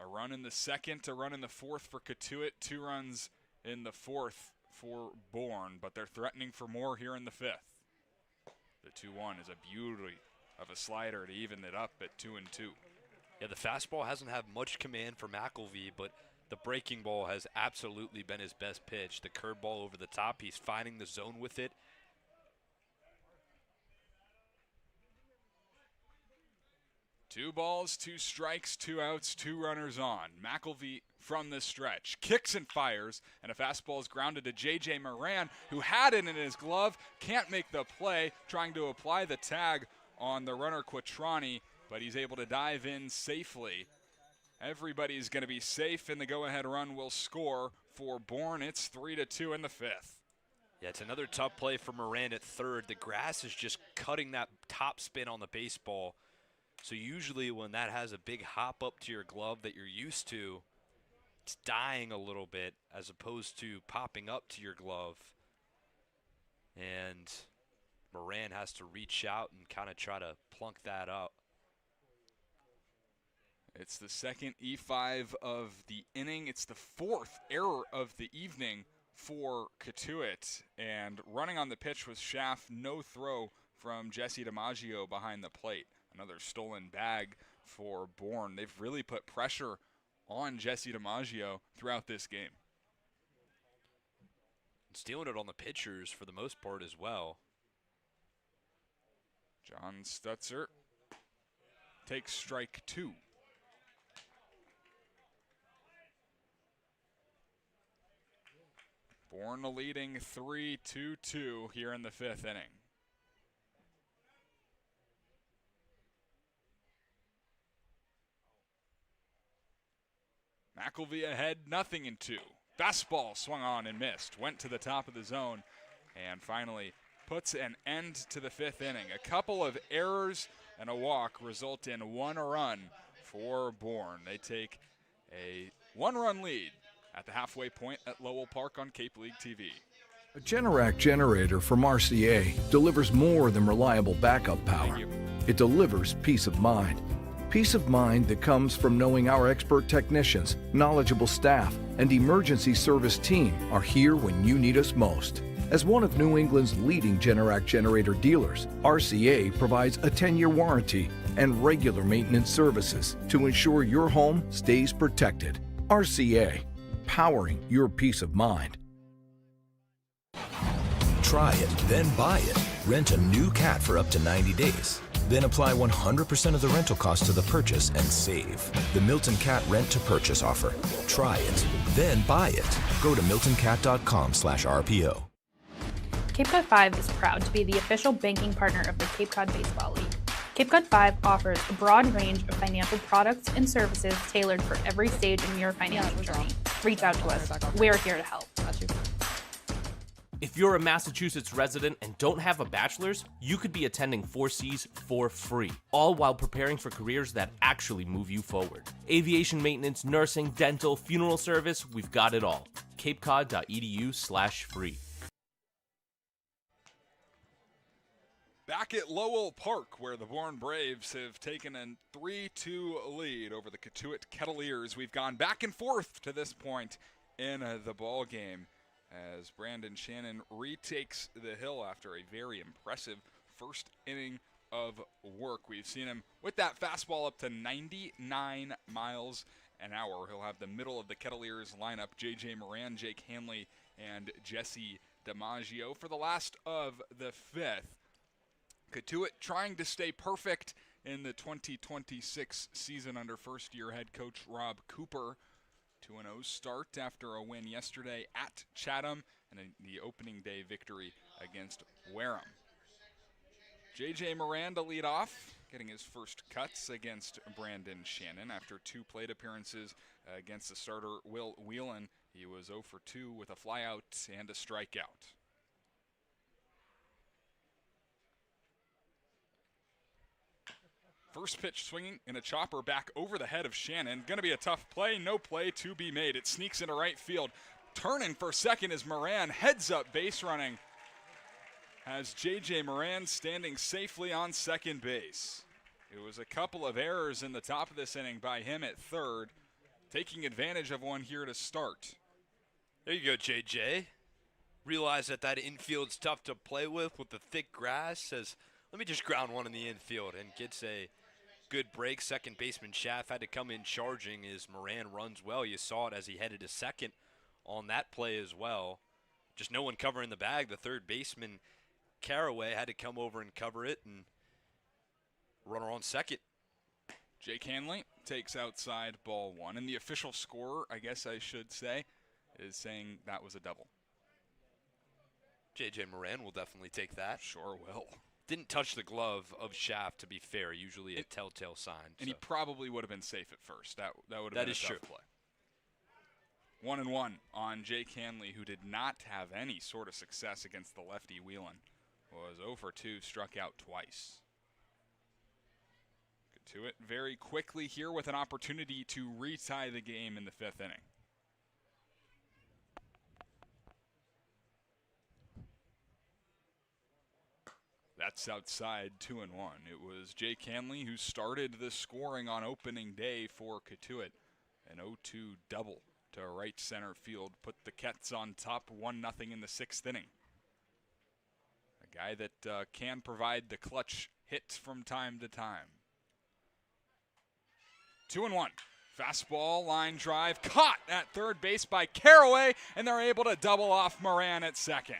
A run in the second, a run in the fourth for Cotuit, 2 runs in the fourth for Bourne, but they're threatening for more here in the fifth. The 2-1 is a beauty of a slider to even it up at 2-2. Yeah, the fastball hasn't had much command for McElvey, but the breaking ball has absolutely been his best pitch. The curveball over the top, he's finding the zone with it. Two balls, 2 strikes, 2 outs, 2 runners on. McElvey from the stretch kicks and fires, and a fastball is grounded to J.J. Moran, who had it in his glove, can't make the play, trying to apply the tag on the runner Quattrani, but he's able to dive in safely. Everybody's going to be safe, and the go-ahead run will score for Bourne. It's 3-2 in the fifth. Yeah, it's another tough play for Moran at third. The grass is just cutting that top spin on the baseball. So usually when that has a big hop up to your glove that you're used to, it's dying a little bit as opposed to popping up to your glove. And Moran has to reach out and kind of try to plunk that up. It's the second E5 of the inning. It's the 4th error of the evening for Cotuit. And running on the pitch was Schaff, no throw from Jesse DiMaggio behind the plate. Another stolen bag for Bourne. They've really put pressure on Jesse DiMaggio throughout this game. Stealing it on the pitchers for the most part as well. John Stutzer takes strike 2. Bourne leading 3-2 here in the 5th inning. McElvey ahead, 0-2. Fastball swung on and missed. Went to the top of the zone and finally puts an end to the 5th inning. A couple of errors and a walk result in 1 run for Bourne. They take a 1-run lead at the halfway point at Lowell Park on Cape League TV. A Generac generator from RCA delivers more than reliable backup power. It delivers peace of mind. Peace of mind that comes from knowing our expert technicians, knowledgeable staff, and emergency service team are here when you need us most. As one of New England's leading Generac generator dealers, RCA provides a 10-year warranty and regular maintenance services to ensure your home stays protected. RCA, powering your peace of mind. Try it, then buy it. Rent a new cat for up to 90 days. Then apply 100% of the rental cost to the purchase and save. The Milton Cat Rent to Purchase offer. Try it, then buy it. Go to miltoncat.com/RPO. Cape Cod 5 is proud to be the official banking partner of the Cape Cod Baseball League. Cape Cod 5 offers a broad range of financial products and services tailored for every stage in your financial journey. Reach out to us. We're here to help. If you're a Massachusetts resident and don't have a bachelor's, you could be attending 4Cs for free, all while preparing for careers that actually move you forward. Aviation maintenance, nursing, dental, funeral service, we've got it all. capecod.edu/free. Back at Lowell Park, where the Bourne Braves have taken a 3-2 lead over the Cotuit Kettleers. We've gone back and forth to this point in the ball game, as Brandon Shannon retakes the hill after a very impressive first inning of work. We've seen him with that fastball up to 99 miles an hour. He'll have the middle of the Kettleers lineup, J.J. Moran, Jake Hanley, and Jesse DiMaggio for the last of the 5th. Cotuit trying to stay perfect in the 2026 season under first-year head coach Rob Cooper. 2-0 start after a win yesterday at Chatham and the opening day victory against Wareham. J.J. Miranda lead off, getting his first cuts against Brandon Shannon after 2 plate appearances against the starter Will Whelan. He was 0 for 2 with a flyout and a strikeout. First pitch swinging in a chopper back over the head of Shannon. Going to be a tough play. No play to be made. It sneaks into right field. Turning for second is Moran. Heads up base running. Has J.J. Moran standing safely on second base. It was a couple of errors in the top of this inning by him at third. Taking advantage of one here to start. There you go, JJ. Realize that infield's tough to play with the thick grass. Says, let me just ground one in the infield, and gets a good break. Second baseman Schaff had to come in charging as Moran runs well. You saw it as he headed to second on that play as well. Just no one covering the bag. The third baseman, Caraway, had to come over and cover it, and runner on second. Jake Hanley takes outside ball 1, and the official scorer, I guess I should say, is saying that was a double. J.J. Moran will definitely take that. Sure will. Didn't touch the glove of Schaff, to be fair. Usually a telltale sign. And he probably would have been safe at first. That would have been a tough play. 1-1 on Jake Hanley, who did not have any sort of success against the lefty Whelan. Was 0 for 2, struck out twice. Cotuit very quickly here with an opportunity to retie the game in the 5th inning. That's outside 2-1. It was Jake Hanley who started the scoring on opening day for Cotuit. An 0-2 double to right center field put the Kets on top 1-0 in the 6th inning. A guy that can provide the clutch hits from time to time. 2-1. Fastball, line drive, caught at third base by Caraway, and they're able to double off Moran at second.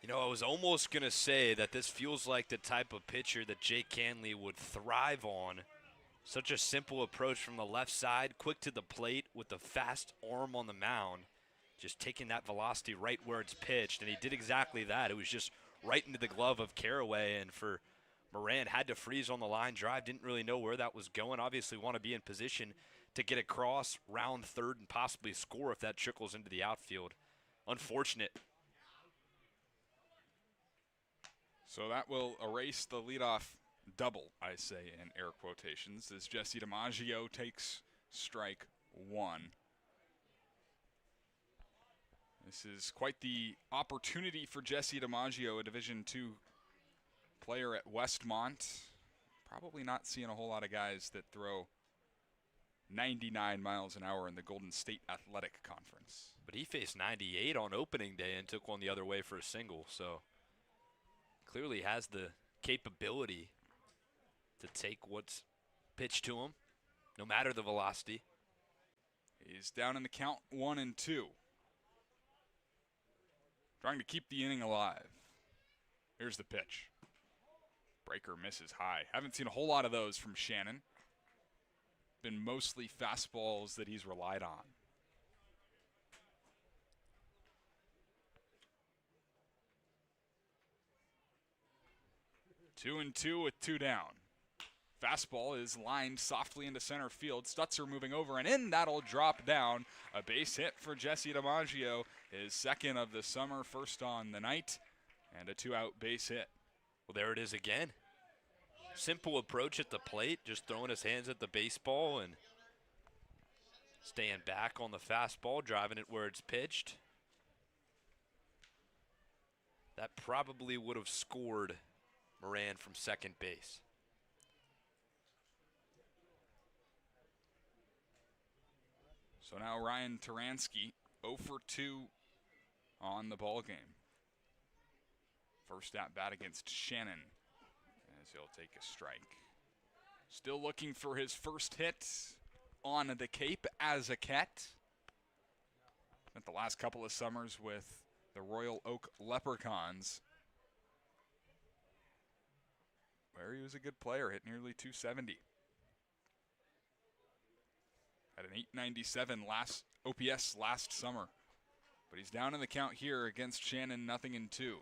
You know, I was almost going to say that this feels like the type of pitcher that Jake Hanley would thrive on. Such a simple approach from the left side, quick to the plate with the fast arm on the mound, just taking that velocity right where it's pitched, and he did exactly that. It was just right into the glove of Caraway, and for Moran, had to freeze on the line drive, didn't really know where that was going. Obviously want to be in position to get across, round third, and possibly score if that trickles into the outfield. Unfortunate. So that will erase the leadoff double, I say in air quotations, as Jesse DiMaggio takes strike 1. This is quite the opportunity for Jesse DiMaggio, a Division II player at Westmont. Probably not seeing a whole lot of guys that throw 99 miles an hour in the Golden State Athletic Conference. But he faced 98 on opening day and took one the other way for a single, so clearly has the capability to take what's pitched to him, no matter the velocity. He's down in the count 1-2. Trying to keep the inning alive. Here's the pitch. Breaker misses high. Haven't seen a whole lot of those from Shannon. Been mostly fastballs that he's relied on. Two and two with 2 down. Fastball is lined softly into center field. Stutzer moving over and in. That'll drop down. A base hit for Jesse DiMaggio. His second of the summer, first on the night, and a 2-out base hit. Well, there it is again. Simple approach at the plate, just throwing his hands at the baseball and staying back on the fastball, driving it where it's pitched. That probably would have scored Moran from second base. So now Ryan Taransky 0 for 2 on the ball game. First at bat against Shannon as he'll take a strike. Still looking for his first hit on the Cape as a Ket. Spent the last couple of summers with the Royal Oak Leprechauns, where he was a good player, hit nearly 270. Had an 897 OPS last summer. But he's down in the count here against Shannon, 0-2.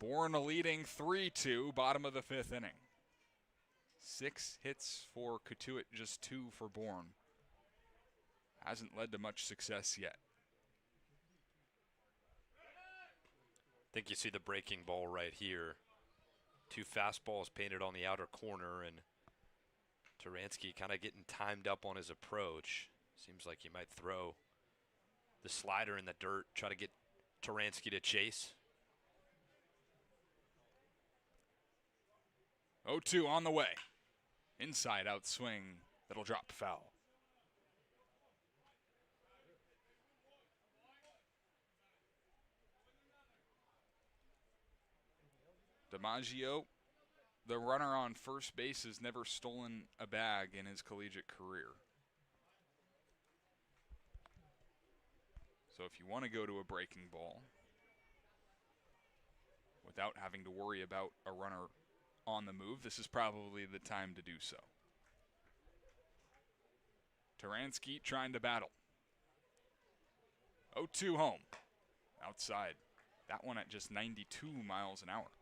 Bourne leading 3-2, bottom of the 5th inning. 6 hits for Cotuit, just 2 for Bourne. Hasn't led to much success yet. I think you see the breaking ball right here. 2 fastballs painted on the outer corner, and Taransky kind of getting timed up on his approach. Seems like he might throw the slider in the dirt, try to get Taransky to chase. 0-2 on the way. Inside out swing that'll drop foul. DiMaggio, the runner on first base, has never stolen a bag in his collegiate career. So if you want to go to a breaking ball without having to worry about a runner on the move, this is probably the time to do so. Taransky trying to battle. 0-2 home. Outside. That one at just 92 miles an hour.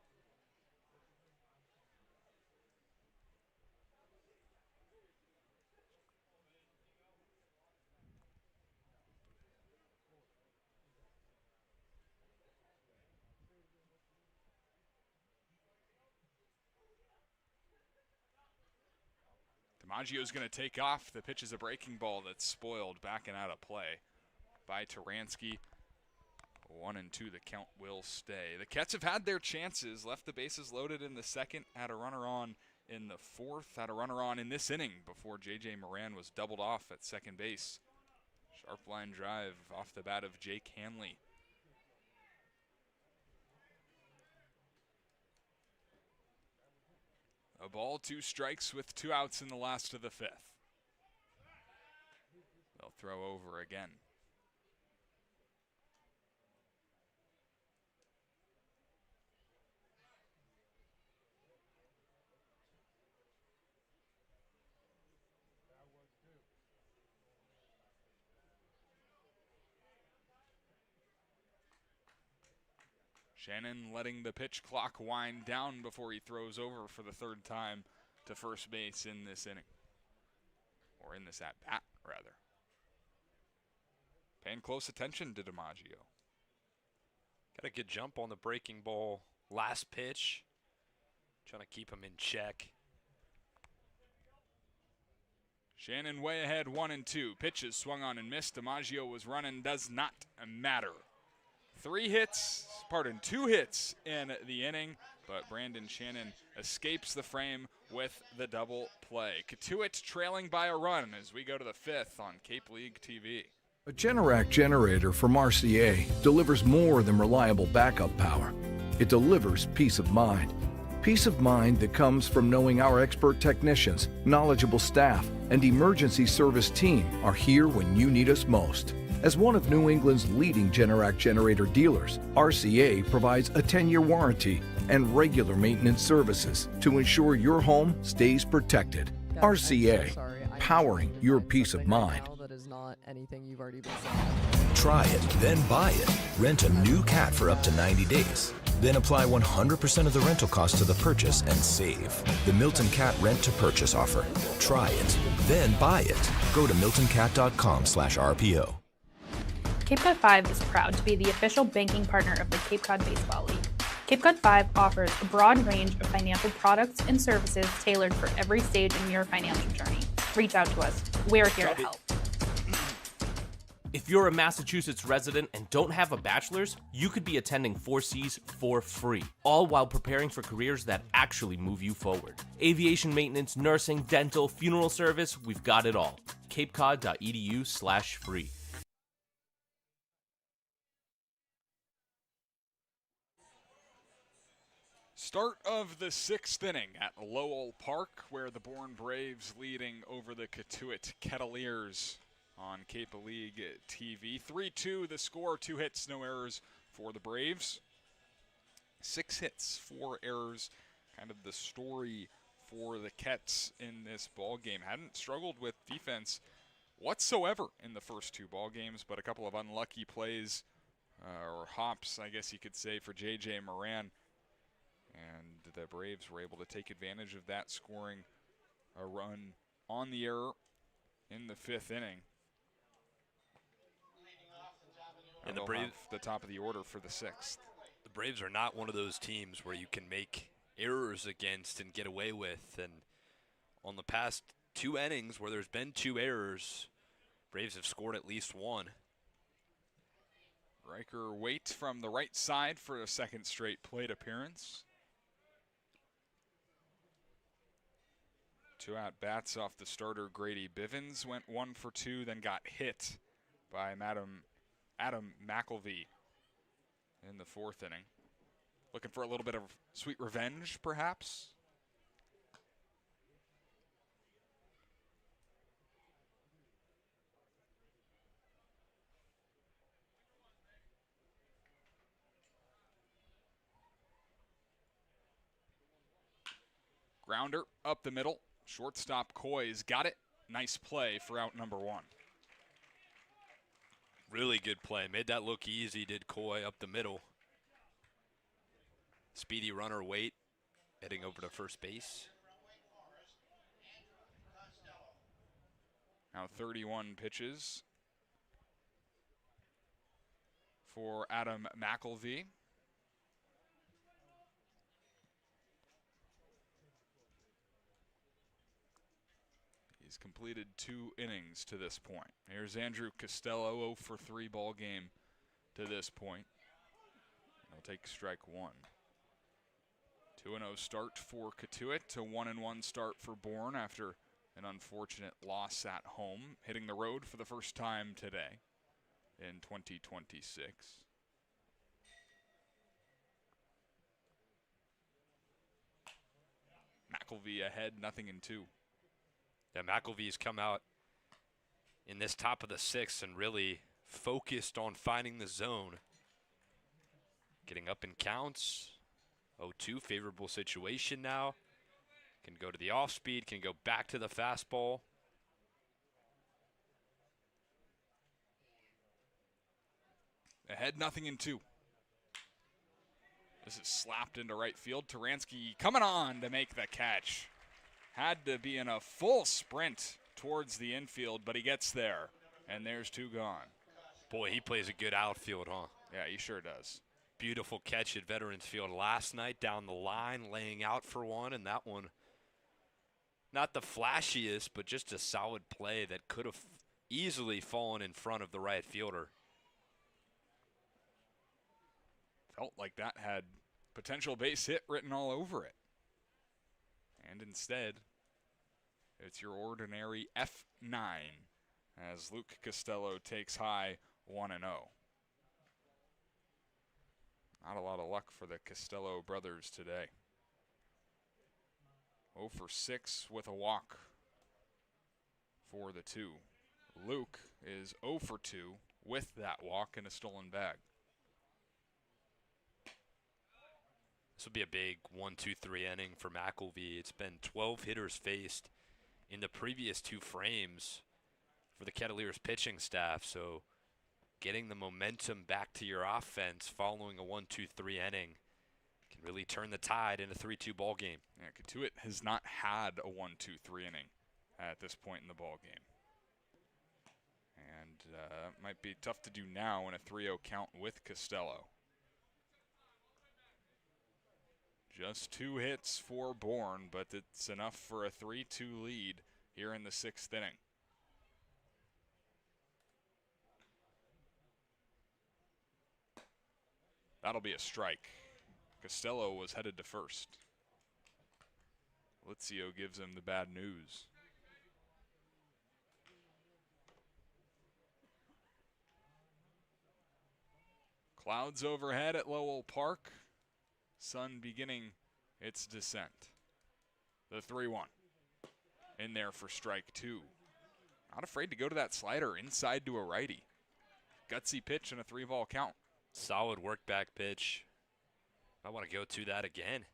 DiMaggio's going to take off. The pitch is a breaking ball that's spoiled, backing out of play by Taransky. 1-2, the count will stay. The Kets have had their chances, left the bases loaded in the second, had a runner on in the fourth, had a runner on in this inning before J.J. Moran was doubled off at second base. Sharp line drive off the bat of Jake Hanley. A ball, 2 strikes with 2 outs in the last of the 5th. They'll throw over again. Shannon letting the pitch clock wind down before he throws over for the 3rd time to first base in this inning. Or in this at-bat, rather. Paying close attention to DiMaggio. Got a good jump on the breaking ball last pitch. Trying to keep him in check. Shannon way ahead, 1-2. Pitches swung on and missed. DiMaggio was running, does not matter. 2 hits in the inning, but Brandon Shannon escapes the frame with the double play. Cotuit trailing by a run as we go to the 5th on Cape League TV. A Generac generator from Mercier delivers more than reliable backup power. It delivers peace of mind. Peace of mind that comes from knowing our expert technicians, knowledgeable staff, and emergency service team are here when you need us most. As one of New England's leading Generac generator dealers, RCA provides a 10-year warranty and regular maintenance services to ensure your home stays protected. RCA, powering your peace of mind. That is not anything you've already been saying. Try it, then buy it. Rent a new cat for up to 90 days. Then apply 100% of the rental cost to the purchase and save. The Milton Cat Rent to Purchase offer. Try it, then buy it. Go to miltoncat.com/RPO. Cape Cod 5 is proud to be the official banking partner of the Cape Cod Baseball League. Cape Cod 5 offers a broad range of financial products and services tailored for every stage in your financial journey. Reach out to us. We're here to help. If you're a Massachusetts resident and don't have a bachelor's, you could be attending 4Cs for free, all while preparing for careers that actually move you forward. Aviation maintenance, nursing, dental, funeral service, we've got it all. capecod.edu/free. Start of the 6th inning at Lowell Park, where the Bourne Braves leading over the Cotuit Kettleers on Cape League TV. 3-2 the score, 2 hits, no errors for the Braves. 6 hits, 4 errors, kind of the story for the Kets in this ball game. Hadn't struggled with defense whatsoever in the first 2 ball games, but a couple of unlucky plays, or hops, I guess you could say, for J.J. Moran And the Braves were able to take advantage of that, scoring a run on the error in the 5th inning. And the Braves, the top of the order for the 6th. The Braves are not one of those teams where you can make errors against and get away with. And on the past 2 innings where there's been 2 errors, Braves have scored at least 1. Riker Waite from the right side for a 2nd straight plate appearance. 2 at-bats off the starter Grady Bivens. Went 1 for 2, then got hit by Adam McElvey in the 4th inning. Looking for a little bit of sweet revenge, perhaps? Grounder up the middle. Shortstop Coy's got it. Nice play for out number 1. Really good play. Made that look easy, did Coy up the middle. Speedy runner Waite heading over to first base. Now 31 pitches for Adam McElvey. He's completed 2 innings to this point. Here's Andrew Costello, 0 for 3 ball game to this point. He'll take strike 1. 2-0 start for Cotuit, a 1-1 start for Bourne after an unfortunate loss at home, hitting the road for the first time today in 2026. McElvey ahead, 0-2. Yeah, McElvey's come out in this top of the 6th and really focused on finding the zone. Getting up in counts. 0-2, favorable situation now. Can go to the off speed, can go back to the fastball. Ahead, 0-2. This is slapped into right field. Taransky coming on to make the catch. Had to be in a full sprint towards the infield, but he gets there, and there's 2 gone. Boy, he plays a good outfield, huh? Yeah, he sure does. Beautiful catch at Veterans Field last night, down the line, laying out for one, and that one, not the flashiest, but just a solid play that could have easily fallen in front of the right fielder. Felt like that had potential base hit written all over it. And instead, it's your ordinary F9 as Luke Costello takes high 1-0. Not a lot of luck for the Costello brothers today. 0 for 6 with a walk for the 2. Luke is 0 for 2 with that walk and a stolen bag. This will be a big 1-2-3 inning for McElvey. It's been 12 hitters faced in the previous 2 frames for the Kettleers pitching staff. So getting the momentum back to your offense following a 1-2-3 inning can really turn the tide in a 3-2 ball game. Yeah, Cotuit has not had a 1-2-3 inning at this point in the ball game. And it might be tough to do now in a 3-0 count with Costello. Just 2 hits for Bourne, but it's enough for a 3-2 lead here in the 6th inning. That'll be a strike. Costello was headed to first. Lizio gives him the bad news. Clouds overhead at Lowell Park. Sun beginning its descent. The 3-1. In there for strike 2. Not afraid to go to that slider inside to a righty. Gutsy pitch and a 3-ball count. Solid work back pitch. I want to go to that again.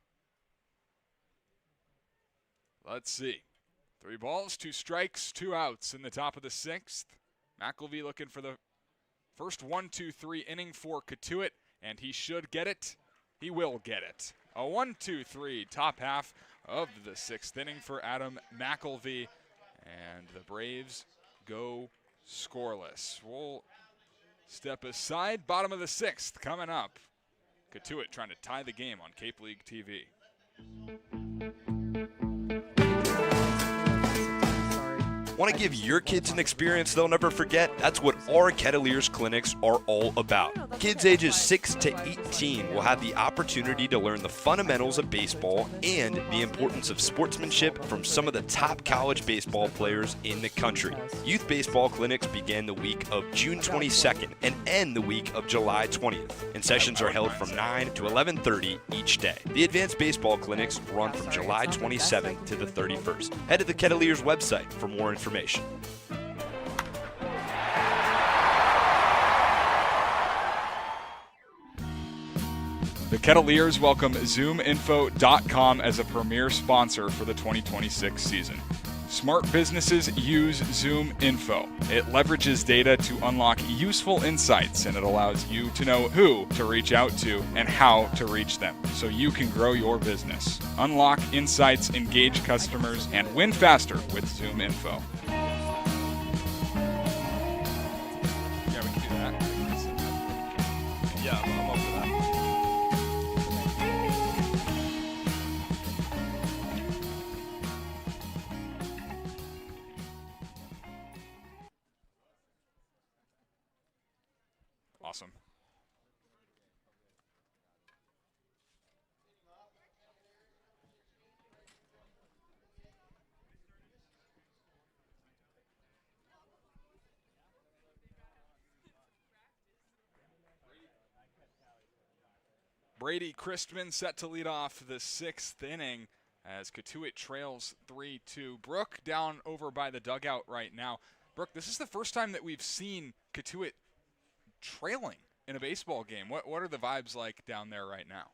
Let's see. 3 balls, 2 strikes, 2 outs in the top of the 6th. McElvey looking for the first 1-2-3 inning for Cotuit, and he should get it. He will get it. A 1-2-3 top half of the 6th inning for Adam McElvey, and the Braves go scoreless. We'll step aside. Bottom of the 6th coming up. Cotuit trying to tie the game on Cape League TV. Want to give your kids an experience they'll never forget? That's what our Kettleers clinics are all about. Kids ages 6 to 18 will have the opportunity to learn the fundamentals of baseball and the importance of sportsmanship from some of the top college baseball players in the country. Youth baseball clinics begin the week of June 22nd and end the week of July 20th, and sessions are held from 9 to 11:30 each day. The advanced baseball clinics run from July 27th to the 31st. Head to the Kettleers website for more information. The Kettleers welcome ZoomInfo.com as a premier sponsor for the 2026 season. Smart businesses use ZoomInfo. It leverages data to unlock useful insights, and it allows you to know who to reach out to and how to reach them so you can grow your business. Unlock insights, engage customers, and win faster with ZoomInfo. Yeah, we can do that. Yeah, I'm up for that. Awesome. Brady Christman set to lead off the 6th inning as Cotuit trails 3-2. Brooke down over by the dugout right now. Brooke, this is the first time that we've seen Cotuit trailing in a baseball game. What are the vibes like down there right now?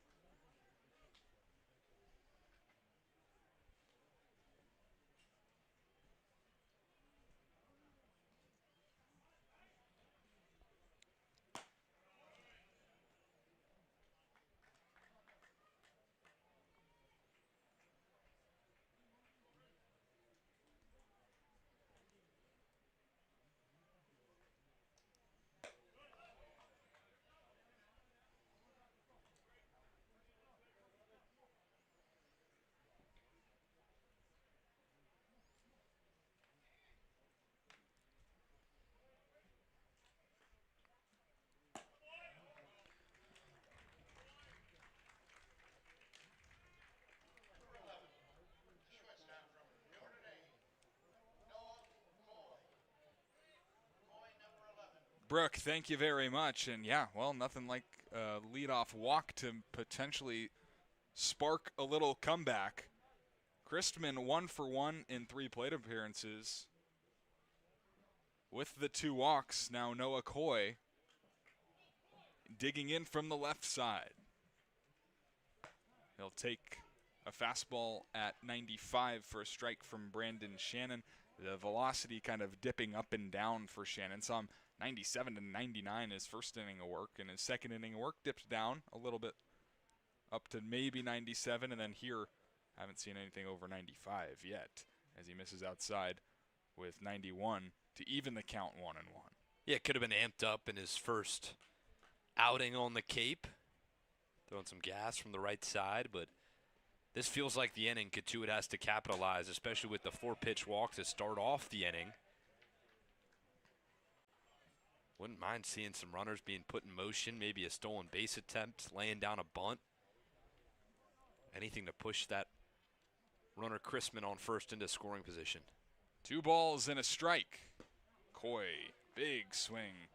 Brooke, thank you very much. And yeah, well, nothing like a leadoff walk to potentially spark a little comeback. Christman 1 for 1 in 3 plate appearances. With the 2 walks, now Noah Coy digging in from the left side. He'll take a fastball at 95 for a strike from Brandon Shannon. The velocity kind of dipping up and down for Shannon. Saw him 97 to 99 his first inning of work, and his second inning of work dipped down a little bit up to maybe 97, and then here haven't seen anything over 95 yet as he misses outside with 91 to even the count 1-1. Yeah, it could have been amped up in his first outing on the Cape, throwing some gas from the right side, but this feels like the inning Cotuit has to capitalize, especially with the 4-pitch walk to start off the inning. Wouldn't mind seeing some runners being put in motion, maybe a stolen base attempt, laying down a bunt. Anything to push that runner Christman on first into scoring position. 2 balls and a strike. Coy, big swing,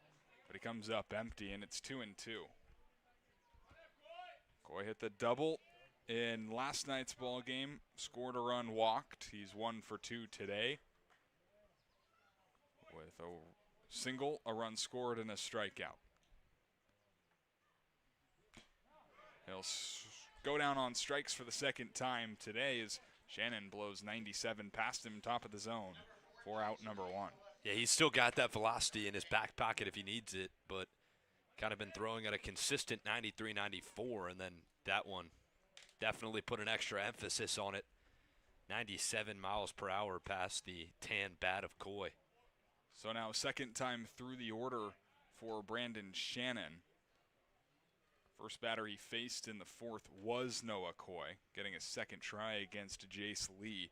but he comes up empty, and it's 2-2. Coy hit the double in last night's ball game, scored a run, walked. He's 1 for 2 today with a single, a run scored, and a strikeout. He'll go down on strikes for the second time today as Shannon blows 97 past him, top of the zone, for out number 1. Yeah, he's still got that velocity in his back pocket if he needs it, but kind of been throwing at a consistent 93, 94, and then that one definitely put an extra emphasis on it. 97 miles per hour past the tan bat of Coy. So now second time through the order for Brandon Shannon. First batter he faced in the fourth was Noah Coy, getting a second try against Jace Lee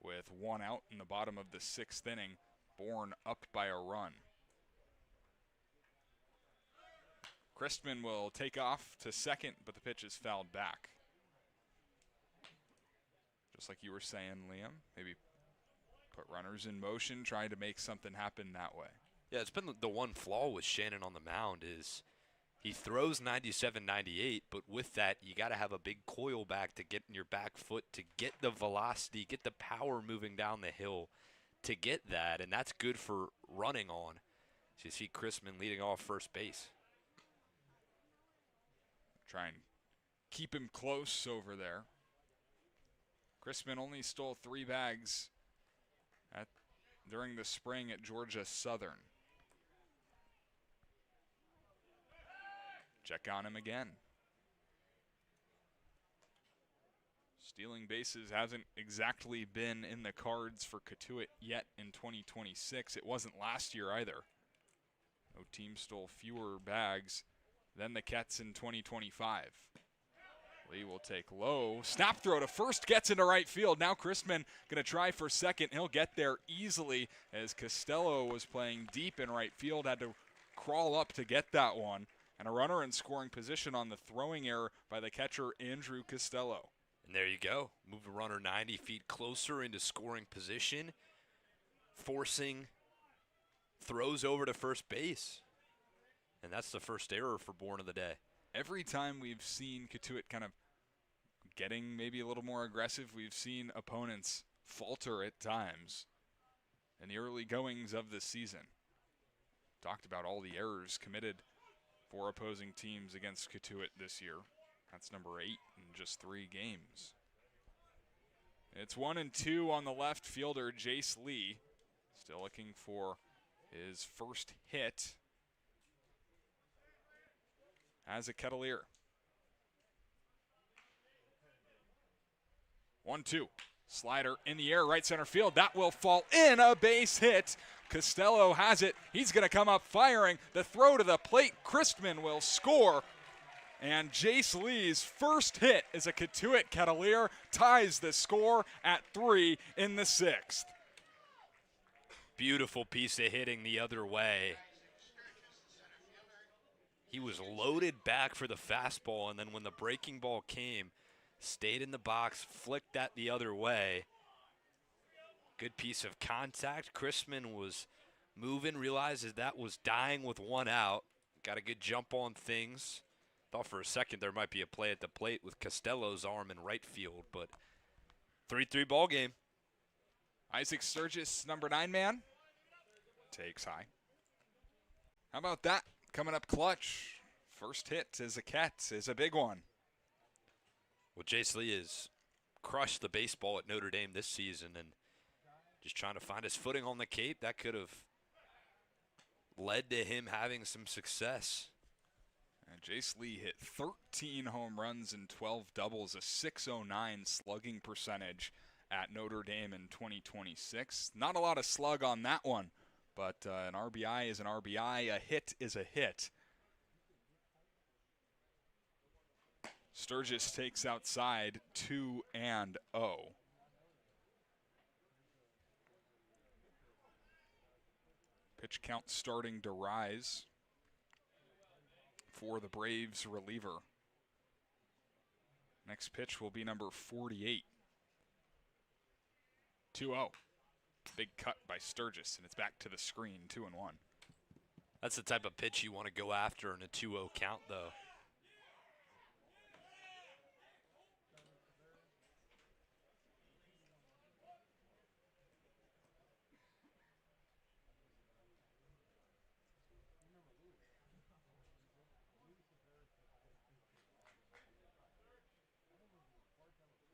with one out in the bottom of the sixth inning. Bourne up by a run. Christman will take off to second, but the pitch is fouled back. Just like you were saying, Liam, maybe put runners in motion, trying to make something happen that way. Yeah, it's been the one flaw with Shannon on the mound is he throws 97, 98, but with that, you got to have a big coil back to get in your back foot, to get the velocity, get the power moving down the hill to get that, and that's good for running on. So you see Christman leading off first base. Try and keep him close over there. Christman only stole 3 bags during the spring at Georgia Southern. Check on him again. Stealing bases hasn't exactly been in the cards for Cotuit yet in 2026. It wasn't last year either. No team stole fewer bags than the Kets in 2025. Lee will take low. Snap throw to first, gets into right field. Now Christman going to try for second. He'll get there easily as Costello was playing deep in right field, had to crawl up to get that one. And a runner in scoring position on the throwing error by the catcher, Andrew Costello. And there you go. Move the runner 90 feet closer into scoring position, forcing throws over to first base. And that's the first error for Bourne of the day. Every time we've seen Cotuit kind of getting maybe a little more aggressive, we've seen opponents falter at times in the early goings of the season. Talked about all the errors committed for opposing teams against Cotuit this year. That's number 8 in just 3 games. It's 1-2 on the left fielder, Jace Lee. Still looking for his first hit as a Kettleer. 1-2. Slider in the air, right center field. That will fall in, a base hit. Costello has it. He's going to come up firing. The throw to the plate. Christman will score. And Jace Lee's first hit as a Cotuit Kettleer ties the score at 3 in the 6th. Beautiful piece of hitting the other way. He was loaded back for the fastball, and then when the breaking ball came, stayed in the box, flicked that the other way. Good piece of contact. Christman was moving, realizes that was dying with 1 out. Got a good jump on things. Thought for a second there might be a play at the plate with Costello's arm in right field, but 3-3 ball game. Isaac Sturgis, number 9 man, takes high. How about that? Coming up clutch. First hit as a Cat is a big one. Well, Jace Lee has crushed the baseball at Notre Dame this season and just trying to find his footing on the Cape. That could have led to him having some success. And Jace Lee hit 13 home runs and 12 doubles, a .609 slugging percentage at Notre Dame in 2026. Not a lot of slug on that one, but an RBI is an RBI. A hit is a hit. Sturgis takes outside 2-0. Pitch count starting to rise for the Braves reliever. Next pitch will be number 48. 2-0. Big cut by Sturgis, and it's back to the screen, 2-1. That's the type of pitch you want to go after in a 2-0 count, though.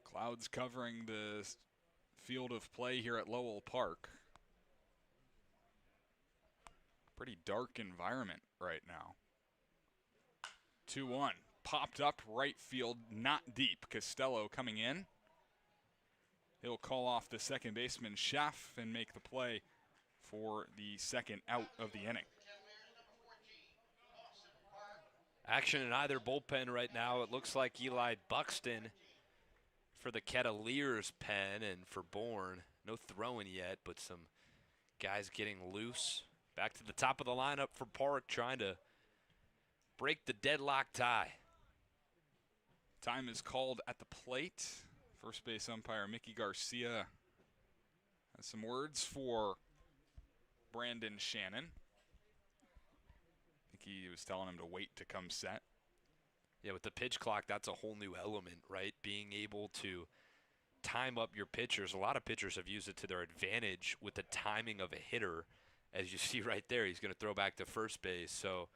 Clouds covering the field of play here at Lowell Park. Pretty dark environment right now. 2-1. popped up right field, not deep. Costello coming in. He'll call off the second baseman, Schaff, and make the play for the second out of the inning. Action in either bullpen right now. It looks like Eli Buxton for the Kettleers pen, and for Bourne, no throwing yet, but some guys getting loose. Back to the top of the lineup for Park, trying to break the deadlock tie. Time is called at the plate. First base umpire Mickey Garcia has some words for Brandon Shannon. I think he was telling him to wait to come set. Yeah, with the pitch clock, that's a whole new element, right? Being able to time up your pitchers. A lot of pitchers have used it to their advantage with the timing of a hitter. As you see right there, he's going to throw back to first base. So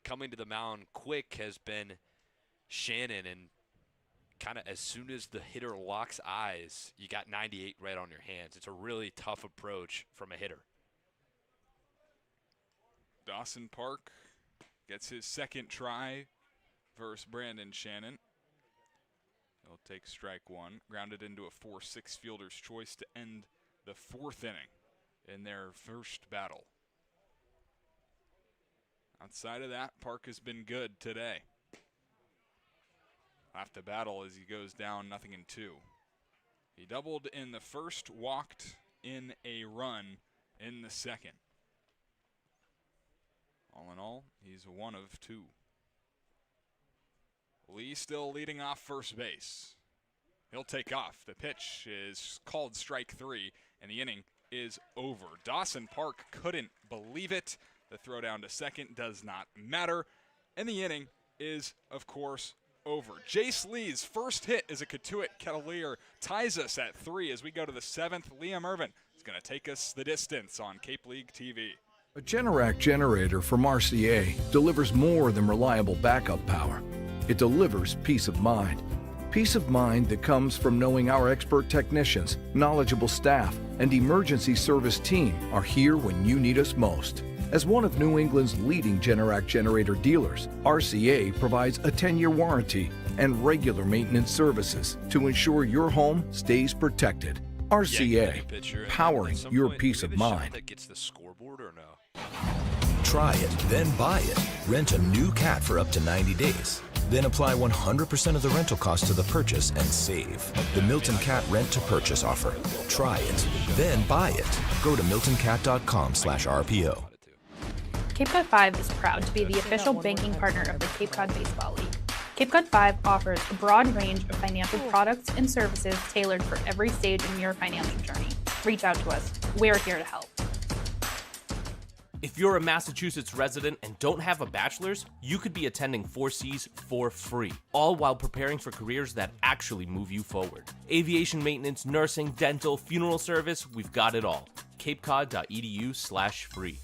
coming to the mound quick has been Shannon, and kind of as soon as the hitter locks eyes, you got 98 right on your hands. It's a really tough approach from a hitter. Dawson Park gets his second try versus Brandon Shannon. He'll take strike one, grounded into a 4-6 fielder's choice to end the fourth inning in their first battle. Outside of that, Park has been good today. Have to battle as he goes down 0-2. He doubled in the first, walked in a run in the second. All in all, he's 1 of 2. Lee still leading off first base. He'll take off. The pitch is called strike 3, and the inning is over. Dawson Park couldn't believe it. The throw down to second does not matter, and the inning is, of course, over. Jace Lee's first hit as a Cotuit Kettleer ties us at 3 as we go to the 7th. Liam Ervin is going to take us the distance on Cape League TV. A Generac generator from Mercier delivers more than reliable backup power. It delivers peace of mind. Peace of mind that comes from knowing our expert technicians, knowledgeable staff, and emergency service team are here when you need us most. As one of New England's leading Generac generator dealers, RCA provides a 10-year warranty and regular maintenance services to ensure your home stays protected. RCA, powering your peace of mind. That gets the scoreboard or no? Try it, then buy it. Rent a new cat for up to 90 days. Then apply 100% of the rental cost to the purchase and save. The Milton Cat Rent to Purchase offer. Try it, then buy it. Go to miltoncat.com/RPO. Cape Cod 5 is proud to be the official banking partner of the Cape Cod Baseball League. Cape Cod 5 offers a broad range of financial products and services tailored for every stage in your financial journey. Reach out to us. We're here to help. If you're a Massachusetts resident and don't have a bachelor's, you could be attending 4Cs for free, all while preparing for careers that actually move you forward. Aviation maintenance, nursing, dental, funeral service, we've got it all. capecod.edu/free.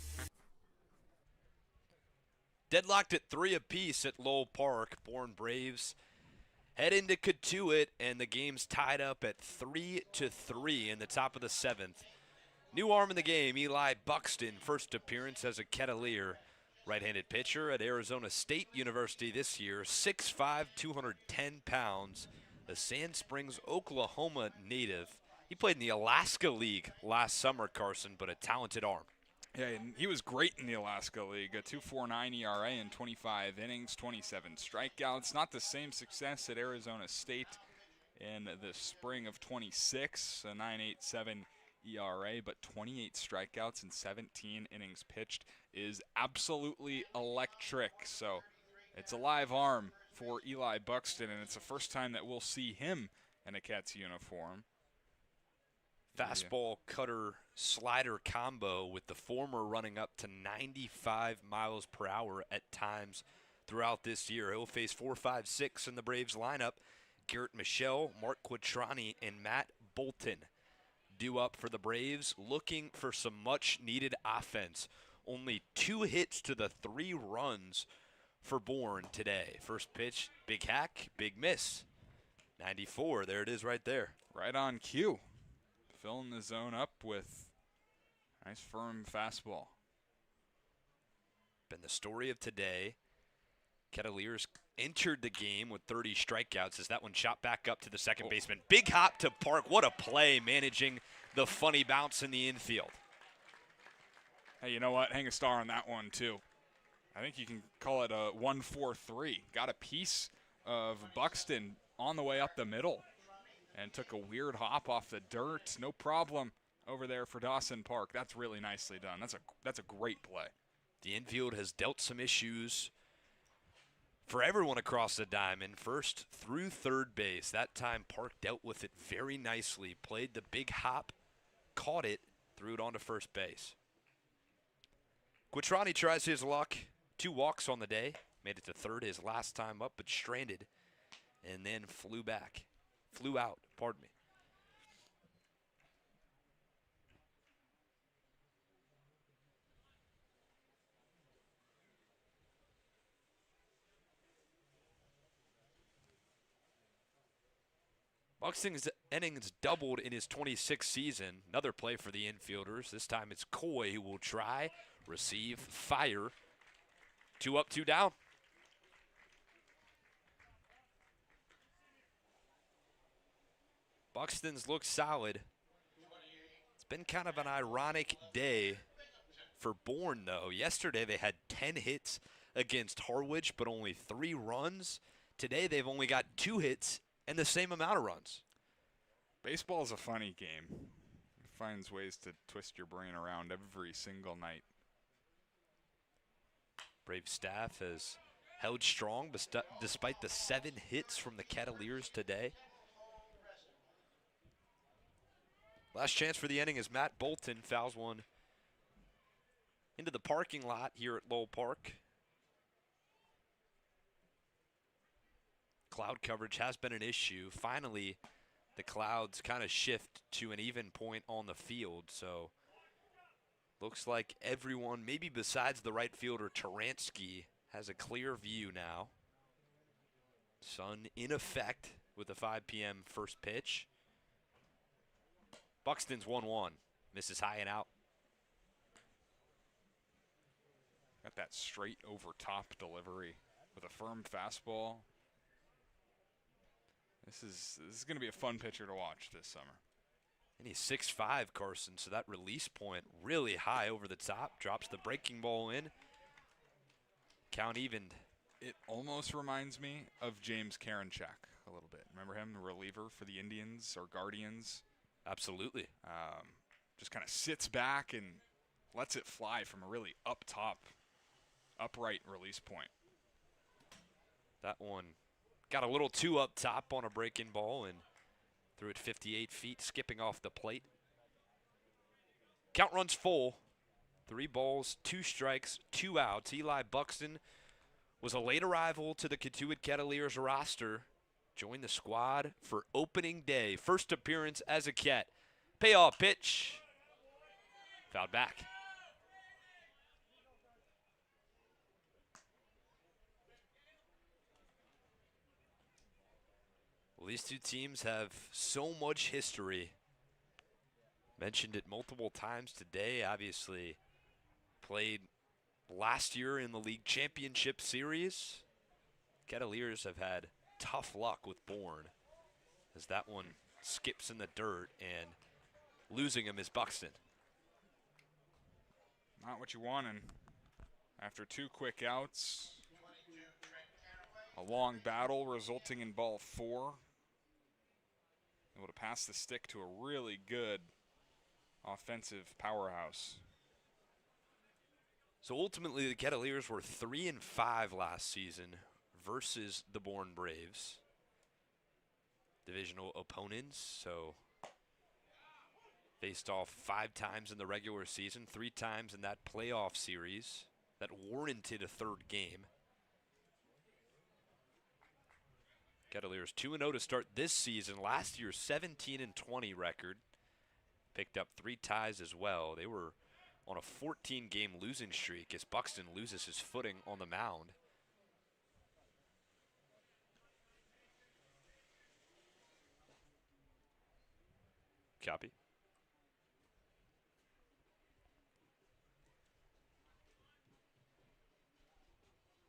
Deadlocked at 3 apiece at Lowell Park. Bourne Braves head into Cotuit, and the game's tied up at 3-3 in the top of the 7th. New arm in the game, Eli Buxton, first appearance as a Kettleer. Right-handed pitcher at Arizona State University this year, 6'5", 210 pounds. The Sand Springs, Oklahoma native. He played in the Alaska League last summer, Carson, but a talented arm. Yeah, and he was great in the Alaska League. A 2.49 ERA in 25 innings, 27 strikeouts. Not the same success at Arizona State in the spring of 26, a 9.87 ERA, but 28 strikeouts and 17 innings pitched is absolutely electric. So it's a live arm for Eli Buxton, and it's the first time that we'll see him in a Cats uniform. Fastball, cutter, slider combo with the former running up to 95 miles per hour at times throughout this year. He'll face 4, 5, 6 in the Braves lineup. Garrett Michelle, Mark Quattrani, and Matt Bolton due up for the Braves, looking for some much-needed offense. Only 2 hits to the 3 runs for Bourne today. First pitch, big hack, big miss. 94, there it is right there. Right on cue. Filling the zone up with nice firm fastball. Been the story of today. Kettleers entered the game with 30 strikeouts as that one shot back up to the second baseman. Big hop to Park. What a play, managing the funny bounce in the infield. Hey, you know what? Hang a star on that one, too. I think you can call it a 1-4-3. Got a piece of Buxton on the way up the middle and took a weird hop off the dirt. No problem over there for Dawson Park. That's really nicely done. That's a great play. The infield has dealt some issues for everyone across the diamond. First through third base. That time Park dealt with it very nicely. Played the big hop, caught it, threw it onto first base. Quitrani tries his luck. 2 walks on the day. Made it to third his last time up, but stranded. And then flew out, pardon me. Buxton's innings doubled in his 26th season. Another play for the infielders. This time it's Coy who will try, receive, fire. 2 up, 2 down. Buxton's looked solid. It's been kind of an ironic day for Bourne, though. Yesterday they had 10 hits against Harwich, but only 3 runs. Today they've only got 2 hits and the same amount of runs. Baseball is a funny game. It finds ways to twist your brain around every single night. Brave staff has held strong despite the 7 hits from the Kettleers today. Last chance for the inning as Matt Bolton fouls one into the parking lot here at Lowell Park. Cloud coverage has been an issue. Finally, the clouds kind of shift to an even point on the field. So looks like everyone, maybe besides the right fielder, Taransky, has a clear view now. Sun in effect with the 5 p.m. first pitch. Buxton's 1-1. Misses high and out. Got that straight over top delivery with a firm fastball. This is going to be a fun pitcher to watch this summer. And he's 6'5", Carson, so that release point really high over the top. Drops the breaking ball in. Count evened. It almost reminds me of James Karinchak a little bit. Remember him, the reliever for the Indians or Guardians? Absolutely. Just kind of sits back and lets it fly from a really upright release point. That one got a little too up top on a breaking ball and threw it 58 feet, skipping off the plate. Count runs full. 3 balls, 2 strikes, 2 outs. Eli Buxton was a late arrival to the Cotuit Kettleers roster. Joined the squad for opening day. First appearance as a Ket. Payoff pitch. Fouled back. Well, these two teams have so much history. Mentioned it multiple times today. Obviously played last year in the league championship series. Kettleers have had tough luck with Bourne as that one skips in the dirt, and losing him is Buxton. Not what you wanted. After 2 quick outs, a long battle resulting in ball 4. Able to pass the stick to a really good offensive powerhouse. So ultimately the Kettleers were 3-5 last season versus the Bourne Braves. Divisional opponents, so faced off 5 times in the regular season, 3 times in that playoff series that warranted a 3rd game. Kettleers 2-0 to start this season. Last year's 17-20 record. Picked up 3 ties as well. They were on a 14-game losing streak as Buxton loses his footing on the mound. Copy.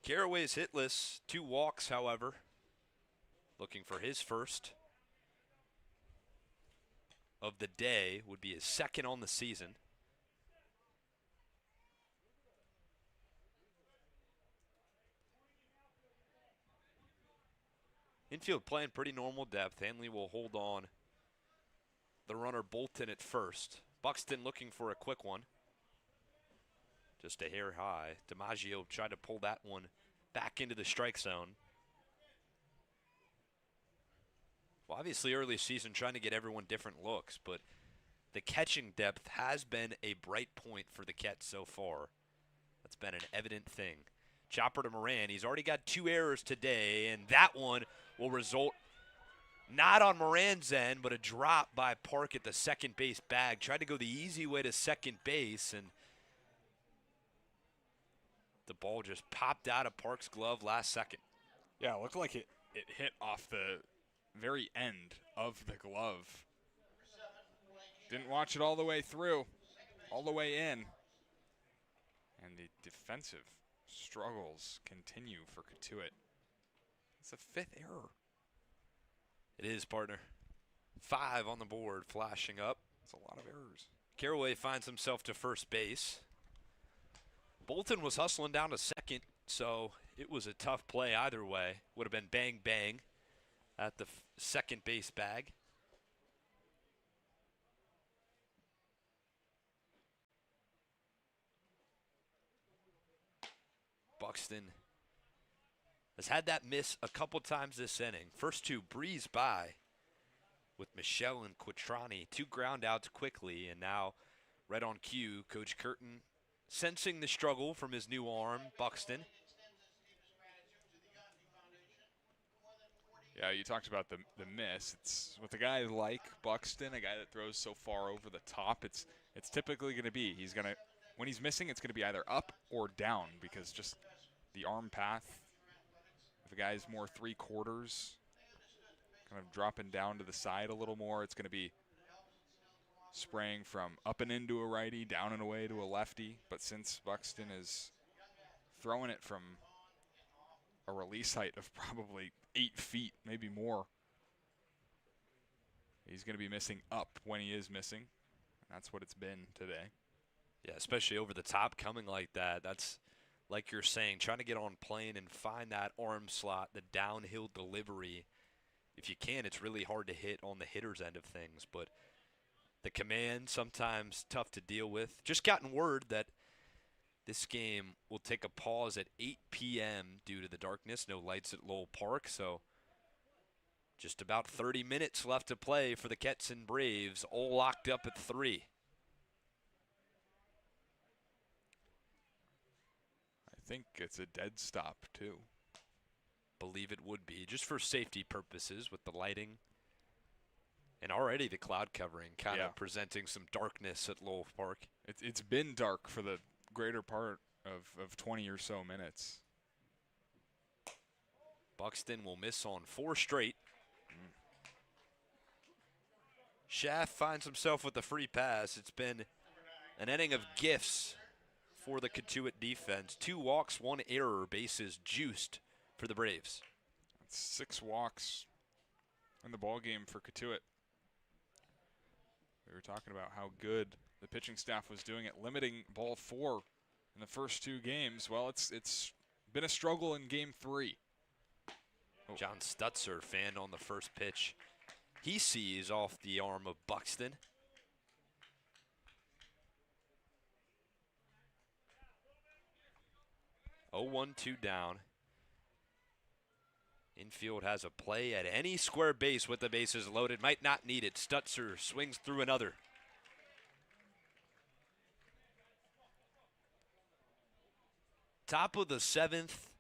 Caraway's hitless, 2 walks, however. Looking for his first of the day, would be his second on the season. Infield playing pretty normal depth. Hanley will hold on the runner Bolton at first. Buxton looking for a quick one. Just a hair high. DiMaggio tried to pull that one back into the strike zone. Well, obviously early season trying to get everyone different looks, but the catching depth has been a bright point for the Kets so far. That's been an evident thing. Chopper to Moran. He's already got 2 errors today, and that one will result not on Moran's end, but a drop by Park at the second base bag. Tried to go the easy way to second base, and the ball just popped out of Park's glove last second. Yeah, it looked like it hit off the very end of the glove. Didn't watch it all the way through, all the way in. And the defensive struggles continue for Cotuit. It's a 5th error. It is, partner. 5 on the board, flashing up. That's a lot of errors. Caraway finds himself to first base. Bolton was hustling down to second, so it was a tough play either way. Would have been bang, bang at the second base bag. Buxton has had that miss a couple times this inning. First 2 breeze by with Michelle and Quattrani. 2 ground outs quickly, and now right on cue, Coach Curtin sensing the struggle from his new arm, Buxton. Yeah, you talked about the miss. It's with a guy like Buxton, a guy that throws so far over the top, it's typically going to be, when he's missing, it's going to be either up or down, because just the arm path, if a guy's more 3/4, kind of dropping down to the side a little more, it's going to be spraying from up and into a righty, down and away to a lefty. But since Buxton is throwing it from a release height of probably 8 feet, maybe more, he's going to be missing up when he is missing. And that's what it's been today. Yeah, especially over the top coming like that. That's, like you're saying, trying to get on plane and find that arm slot, the downhill delivery. If you can, it's really hard to hit on the hitter's end of things. But the command, sometimes tough to deal with. Just gotten word that this game will take a pause at 8 p.m. due to the darkness. No lights at Lowell Park, so just about 30 minutes left to play for the Bourne Braves, all locked up at 3. I think it's a dead stop, too. Believe it would be, just for safety purposes with the lighting. And already the cloud covering kind of presenting some darkness at Lowell Park. It's been dark for the greater part of 20 or so minutes. Buxton will miss on 4 straight. Schaff finds himself with a free pass. It's been an inning of gifts for the Cotuit defense. 2 walks, 1 error, bases juiced for the Braves. That's 6 walks in the ball game for Cotuit. We were talking about how good the pitching staff was doing at limiting ball 4 in the first 2 games. Well, it's been a struggle in game 3. John Stutzer fanned on the first pitch. He sees off the arm of Buxton. Oh, 1-2 down. Infield has a play at any square base with the bases loaded. Might not need it. Stutzer swings through another. Top of the 7th.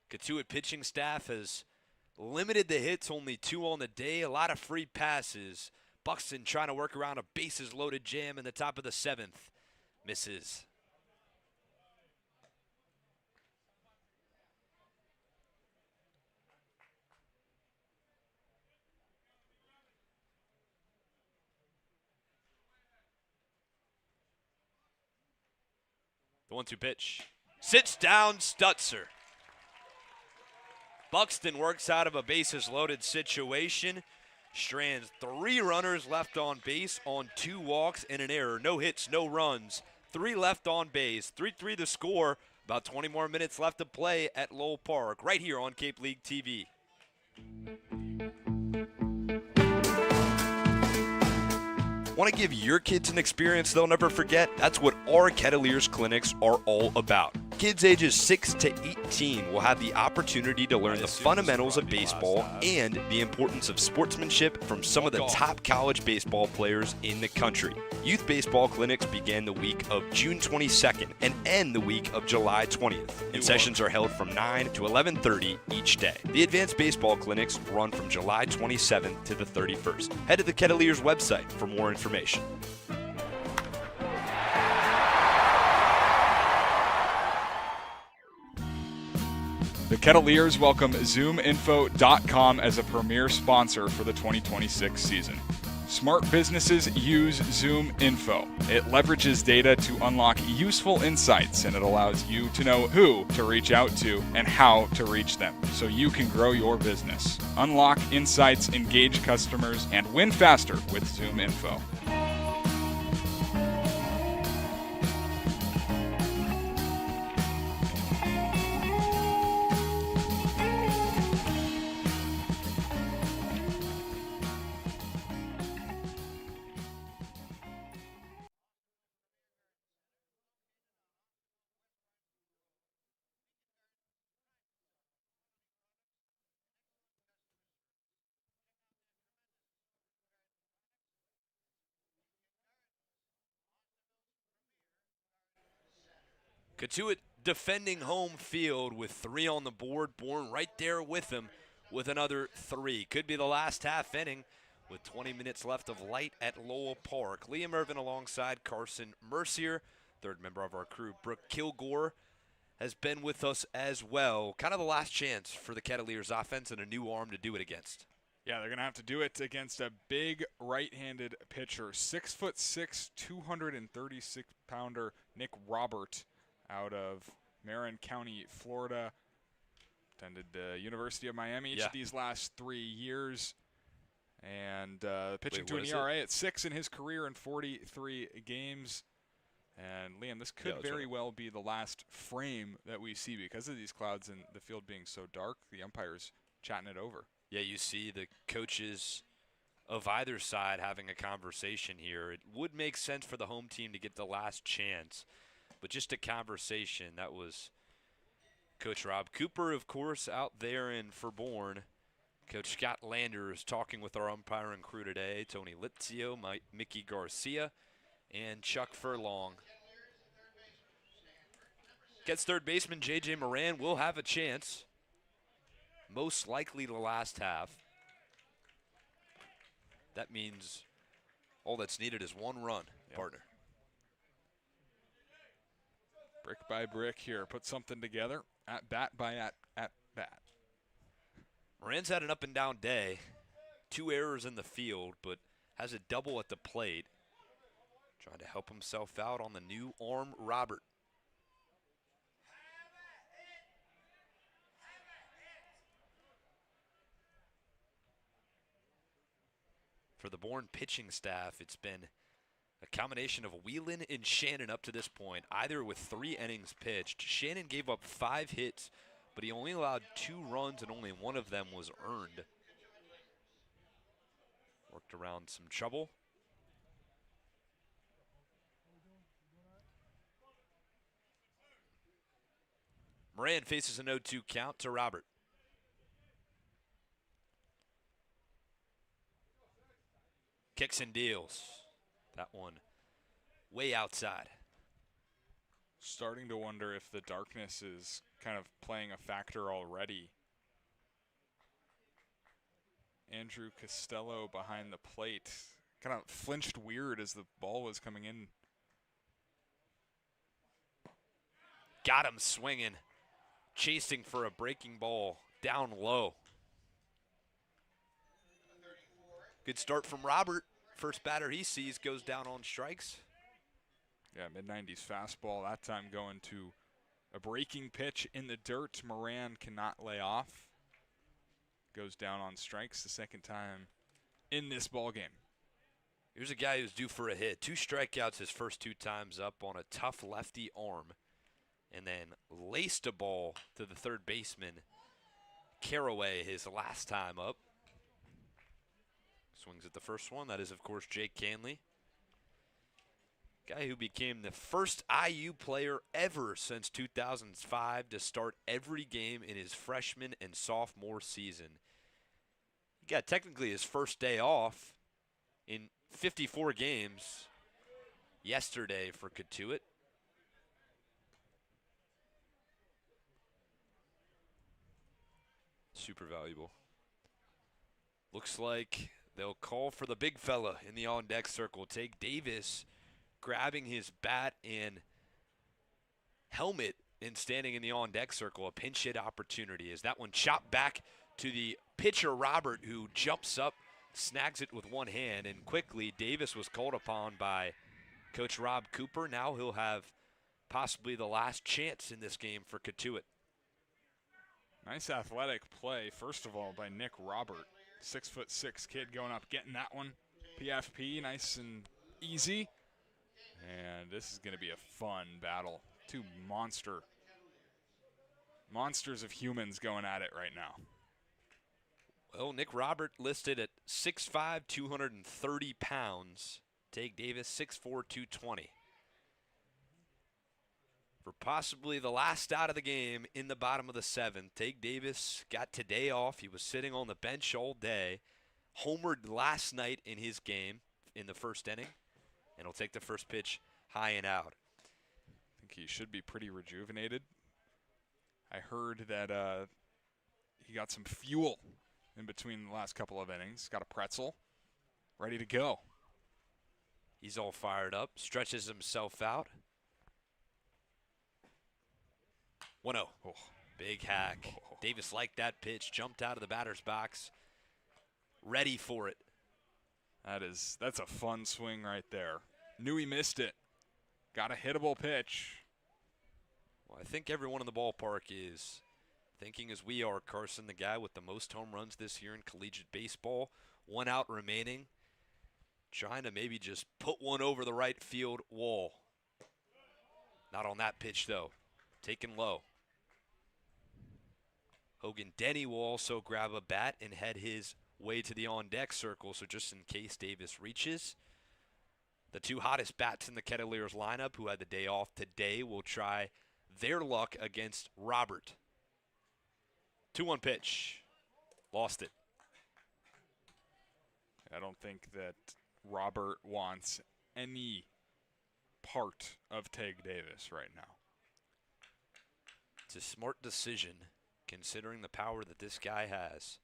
Cotuit pitching staff has limited the hits, only 2 on the day. A lot of free passes. Buxton trying to work around a bases loaded jam in the top of the 7th. Misses. The 1-2 pitch. Sits down Stutzer. Buxton works out of a bases loaded situation. Strands 3 runners left on base on 2 walks and an error. No hits, no runs. 3 left on base. 3-3 the score. About 20 more minutes left to play at Lowell Park, right here on Cape League TV. Want to give your kids an experience they'll never forget? That's what our Kettleers clinics are all about. Kids ages 6 to 18 will have the opportunity to learn the fundamentals of baseball and the importance of sportsmanship from some of the top college baseball players in the country. Youth baseball clinics begin the week of June 22nd and end the week of July 20th. And sessions are held from 9 to 11:30 each day. The advanced baseball clinics run from July 27th to the 31st. Head to the Kettleers website for more information. The Kettleers welcome ZoomInfo.com as a premier sponsor for the 2026 season. Smart businesses use ZoomInfo. It leverages data to unlock useful insights, and it allows you to know who to reach out to and how to reach them so you can grow your business. Unlock insights, engage customers, and win faster with ZoomInfo. Cotuit defending home field with 3 on the board. Bourne right there with him with another 3. Could be the last half inning with 20 minutes left of light at Lowell Park. Liam Ervin alongside Carson Mercier, third member of our crew. Brooke Killgore has been with us as well. Kind of the last chance for the Kettleers offense and a new arm to do it against. Yeah, they're going to have to do it against a big right-handed pitcher. 6'6", 236-pounder Nick Robert out of Marin County, Florida. Attended the University of Miami each of these last 3 years. And pitching to an ERA at 6 in his career in 43 games. And, Liam, this could very well be the last frame that we see because of these clouds and the field being so dark. The umpire's chatting it over. Yeah, you see the coaches of either side having a conversation here. It would make sense for the home team to get the last chance. But just a conversation. That was Coach Rob Cooper, of course, out there in Bourne. Coach Scott Landers talking with our umpiring crew today. Tony Litzio, Mickey Garcia, and Chuck Furlong. Gets third baseman J.J. Moran will have a chance. Most likely the last half. That means all that's needed is 1 run, partner. Brick by brick here. Put something together. At bat by at bat. Moran's had an up and down day. 2 errors in the field, but has a double at the plate. Trying to help himself out on the new arm, Robert. For the Bourne pitching staff, it's been a combination of Whelan and Shannon up to this point, either with 3 innings pitched. Shannon gave up 5 hits, but he only allowed 2 runs and only 1 of them was earned. Worked around some trouble. Moran faces an 0-2 count to Robert. Kicks and deals. That one way outside. Starting to wonder if the darkness is kind of playing a factor already. Andrew Costello behind the plate. Kind of flinched weird as the ball was coming in. Got him swinging. Chasing for a breaking ball. Down low. Good start from Robert. First batter he sees goes down on strikes. Yeah, mid-90s fastball. That time going to a breaking pitch in the dirt. Moran cannot lay off. goes down on strikes the second time in this ball game. Here's a guy who's due for a hit. 2 strikeouts his first 2 times up on a tough lefty arm, and then laced a ball to the third baseman, Caraway, his last time up. Swings at the first one. That is, of course, Jake Canley. Guy who became the first IU player ever since 2005 to start every game in his freshman and sophomore season. He got technically his first day off in 54 games yesterday for Cotuit. Super valuable. Looks like they'll call for the big fella in the on-deck circle. Take Davis grabbing his bat and helmet and standing in the on-deck circle. A pinch hit opportunity as that one chopped back to the pitcher, Robert, who jumps up, snags it with one hand, and quickly Davis was called upon by Coach Rob Cooper. Now he'll have possibly the last chance in this game for Cotuit. Nice athletic play, first of all, by Nick Robert. 6'6" kid going up, getting that one. PFP, nice and easy. And this is going to be a fun battle. 2 monsters of humans going at it right now. Well, Nick Robert listed at 6'5", 230 pounds. Take Davis, 6'4", 220. For possibly the last out of the game in the bottom of the 7th, Take Davis got today off. He was sitting on the bench all day. Homered last night in his game in the first inning. And he'll take the first pitch high and out. I think he should be pretty rejuvenated. I heard that he got some fuel in between the last couple of innings. Got a pretzel, ready to go. He's all fired up, stretches himself out. 1-0. Oh. Big hack. Oh. Davis liked that pitch, jumped out of the batter's box, ready for it. That's a fun swing right there. Knew he missed it. Got a hittable pitch. Well, I think everyone in the ballpark is thinking as we are, Carson, the guy with the most home runs this year in collegiate baseball. 1 out remaining. Trying to maybe just put one over the right field wall. Not on that pitch, though. Taken low. Hogan Denny will also grab a bat and head his way to the on-deck circle, so just in case Davis reaches. The 2 hottest bats in the Kettleers lineup who had the day off today will try their luck against Robert. 2-1 pitch. Lost it. I don't think that Robert wants any part of Tag Davis right now. It's a smart decision considering the power that this guy has.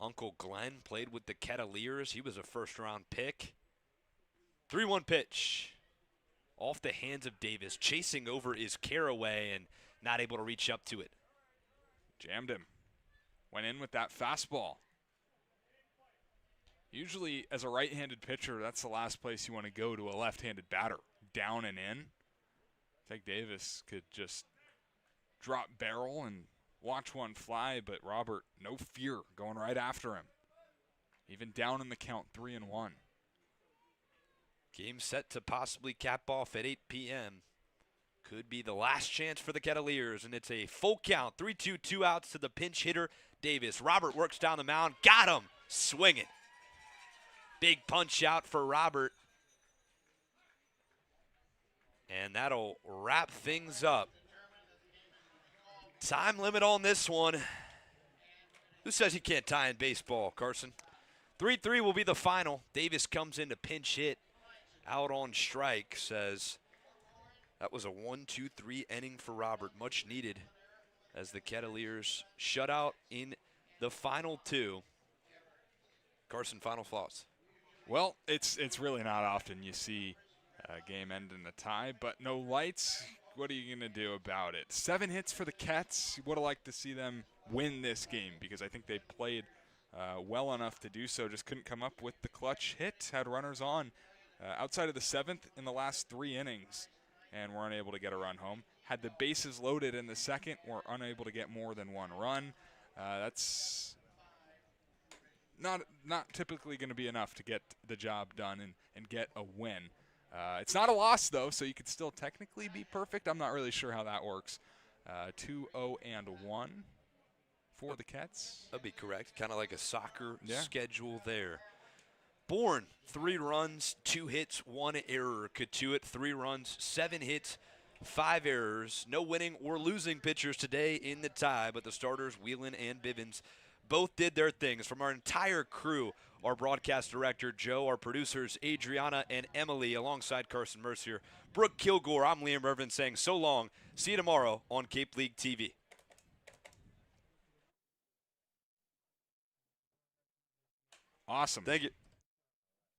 Uncle Glenn played with the Kettleers. He was a first-round pick. 3-1 pitch. Off the hands of Davis. Chasing over is Caraway and not able to reach up to it. Jammed him. Went in with that fastball. Usually, as a right-handed pitcher, that's the last place you want to go to a left-handed batter. Down and in. I think Davis could just drop barrel and watch one fly, but Robert, no fear, going right after him. Even down in the count, 3-1. Game set to possibly cap off at 8 p.m. Could be the last chance for the Kettleers, and it's a full count. 3-2, 2 outs to the pinch hitter, Davis. Robert works down the mound. Got him. Swinging. Big punch out for Robert. And that'll wrap things up. Time limit on this one. Who says you can't tie in baseball, Carson? 3-3 will be the final. Davis comes in to pinch hit. Out on strike, says that was a 1-2-3 inning for Robert. Much needed as the Kettleers shut out in the final 2. Carson, final thoughts? Well, it's really not often you see a game end in a tie, but no lights. What are you going to do about it? 7 hits for the Cats. Would have liked to see them win this game because I think they played well enough to do so. Just couldn't come up with the clutch hit. Had runners on outside of the 7th in the last 3 innings and were unable to get a run home. Had the bases loaded in the 2nd, were unable to get more than 1 run. That's not typically going to be enough to get the job done and get a win. It's not a loss, though, so you could still technically be perfect. I'm not really sure how that works. 2-0-1 for the Cats. That'd be correct. Kind of like a soccer Yeah. schedule there. Bourne, 3 runs, 2 hits, 1 error. Cotuit, 3 runs, 7 hits, 5 errors. No winning or losing pitchers today in the tie, but the starters, Whelan and Bivens, both did their things. From our entire crew, our broadcast director, Joe, our producers, Adriana and Emily, alongside Carson Mercier, Brooke, Killgore, I'm Liam Ervin saying so long. See you tomorrow on Cape League TV. Awesome. Thank you.